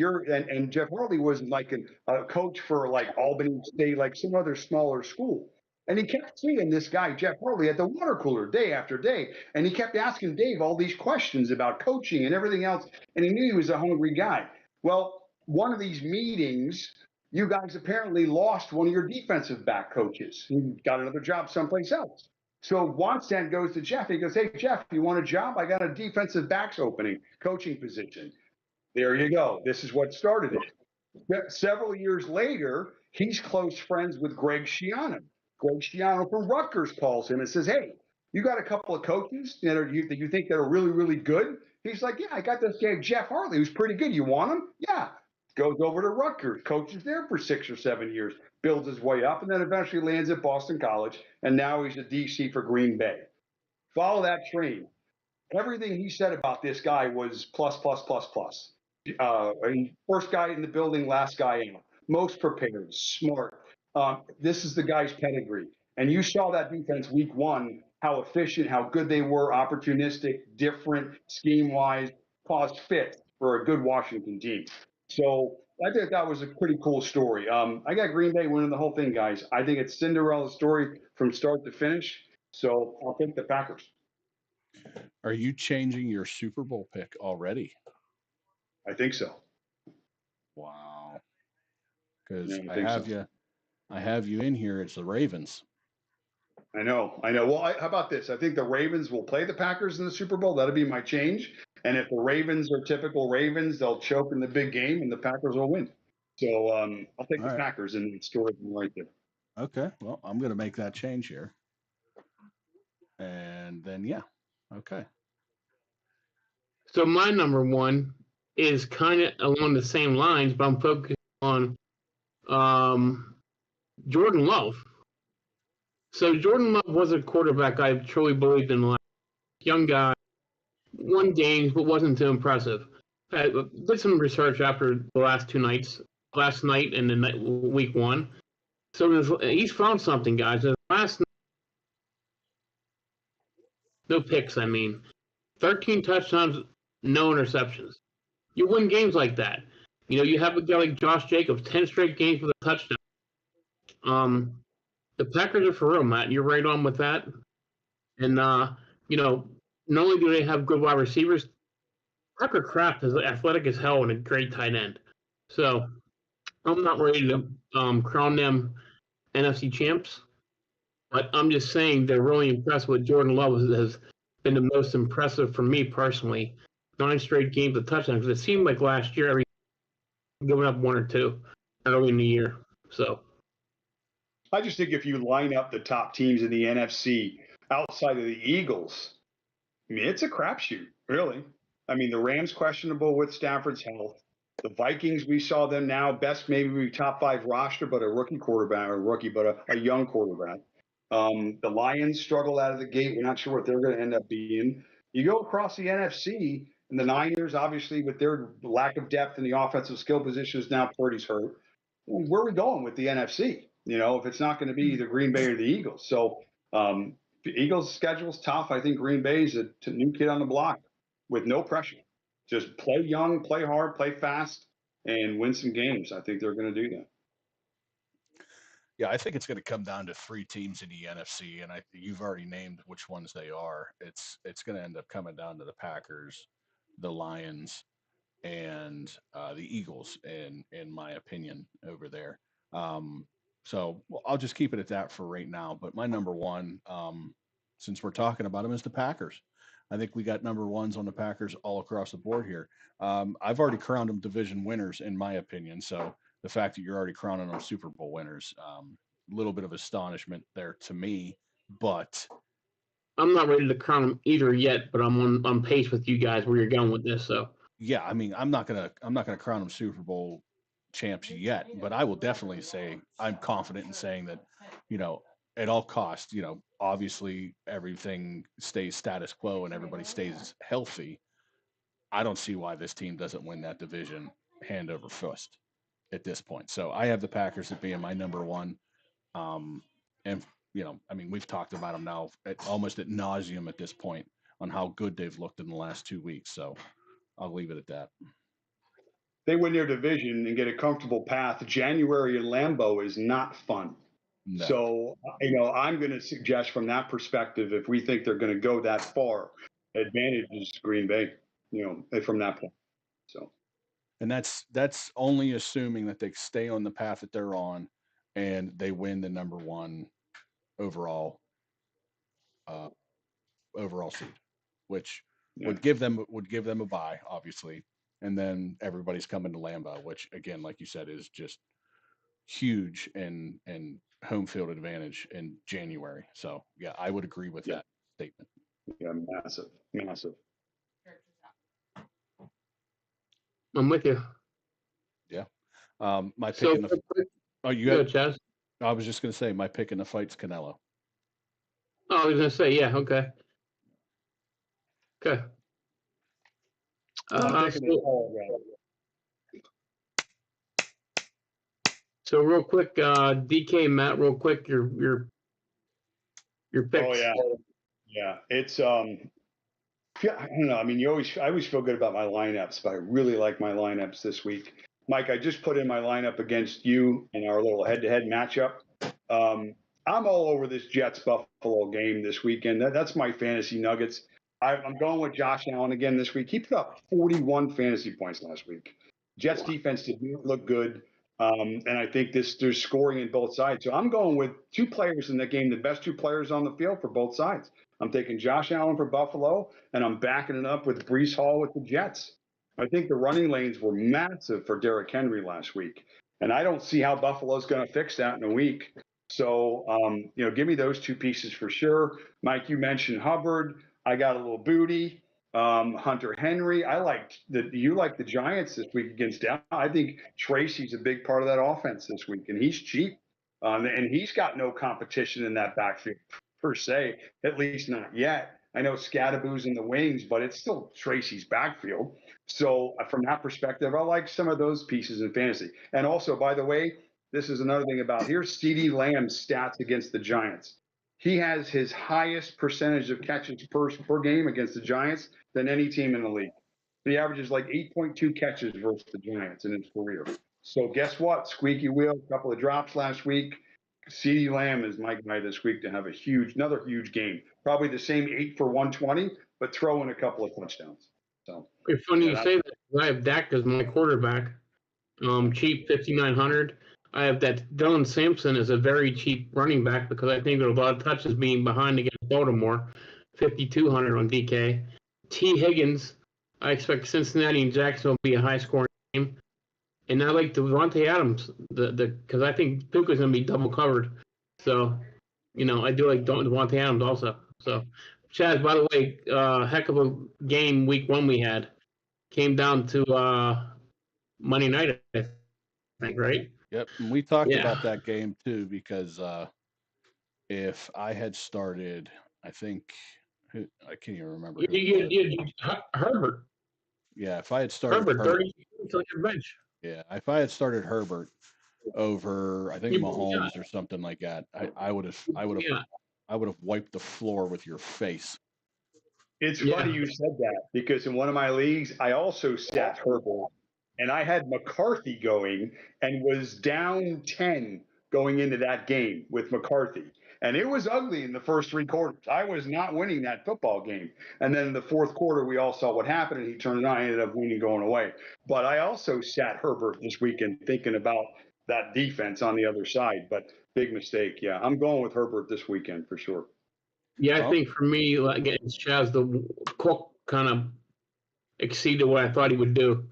Jeff Harley was like a coach for like Albany State, like some other smaller school. And he kept seeing this guy, Jeff Harley, at the water cooler day after day. And he kept asking Dave all these questions about coaching and everything else. And he knew he was a hungry guy. Well, one of these meetings, you guys apparently lost one of your defensive back coaches. He got another job someplace else. So Wannstedt goes to Jeff. He goes, hey, Jeff, you want a job? I got a defensive backs opening, coaching position. There you go. This is what started it. Several years later, he's close friends with Greg Schiano. Greg Schiano from Rutgers calls him and says, hey, you got a couple of coaches that you think that are really, really good? He's like, yeah, I got this guy, Jeff Hartley, who's pretty good. You want him? Yeah. Goes over to Rutgers, coaches there for 6 or 7 years, builds his way up, and then eventually lands at Boston College, and now he's a DC for Green Bay. Follow that train. Everything he said about this guy was plus, plus, plus, plus. First guy in the building, last guy in. Most prepared, smart. This is the guy's pedigree. And you saw that defense week 1, how efficient, how good they were, opportunistic, different, scheme-wise, caused fit for a good Washington team. So I think that was a pretty cool story. I got Green Bay winning the whole thing, guys. I think it's Cinderella story from start to finish. So I'll take the Packers. Are you changing your Super Bowl pick already? I think so. Wow. Because Yeah, I have you in here. It's the Ravens. I know. Well, how about this? I think the Ravens will play the Packers in the Super Bowl. That'll be my change. And if the Ravens are typical Ravens, they'll choke in the big game and the Packers will win. So I'll take the Packers and store them right there. Okay. Well, I'm going to make that change here. And then, yeah. Okay. So my number 1 is kind of along the same lines, but I'm focused on Jordan Love. So Jordan Love was a quarterback I truly believed in. Young guy, won games, but wasn't too impressive. I did some research after the last 2 nights, last night and then week 1. So he's found something, guys. The last no picks, 13 touchdowns, no interceptions. You win games like that. You have a guy like Josh Jacobs, 10 straight games with a touchdown. The Packers are for real, Matt. You're right on with that. And not only do they have good wide receivers, Tucker Kraft is athletic as hell and a great tight end. So I'm not ready to crown them NFC champs, but I'm just saying they're really impressed with Jordan Love has been the most impressive for me personally. 9 straight games of touchdowns. It seemed like last year every giving up 1 or 2 early in the year. So I just think if you line up the top teams in the NFC outside of the Eagles, it's a crapshoot, really. The Rams questionable with Stafford's health. The Vikings, we saw them now best maybe top 5 roster, but a rookie quarterback, but a young quarterback. The Lions struggled out of the gate. We're not sure what they're going to end up being. You go across the NFC, and the Niners, obviously, with their lack of depth in the offensive skill positions, now Purdy's hurt. Where are we going with the NFC? If it's not going to be either Green Bay or the Eagles. So the Eagles' schedule's tough. I think Green Bay's a new kid on the block with no pressure. Just play young, play hard, play fast, and win some games. I think they're going to do that. Yeah, I think it's going to come down to 3 teams in the NFC, and you've already named which ones they are. It's going to end up coming down to the Packers, the Lions, and the Eagles, in my opinion, over there. So I'll just keep it at that for right now. But my number one, since we're talking about them, is the Packers. I think we got number ones on the Packers all across the board here. I've already crowned them division winners, in my opinion. So the fact that you're already crowning them Super Bowl winners, a little bit of astonishment there to me. But I'm not ready to crown them either yet. But I'm on pace with you guys where you're going with this. So yeah, I'm not gonna crown them Super Bowl champs yet, but I will definitely say I'm confident in saying that, at all costs, obviously everything stays status quo and everybody stays healthy. I don't see why this team doesn't win that division hand over fist at this point. So I have the Packers as being my number one. And we've talked about them now almost ad nauseum at this point on how good they've looked in the last 2 weeks. So I'll leave it at that. They win their division and get a comfortable path. January in Lambeau is not fun. No. So, I'm going to suggest from that perspective, if we think they're going to go that far, advantage is Green Bay, from that point. So, and that's only assuming that they stay on the path that they're on and they win the number 1 overall seed, which would give them a bye, obviously. And then everybody's coming to Lambeau, which again, like you said, is just huge and home field advantage in January. So yeah, I would agree with that statement. Yeah, massive. I'm with you. Yeah. My pick in the Chaz. I was just gonna say my pick in the fight's Canelo. Oh, I was gonna say, yeah, okay. Okay. So real quick, DK, Matt, real quick, your picks. Oh yeah. It's I don't know. I always feel good about my lineups, but I really like my lineups this week. Mike, I just put in my lineup against you in our little head-to-head matchup. I'm all over this Jets-Buffalo game this weekend. That's my fantasy nuggets. I'm going with Josh Allen again this week. He put up 41 fantasy points last week. Jets defense did not look good, and I think there's scoring in both sides. So I'm going with 2 players in the game, the best 2 players on the field for both sides. I'm taking Josh Allen for Buffalo, and I'm backing it up with Breece Hall with the Jets. I think the running lanes were massive for Derrick Henry last week, and I don't see how Buffalo's going to fix that in a week. So, give me those 2 pieces for sure. Mike, you mentioned Hubbard. I got a little booty. Hunter Henry. You like the Giants this week against Dallas. I think Tracy's a big part of that offense this week, and he's cheap. And he's got no competition in that backfield per se, at least not yet. I know Scadaboo's in the wings, but it's still Tracy's backfield. So from that perspective, I like some of those pieces in fantasy. And also, by the way, this is another thing about here's CeeDee Lamb's stats against the Giants. He has his highest percentage of catches per game against the Giants than any team in the league. He averages like 8.2 catches versus the Giants in his career. So guess what? Squeaky wheel, a couple of drops last week. CeeDee Lamb is my guy this week to have another huge game. Probably the same 8 for 120, but throw in a couple of touchdowns. So It's funny yeah, you say that. I have Dak as my quarterback. Cheap 5,900. I have that Dylan Sampson is a very cheap running back because I think there are a lot of touches being behind against Baltimore. 5,200 on DK. T. Higgins. I expect Cincinnati and Jacksonville to be a high scoring game. And I like Devontae Adams because I think Puka's going to be double covered. So, I do like Devontae Adams also. So, Chaz, by the way, heck of a game week 1 we had. Came down to Monday night, I think, right? Yep. And we talked Yeah. about that game too, because if I had started, I think, I can't even remember. Herbert. Yeah, if I had started Herbert, 30 points on your bench. Yeah, if I had started Herbert over, I think Yeah. Mahomes or something like that, I would have wiped the floor with your face. it's Yeah. funny you said that because in one of my leagues, I also sat Herbert and I had McCarthy going and was down 10 going into that game with McCarthy. And it was ugly in the first 3 quarters. I was not winning that football game. And then in the 4th quarter, we all saw what happened, and he turned it on. I ended up winning going away. But I also sat Herbert this weekend thinking about that defense on the other side. But big mistake. Yeah, I'm going with Herbert this weekend for sure. Yeah, I Well- think for me, like it's Chaz, the Cook kind of exceeded what I thought he would do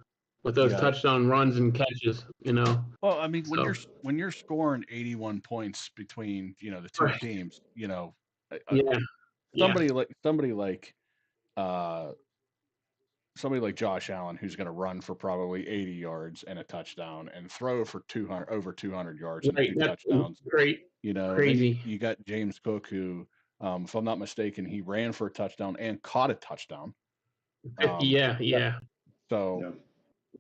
with those Yeah. touchdown runs and catches. Well, I mean, when So- you're scoring 81 points between the 2 Right. teams, Yeah. somebody like Josh Allen, who's going to run for probably 80 yards and a touchdown and throw for over 200 yards and Right. 2 That's touchdowns. great. And then Crazy. you got James Cook, who, if I'm not mistaken, he ran for a touchdown and caught a touchdown. 50, yeah. So, Yeah.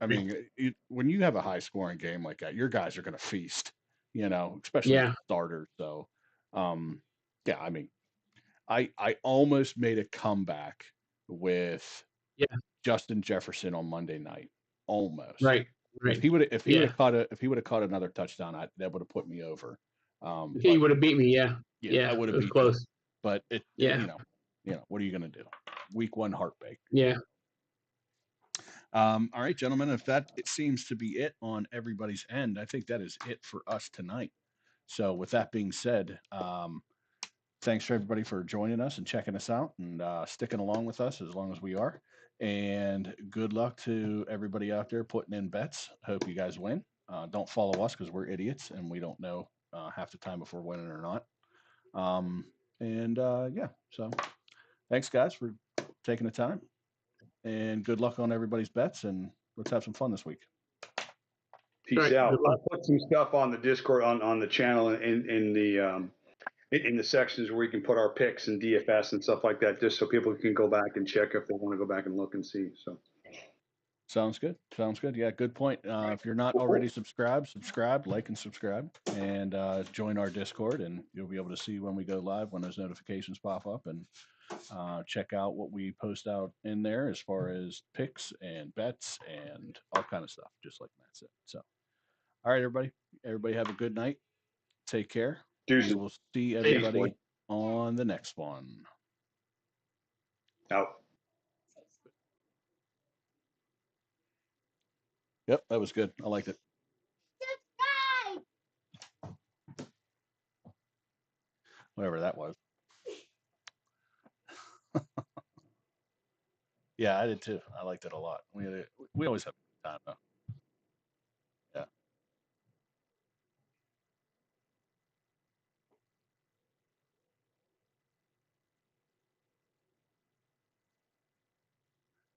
I mean, when you have a high scoring game like that, your guys are going to feast, especially Yeah. starters. So, yeah, I mean, I almost made a comeback with Justin Jefferson on Monday night. Almost. Right. If he would have Yeah. caught another touchdown, that would have put me over. He would have beat me, yeah. I would it have was beat close. you. But Yeah. What are you going to do? Week 1 heartbreak. Yeah. All right, gentlemen, if it seems to be it on everybody's end, I think that is it for us tonight. So with that being said, thanks for everybody for joining us and checking us out and sticking along with us as long as we are. And good luck to everybody out there putting in bets. Hope you guys win. Don't follow us because we're idiots and we don't know half the time if we're winning or not. So thanks guys for taking the time. And good luck on everybody's bets, and let's have some fun this week. Peace Right. out. I'll put some stuff on the Discord on the channel in the sections where we can put our picks and DFS and stuff like that, just so people can go back and check if they want to go back and look and see. So Sounds good. Yeah, good point. If you're not already subscribed, like and subscribe, and join our Discord, and you'll be able to see when we go live, when those notifications pop up, and check out what we post out in there as far as picks and bets and all kind of stuff, just like Matt said. So, all right, everybody have a good night. Take care. Deuces. We will see everybody on the next one. out. Yep, that was good. I liked it. Whatever that was. Yeah, I did too. I liked it a lot. We always have a good time though.